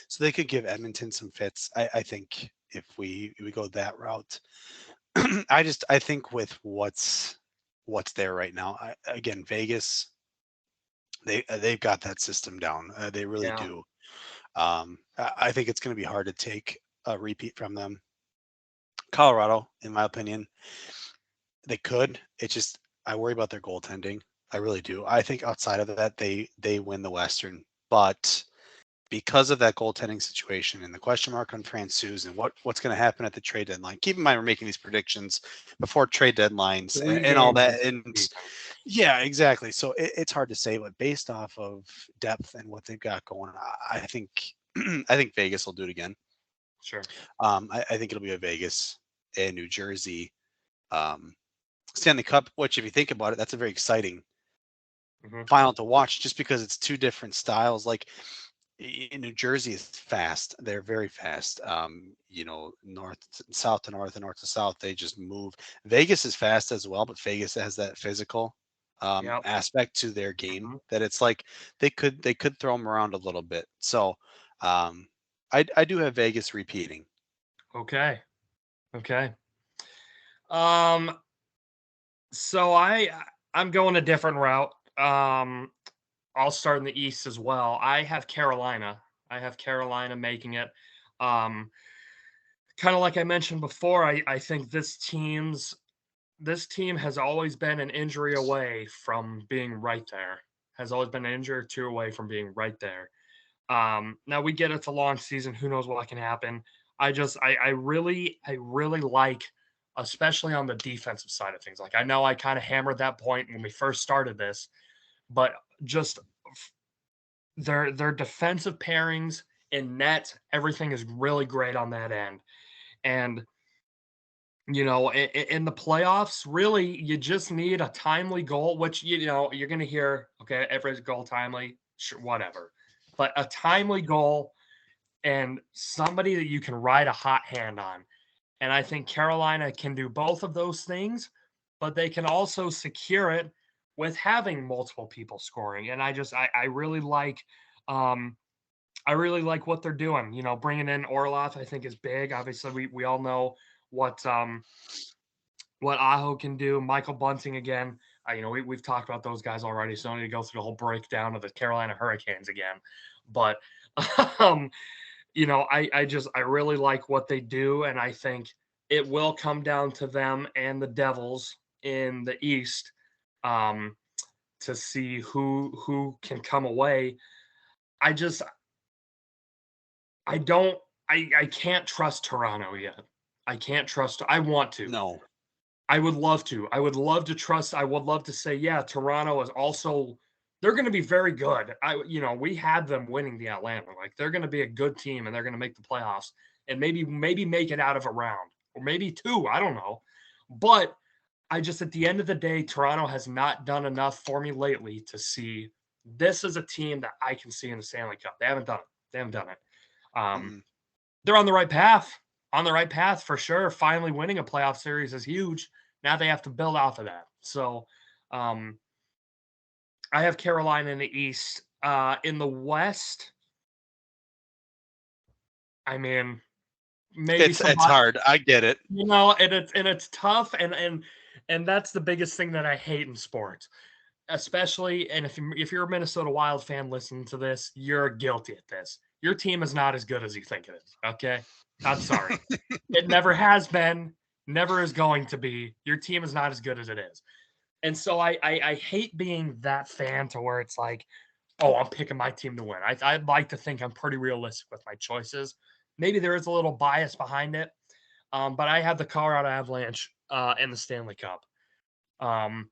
So they could give Edmonton some fits. I think if we go that route, I think with what's there right now. Again, Vegas, they've got that system down. They really Yeah. do. I think it's going to be hard to take a repeat from them. Colorado, in my opinion, they could. It's just I worry about their goaltending. I really do. I think outside of that, they win the Western, but because of that goaltending situation and the question mark on Francouz and what's going to happen at the trade deadline. Keep in mind, we're making these predictions before trade deadlines 3 and all games that. into And the season. yeah, exactly. So it's hard to say, but based off of depth and what they've got going, I think I think Vegas will do it again. Sure. I think it'll be a Vegas and New Jersey um, Stanley Cup, which if you think about it, that's a very exciting Mhm. final to watch just because it's two different styles. Like in New Jersey is fast. They're very fast. North south to north and north to south. They just move. Vegas is fast as well, but Vegas has that physical Yep. aspect to their game Mhm. that it's like they could throw them around a little bit. So um, I do have Vegas repeating. Okay. Okay. Um, so I'm going a different route. I'll start in the East as well. I have Carolina. I have Carolina making it. Um, kind of like I mentioned before, I think this team has always been an injury away from being right there. Has always been an injury or two away from being right there. Now we get it's a long season. Who knows what can happen? I really like, especially on the defensive side of things. Like I know I kind of hammered that point when we first started this, but just their defensive pairings in net, everything is really great on that end. And in the playoffs, really, you just need a timely goal, which you're going to hear. Okay, every goal timely, sure, whatever, but a timely goal and somebody that you can ride a hot hand on. And I think Carolina can do both of those things, but they can also secure it with having multiple people scoring. And um, I really like what they're doing. Bringing in Orlov, I think is big. Obviously, we all know what Aho can do. Michael Bunting again. We've talked about those guys already, so I don't need to go through the whole breakdown of the Carolina Hurricanes again. But um, I really like what they do, and I think it will come down to them and the Devils in the East um, to see who can come away. I just I don't I can't trust Toronto yet. I can't trust. I want to. No, I would love to. I would love to trust. I would love to say, yeah, Toronto is also they're going to be very good. We had them winning the Atlanta. Like they're going to be a good team and they're going to make the playoffs and maybe make it out of a round or maybe two. I don't know. But I just at the end of the day, Toronto has not done enough for me lately to see this is a team that I can see in the Stanley Cup. They haven't done it. They haven't done it. mm, They're on the right path. On the right path for sure. Finally winning a playoff series is huge. Now they have to build off of that. So um, I have Carolina in the East. In the West, I mean, maybe it's somebody, hard. I get it. and it's tough, and that's the biggest thing that I hate in sports, especially. And if you're a Minnesota Wild fan listening to this, you're guilty at this. Your team is not as good as you think it is. Okay, I'm sorry. It never has been, never is going to be. Your team is not as good as it is. And so I hate being that fan to where it's like, oh, I'm picking my team to win. I'd like to think I'm pretty realistic with my choices. Maybe there is a little bias behind it, but I have the Colorado Avalanche in the Stanley Cup. Um,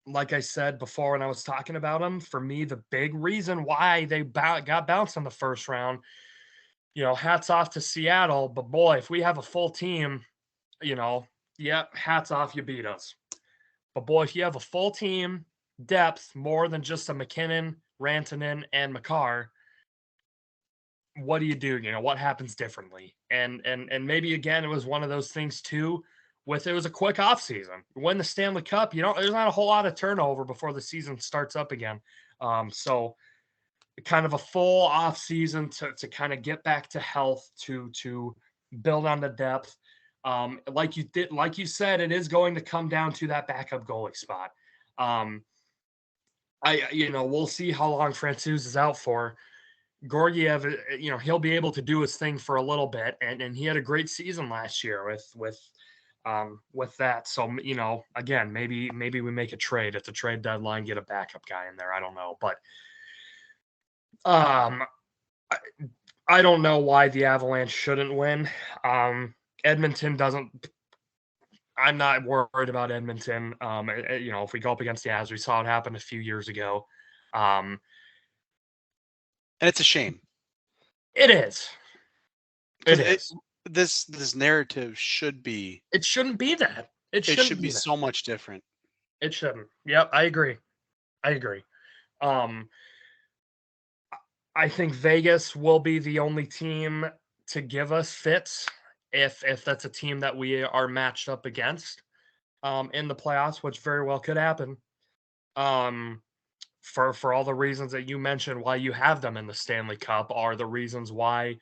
like I said before when I was talking about them, for me, the big reason why they got bounced in the first round, hats off to Seattle. But boy, if we have a full team, you know, yeah, hats off, you beat us. But boy, if you have a full team, depth, more than just a McKinnon, Rantanen, and McCarr, what do you do? What happens differently? And maybe again, it was one of those things too. It was a quick off season. Win the Stanley Cup, there's not a whole lot of turnover before the season starts up again. So kind of a full off season to kind of get back to health, to build on the depth. Like you said, it is going to come down to that backup goalie spot. We'll see how long Francouz is out for. Gorgiev, he'll be able to do his thing for a little bit, and he had a great season last year with that. So again, maybe we make a trade at the trade deadline, get a backup guy in there. I don't know, but I don't know why the Avalanche shouldn't win. Edmonton doesn't. I'm not worried about Edmonton. If we go up against the Avs, we saw it happen a few years ago. And it's a shame. It is. It is. This narrative should be. It shouldn't be that. It should be so much different. It shouldn't. Yep, I agree. I think Vegas will be the only team to give us fits if that's a team that we are matched up against in the playoffs, which very well could happen. For all the reasons that you mentioned, why you have them in the Stanley Cup are the reasons why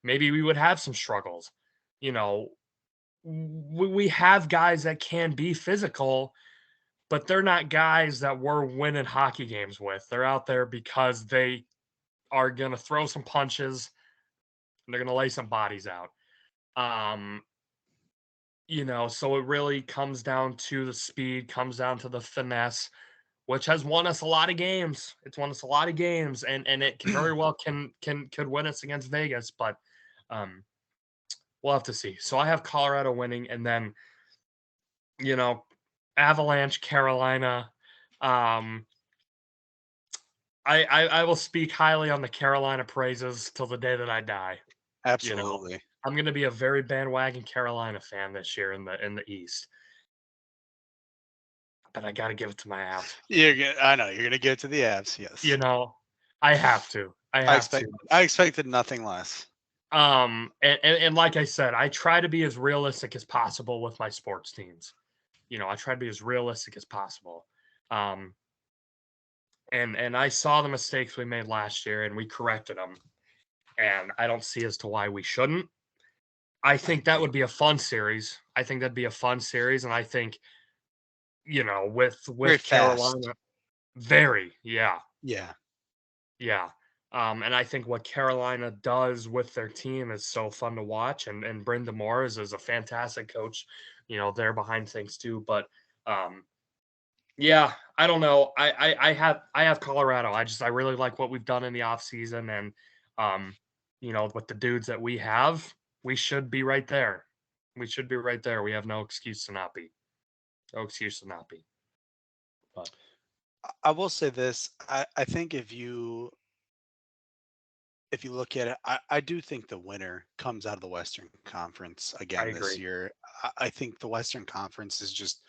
maybe we would have some struggles. We have guys that can be physical, but they're not guys that we're winning hockey games with. They're out there because they are going to throw some punches and they're going to lay some bodies out. So it really comes down to the speed, comes down to the finesse, which has won us a lot of games. It's won us a lot of games, and it very well could win us against Vegas, but we'll have to see. So I have Colorado winning, and then Avalanche, Carolina. I will speak highly on the Carolina praises till the day that I die. Absolutely. I'm going to be a very bandwagon Carolina fan this year in the East. But I got to give it to my Avs. I know you're going to give it to the Avs. Yes. I have to. I expected nothing less. And like I said, I try to be as realistic as possible with my sports teams. I try to be as realistic as possible. And I saw the mistakes we made last year, and we corrected them. And I don't see as to why we shouldn't. I think that would be a fun series. I think that'd be a fun series, and I think, with very Carolina, fast. Yeah. And I think what Carolina does with their team is so fun to watch, and Brenda Morris is a fantastic coach, they're behind things too. But yeah, I don't know. I have Colorado. I really like what we've done in the offseason, and with the dudes that we have, we should be right there. We have no excuse to not be. But I will say this. I think if you look at it, I do think the winner comes out of the Western Conference again this year. I think the Western Conference is just,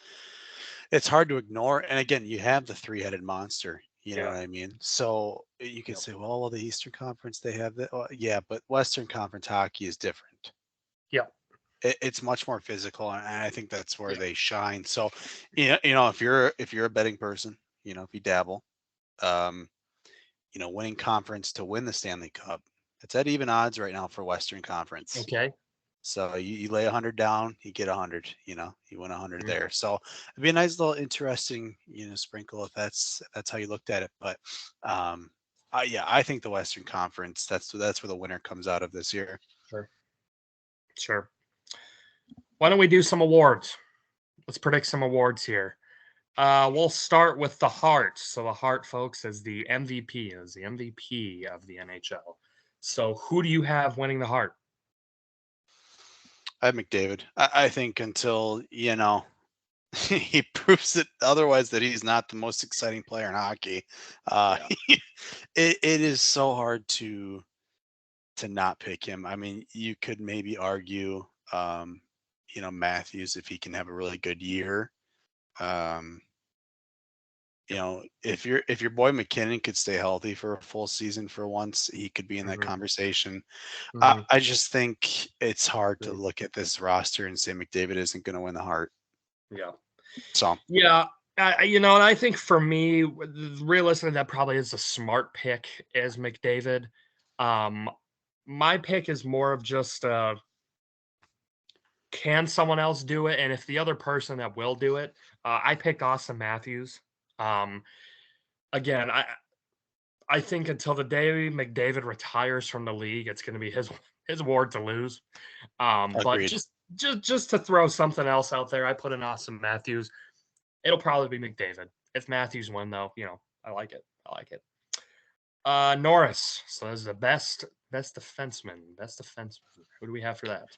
it's hard to ignore. And again, you have the three-headed monster. You know what I mean? So you could say, well, the Eastern Conference, they have that. Well, yeah, but Western Conference hockey is different. Yeah. It's much more physical, and I think that's where they shine. So, if you're a betting person, if you dabble, winning conference to win the Stanley Cup, it's at even odds right now for Western Conference. Okay. So you lay 100 down, you get 100. You win 100 there. So it'd be a nice little interesting, sprinkle if that's how you looked at it. But I think the Western Conference, that's where the winner comes out of this year. Sure. Why don't we do some awards? Let's predict some awards here. We'll start with the Hart. So the Hart, folks, is the MVP of the NHL. So who do you have winning the Hart? I have McDavid. I think until, he proves it otherwise that he's not the most exciting player in hockey. It is so hard to not pick him. I mean, you could maybe argue, Matthews, if he can have a really good year. If your boy McKinnon could stay healthy for a full season for once, he could be in that conversation. I just think it's hard to look at this roster and say McDavid isn't going to win the Hart. Yeah. So yeah, And I think for me, realistically, that probably is a smart pick is McDavid. Um, my pick is more of just can someone else do it? And if the other person that will do it, I picked Austin Matthews. Um, again, I think until the day McDavid retires from the league, it's going to be his award to lose. But Agreed. just to throw something else out there, I put in Austin Matthews. It'll probably be McDavid. If Matthews win, though, I like it. I like it. Norris. So that's the best defenseman. Best defenseman. Who do we have for that?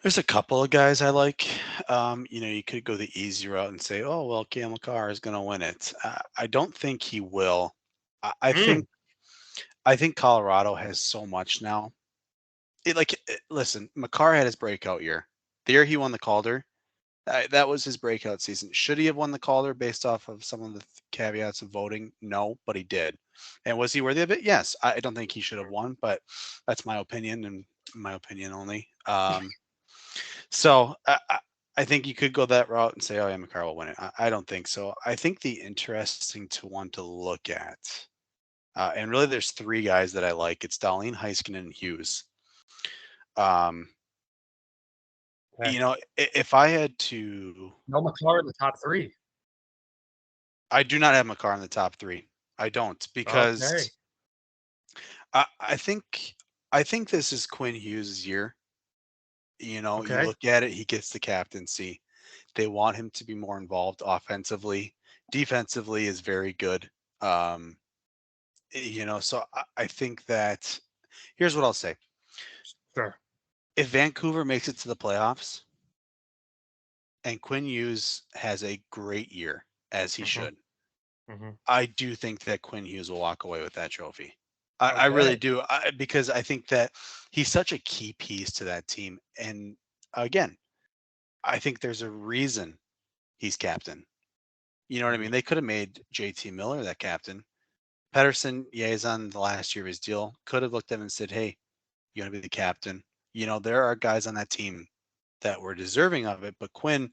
There's a couple of guys I like. You could go the easy route and say, "Oh, well, Cale Makar is going to win it." I don't think he will. I Mm, think Colorado has so much now. Listen, Makar had his breakout year. The year he won the Calder, that was his breakout season. Should he have won the Calder based off of some of the caveats of voting? No, but he did. And was he worthy of it? Yes. I don't think he should have won, but that's my opinion and my opinion only. So I think you could go that route and say, "Oh, yeah, Makar will win it." I don't think so. I think the interesting one to look at, and really, there's three guys that I like. It's Dahlin, Heiskanen, and Hughes. Um, okay. If I had to, No McClure in the top three. I do not have Makar in the top three. I don't Okay. because I think this is Quinn Hughes' year. You Okay. look at it, he gets the captaincy. They want him to be more involved offensively. Defensively is very good. Um, so I think that here's what I'll say. Sure. If Vancouver makes it to the playoffs and Quinn Hughes has a great year, as he hmm should, hmm I do think that Quinn Hughes will walk away with that trophy. I really Okay. do, because I think that he's such a key piece to that team. And again, I think there's a reason he's captain. You know what I Mhm. mean? They could have made JT Miller that captain. Pedersen, yeah, he's on the last year of his deal. Could have looked at him and said, "Hey, you want to be the captain?" There are guys on that team that were deserving of it, but Quinn,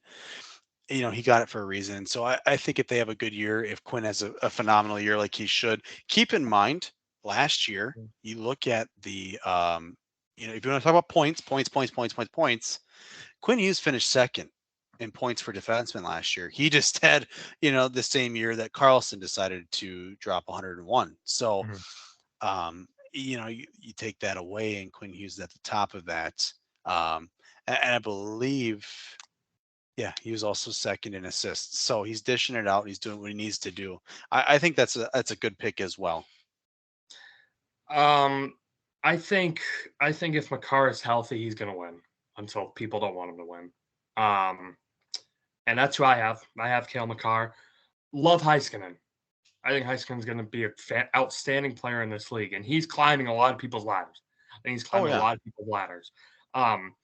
he got it for a reason. So I think if they have a good year, if Quinn has a phenomenal year like he should, keep in mind last year, you look at if you want to talk about points, Quinn Hughes finished second in points for defensemen last year. He just had, the same year that Carlson decided to drop 101. So, Mhm. you take that away, and Quinn Hughes is at the top of that. And I believe, yeah, he was also second in assists. So he's dishing it out. He's doing what he needs to do. I think that's a good pick as well. Um, I think I think if Makar is healthy, he's gonna win until people don't want him to win. Um, and that's who I have. I have Kale Makar. Love Heiskanen. I think Heiskanen's going to be a outstanding player in this league, and he's climbing a lot of people's ladders. I think he's Oh climbing a yeah, lot of people's ladders. Um,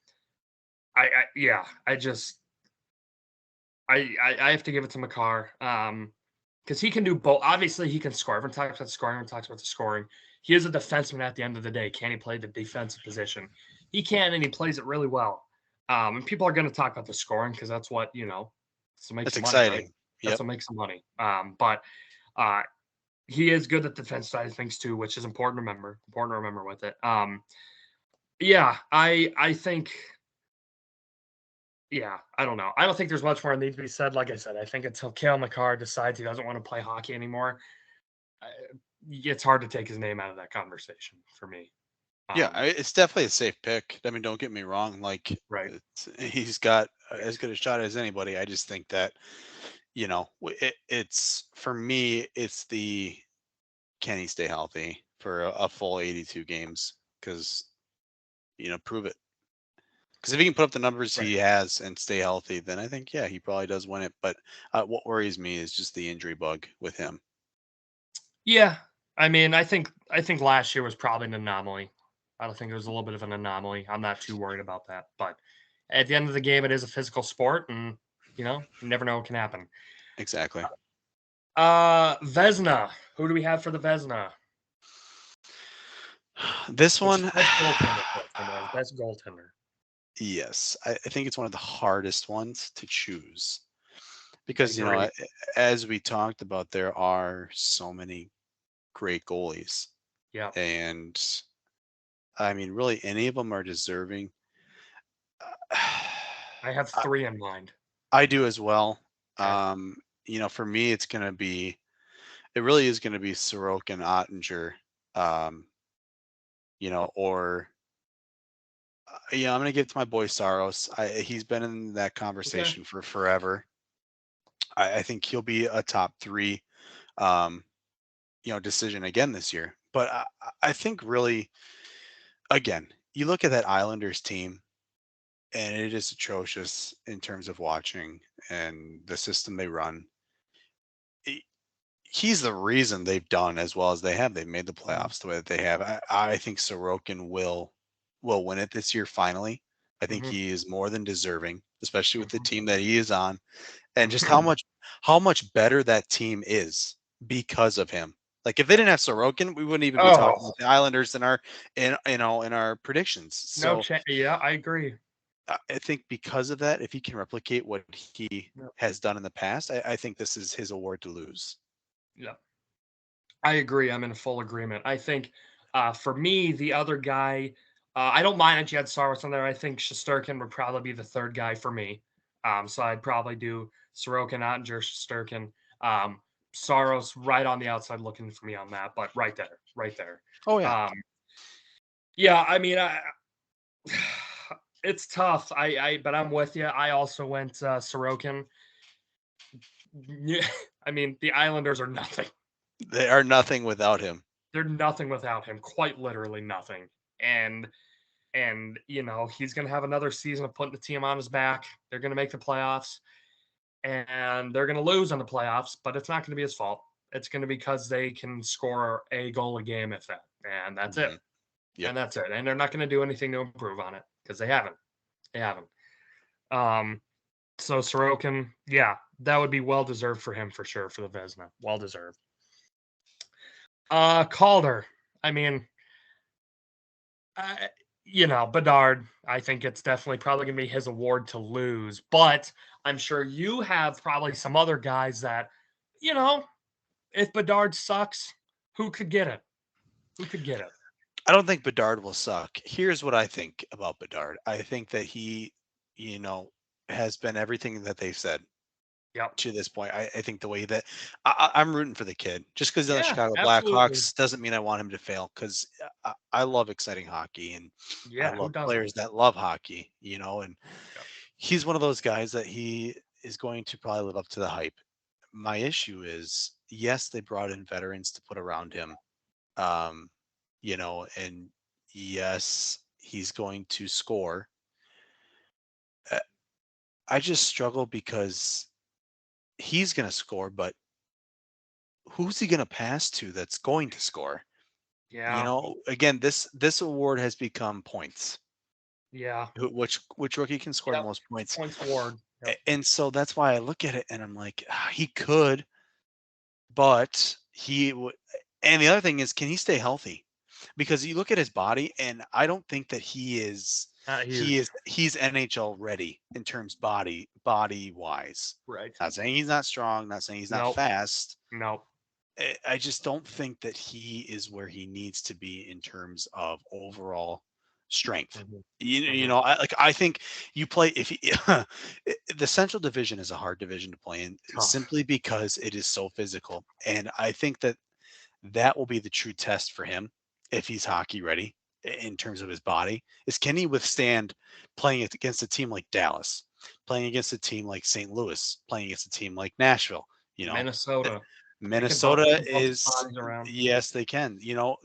yeah, I have to give it to Makar. Because he can do both. Obviously, he can score. Everyone talks about scoring. Everyone talks about the scoring. He is a defenseman at the end of the day. Can he play the defensive position? He can, and he plays it really well. And people are going to talk about the scoring because that's what that's what makes that's the money, right? exciting. That's Yep, what makes the money. But uh, he is good at the defense side of things too, which is important to remember. Important to remember with it. Yeah, I think yeah, I don't know. I don't think there's much more that needs to be said. Like I said, I think until Kale McCarr decides he doesn't want to play hockey anymore, uh, it's hard to take his name out of that conversation for me. yeah, Um, it's definitely a safe pick. I mean, don't get me wrong. Like, right. he's got as good a shot as anybody. I just think that it's for me, it's the can he stay healthy for a full 82 games? Because prove it. Because if he can put up the numbers Right. he has and stay healthy, then I think, yeah, he probably does win it. But what worries me is just the injury bug with him. Yeah. I mean, I think last year was probably an anomaly. I don't think it was a little bit of an anomaly. I'm not too worried about that. But at the end of the game, it is a physical sport, and you never know what can happen. Exactly. Vesna. Who do we have for the Vesna? This Which is one, best goaltender first and was best goaltender. yes, I think it's one of the hardest ones to choose. because Agree. as we talked about, there are so many great goalies, Yeah. and I mean, really, any of them are deserving. I have I, three in mind. I do as well. Okay. For me, it really is gonna be Sorokin, Ottinger, um, or I'm gonna give it to my boy Saros. He's been in that Okay. conversation for forever. I think he'll be a top three, um, decision again this year. But I think really, again, you look at that Islanders team, and it is atrocious in terms of watching and the system they run. He- He's the reason they've done as well as they have. They've made the Mhm. playoffs the way that they have. I think Sorokin will win it this year finally. I think Mhm. he is more than deserving, especially with the Mhm. team that he is on, and just Mhm. how much better that team is because of him. Like if they didn't have Sorokin, we wouldn't even be talking Oh, about the Islanders in our predictions. no So chance. Yeah, I agree. I think because of that, if he can replicate what he Yeah. has done in the past, I think this is his award to lose. Yeah. I agree. I'm in full agreement. I think for me, the other guy, I don't mind that you had Saros on there. I think Shesterkin would probably be the third guy for me. So I'd probably do Sorokin, Ottinger, Shesterkin. Um, Saros right on the outside looking for me on that, but right there, right there. Oh yeah, Um, yeah, I mean, it's tough. But I'm with you. I also went Sorokin. Yeah, I mean, the Islanders are nothing. they are nothing without him. They're nothing without him. Quite literally nothing. And he's going to have another season of putting the team on his back. They're going to make the playoffs, and they're going to lose in the playoffs, but it's not going to be his fault. It's going to be because they can score a goal a game, if that, and that's it. Hmm. Yep. And that's it. And they're not going to do anything to improve on it because they haven't. They haven't. Um, so Sorokin, yeah, that would be well deserved for him for sure for the Vezina. Well deserved. Calder. I mean, I, Bedard, I think it's definitely probably going to be his award to lose. But I'm sure you have probably some other guys that, you know, if Bedard sucks, who could get it? Who could get it? I don't think Bedard will suck. Here's what I think about Bedard. I think that he, you know, has been everything that they've said Yep. to this point. I think the way that I'm rooting for the kid, just because he's on the Yeah, Chicago absolutely. Blackhawks doesn't mean I want him to fail. Because I love exciting hockey and I Yeah, who love doesn't? players that love hockey. And Yep. he's one of those guys that he is going to probably live up to the hype. My issue is, yes, they brought in veterans to put around him, um, and yes, he's going to score. Uh, I just struggle because he's going to score, but who's he going to pass to that's going to score? Yeah. Again, this award has become points. Yeah. Which rookie can score the Yep. most points? Points award. Yep. And so that's why I look at it and I'm like, he could, but he would. And the other thing is, can he stay healthy? Because you look at his body, and I don't think that he is. Not He huge. is. He's NHL ready in terms body wise. Right. Not saying he's not strong. Not saying he's not Nope. fast. Nope. I just don't think that he is where he needs to be in terms of overall strength. Hmm. You Hmm. know, I think you play if he, the Central Division is a hard division to play in Tough. simply because it is so physical, and I think that will be the true test for him if he's hockey ready in terms of his body. Is can he withstand playing against a team like Dallas, playing against a team like St. Louis, playing against a team like Nashville? You know, Minnesota. They Minnesota can bounce is bodies around. yes, they can.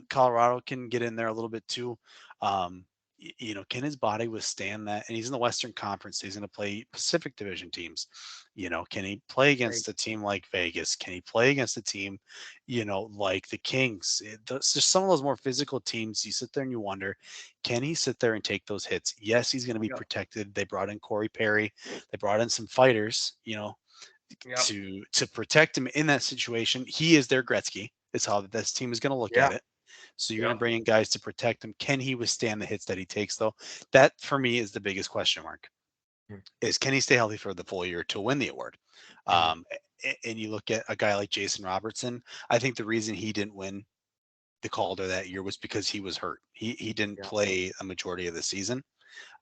Colorado can get in there a little bit too. Can his body withstand that? And he's in the Western Conference. So he's going to play Pacific Division teams. Can he play Right. against a team like Vegas? Can he play against a team, like the Kings? Just some of those more physical teams. You sit there and you wonder, can he sit there and take those hits? Yes, he's going to be Yep. protected. They brought in Corey Perry. They brought in some fighters. Yep. To protect him in that situation. He is their Gretzky. Is how this team is going to look Yeah. at it. So you're going to Yep. bring in guys to protect him. Can he withstand the hits that he takes, though? That for me is the biggest question mark. is can he stay healthy for the full year to win the award? Mhm. And you look at a guy like Jason Robertson. I think the reason he didn't win the Calder that year was because he was hurt. He didn't Yeah. play a majority of the season,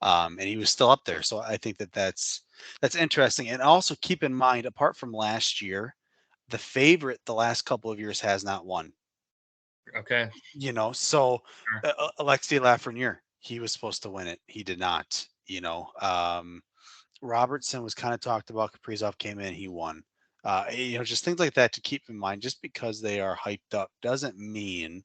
and he was still up there. So I think that's interesting. And also keep in mind, apart from last year, the favorite the last couple of years has not won. Okay. So Sure. Alexei Lafreniere, he was supposed to win it. He did not. Robertson was kind of talked about. Kaprizov came in, he won. Just things like that to keep in mind. Just because they are hyped up doesn't mean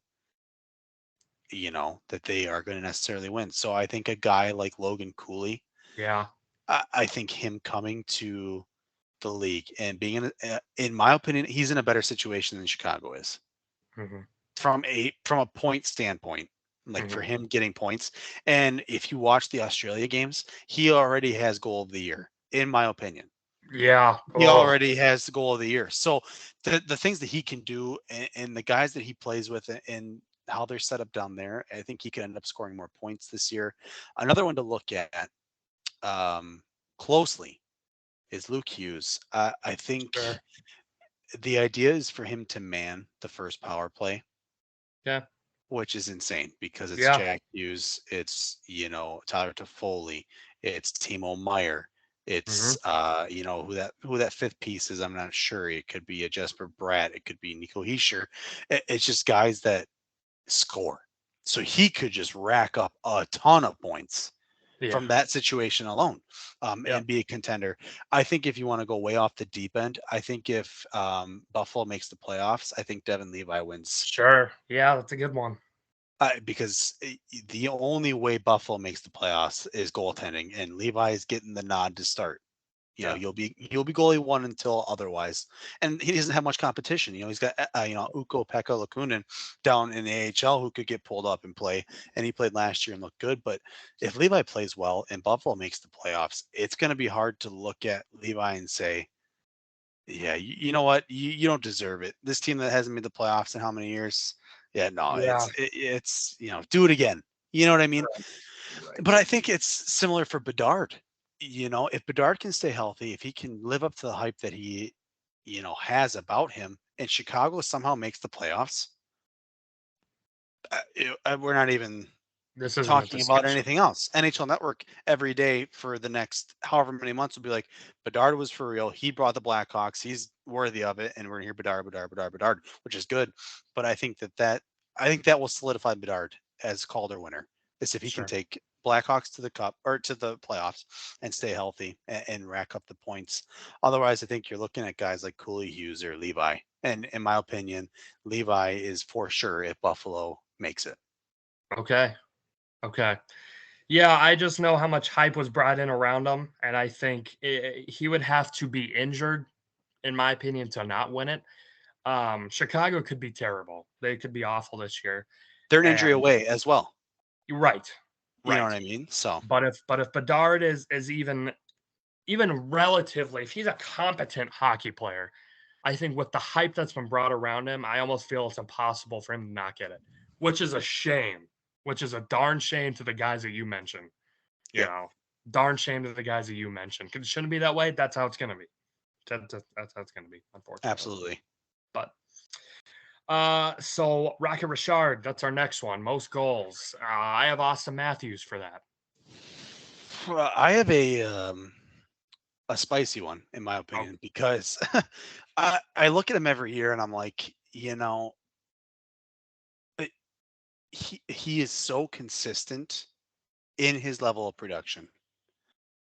that they are going to necessarily win. So I think a guy like Logan Cooley, Yeah. I think him coming to the league and being in my opinion, he's in a better situation than Chicago is Hmm. from a point standpoint. Like for Hmm. him getting points, and if you watch the Australia games, he already has goal of the year, in my opinion. Yeah. He Oh, already has the goal of the year. So the things that he can do and the guys that he plays with and how they're set up down there, I think he could end up scoring more points this year. Another one to look at um, closely is Luke Hughes. I think sure. the idea is for him to man the first power play, Yeah. which is insane because it's Yeah. Jack Hughes, it's Tyler Toffoli, it's Timo Meyer, Hmm. it's who that fifth piece is. I'm not sure. It could be a Jesper Bratt, it could be Nico Heischer. It's just guys that score, so he could just rack up a ton of points Yeah. from that situation alone, Yeah. and be a contender. I think if you want to go way off the deep end, I think if Buffalo makes the playoffs, I think Devin Levi wins. Sure. Yeah. That's a good one. Because the only way Buffalo makes the playoffs is goaltending, and Levi is getting the nod to start. Yeah. He'll be goalie one until otherwise, and he doesn't have much competition. He's got Ukko Pekka Lakunin down in the AHL who could get pulled up and play, and he played last year and looked good. But if Levi plays well and Buffalo makes the playoffs, it's going to be hard to look at Levi and say, yeah, you know what? You don't deserve it. This team that hasn't made the playoffs in how many years? Yeah, no, Yeah. it's do it again. You know what I mean? Right. Right. But I think it's similar for Bedard. If Bedard can stay healthy, if he can live up to the hype that he, has about him, and Chicago somehow makes the playoffs, we're not even This isn't a talking about discussion. anything else. NHL Network every day for the next however many months will be like, Bedard was for real. He brought the Blackhawks. He's worthy of it, and we're gonna hear Bedard, Bedard, Bedard, Bedard, which is good. But I think that will solidify Bedard as Calder winner. Is if he can Sure. take Blackhawks to the cup or to the playoffs and stay healthy and rack up the points. Otherwise, I think you're looking at guys like Cooley, Hughes, or Levi. And in my opinion, Levi is for sure if Buffalo makes it. Okay. Okay. Yeah, I just know how much hype was brought in around him, and I think he would have to be injured, in my opinion, to not win it. Chicago could be terrible. They could be awful this year. They're an injury And away as well. you're right, You know what right. I mean? So But if Bedard is even relatively, if he's a competent hockey player, I think with the hype that's been brought around him, I almost feel it's impossible for him to not get it, which is a shame. Which is a darn shame to the guys that you mentioned. You yep, know, darn shame to the guys that you mentioned because it shouldn't be that way. That's how it's going to be. That's how it's going to be, unfortunately. absolutely. But so Rocket Richard, that's our next one. Most goals. I have Austin Matthews for that. I have a spicy one in my Oh, opinion because I look at him every year and I'm like, uh, he is so consistent in his level of production.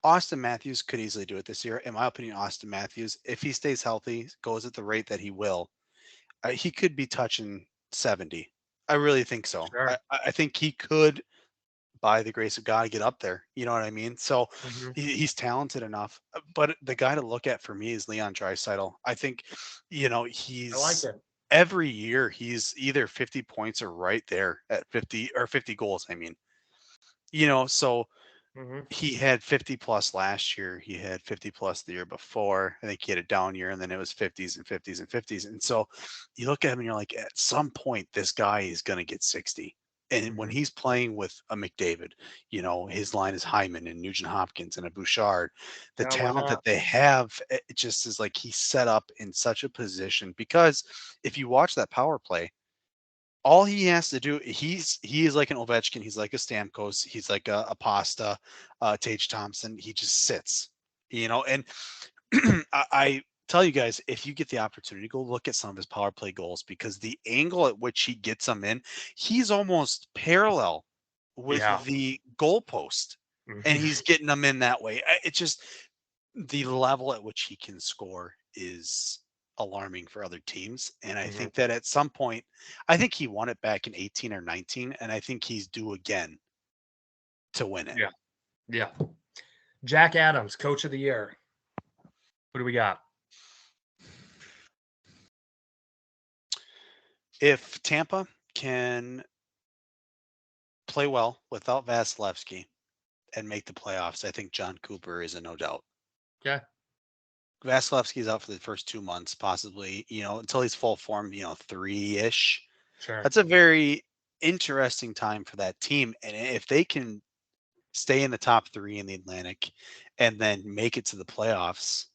Austin Matthews could easily do it this year. In my opinion, Austin Matthews, if he stays healthy, goes at the rate that he will, he could be touching 70. I really think so. I, sure. I think he could, by the grace of God, get up there. You know what I mean? So Hmm. he's talented enough. But the guy to look at for me is Leon Draisaitl. I think, I like he's it. every year he's either 50 points or right there at 50 or 50 goals. I mean, so Hmm. he had 50 plus last year. He had 50 plus the year before. I think he had a down year, and then it was 50s and 50s and 50s. And so you look at him and you're like, at some point, this guy is going to get 60. And when Mhm. he's playing with a McDavid, his line is Hyman and Nugent Hopkins and a Bouchard. The Yeah, why talent not? that they have, it just is like he's set up in such a position because if you watch that power play, all he has to do, he is like an Ovechkin, he's like a Stamkos, he's like a Pasta, Tage Thompson. He just sits, and I tell you guys, if you get the opportunity, go look at some of his power play goals because the angle at which he gets them in, he's almost parallel Yeah. with the goalpost, and Mhm. he's getting them in that way. It's just the level at which he can score is alarming for other teams. And I Mhm. think that at some point, I think he won it back in 18 or 19, and I think he's due again to win it. Yeah. Yeah. Jack Adams, coach of the year. What do we got? If Tampa can play well without Vasilevsky and make the playoffs, I think John Cooper is a no doubt. Okay. Vasilevsky's out for the first 2 months, possibly, until he's full form, three ish. Sure. That's a very interesting time for that team. And if they can stay in the top three in the Atlantic and then make it to the playoffs,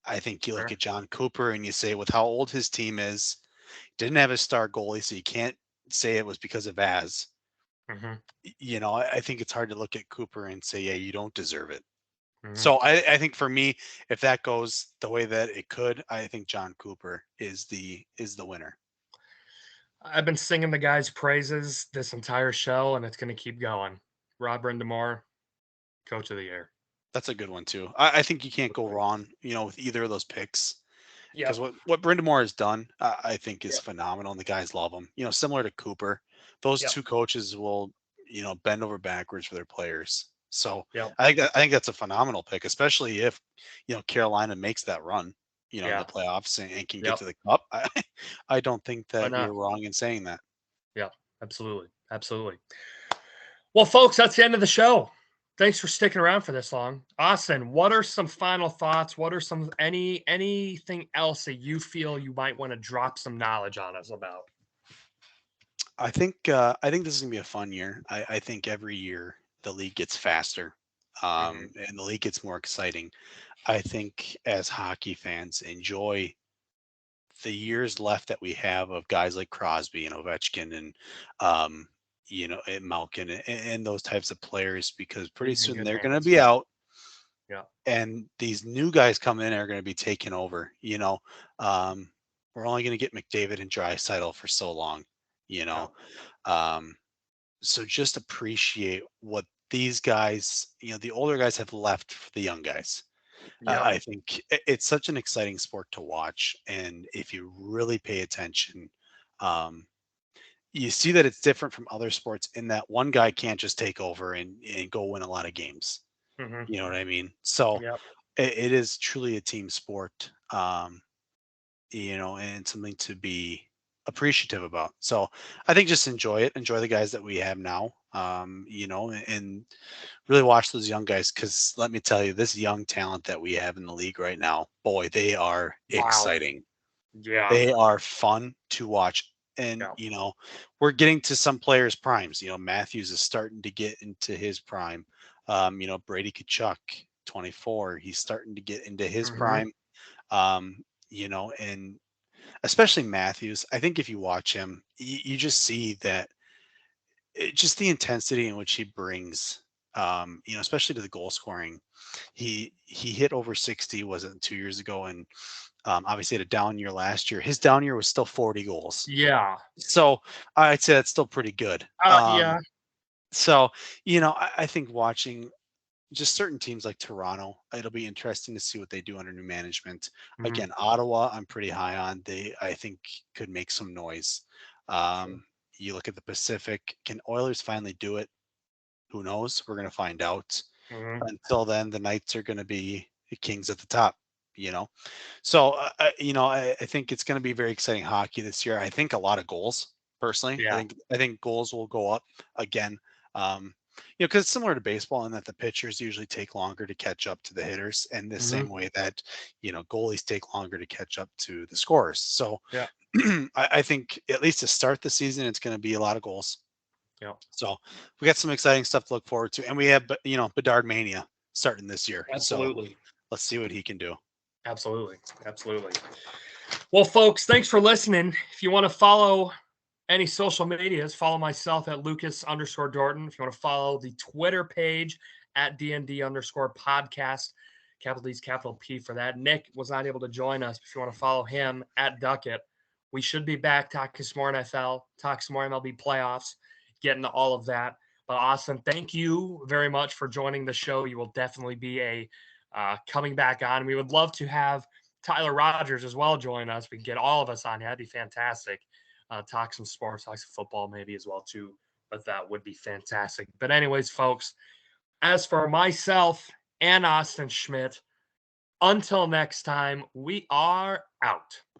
I think you look Sure. at John Cooper and you say, with how old his team is, didn't have a star goalie, so you can't say it was because of Vaz. Mhm. I think it's hard to look at Cooper and say, yeah, you don't deserve it. Mhm. So I think for me, if that goes the way that it could, I think John Cooper is the winner. I've been singing the guy's praises this entire show, and it's going to keep going. Rob Brindamore, coach of the year. That's a good one too. I think you can't go wrong, with either of those picks because Yep. what Brindamore has done, I think is Yep. phenomenal. And the guys love him. Similar to Cooper, those Yep. two coaches will, bend over backwards for their players. So Yep. I think that's a phenomenal pick, especially if Carolina makes that run, in the Yeah. playoffs and can get Yep. to the cup. I don't think Why that not? you're wrong in saying that. Yeah. Absolutely. Absolutely. Well, folks, that's the end of the show. Thanks for sticking around for this long. Austin, what are some final thoughts? What are anything else that you feel you might want to drop some knowledge on us about? I think this is gonna be a fun year. I think every year the league gets faster, Mhm. and the league gets more exciting. I think as hockey fans enjoy the years left that we have of guys like Crosby and Ovechkin and and Malkin and those types of players because pretty Leaves in soon good they're going to hands. be out Yeah. and these new guys coming in are going to be taking over. Um, we're only going to get McDavid and Draisaitl for so long. You Yeah. know, um, so just appreciate what these guys, the older guys have left for the young guys. Yep. I think it's such an exciting sport to watch, and if you really pay attention, um, you see that it's different from other sports in that one guy can't just take over and go win a lot of games. Mhm. You know what I mean? So Yep. it is truly a team sport, and something to be appreciative about. So I think just enjoy it, enjoy the guys that we have now, and really watch those young guys because let me tell you, this young talent that we have in the league right now, boy, they are Wow. exciting. Yeah. They are fun to watch. And, Yeah. we're getting to some players' primes. Matthews is starting to get into his prime. Brady Kachuk, 24, he's starting to get into his Mhm. prime. And especially Matthews. I think if you watch him, you just see that just the intensity in which he brings, especially to the goal scoring. He hit over 60, was it 2 years ago, and obviously had a down year last year. His down year was still 40 goals, Yeah. so I'd say that's still pretty good. Yeah. So I think watching just certain teams like Toronto, it'll be interesting to see what they do under new management. Mhm. Again, Ottawa, I'm pretty high on. They, I think, could make some noise. Sure. You look at the Pacific. Can Oilers finally do it? Who knows? We're going to find out. Mhm. Until then, the Knights are going to be the kings at the top. You know, so I think it's going to be very exciting hockey this year. I think a lot of goals. Personally, I Yeah. think I think goals will go up again. Because it's similar to baseball in that the pitchers usually take longer to catch up to the hitters, and the Mhm. same way that goalies take longer to catch up to the scorers. So Yeah. I think at least to start the season, it's going to be a lot of goals. Yeah. So we got some exciting stuff to look forward to, and we have Bedard Mania starting this year. Absolutely. So let's see what he can do. Absolutely. Well, folks, thanks for listening. If you want to follow any social medias, follow myself at Lucas_Dorton. If you want to follow the Twitter page at DND_podcast, capital D's capital P for that. Nick was not able to join us. If you want to follow him at Doetkott, we should be back talking some more NFL, talk some more MLB playoffs, getting to all of that. But Austin, thank you very much for joining the show. You will definitely be coming back on. We would love to have Tyler Rogers as well join us. We can get all of us on. That'd be fantastic. Talk some sports, talk some football maybe as well too. But that would be fantastic. But anyways, folks, as for myself and Austin Schmidt, until next time, we are out.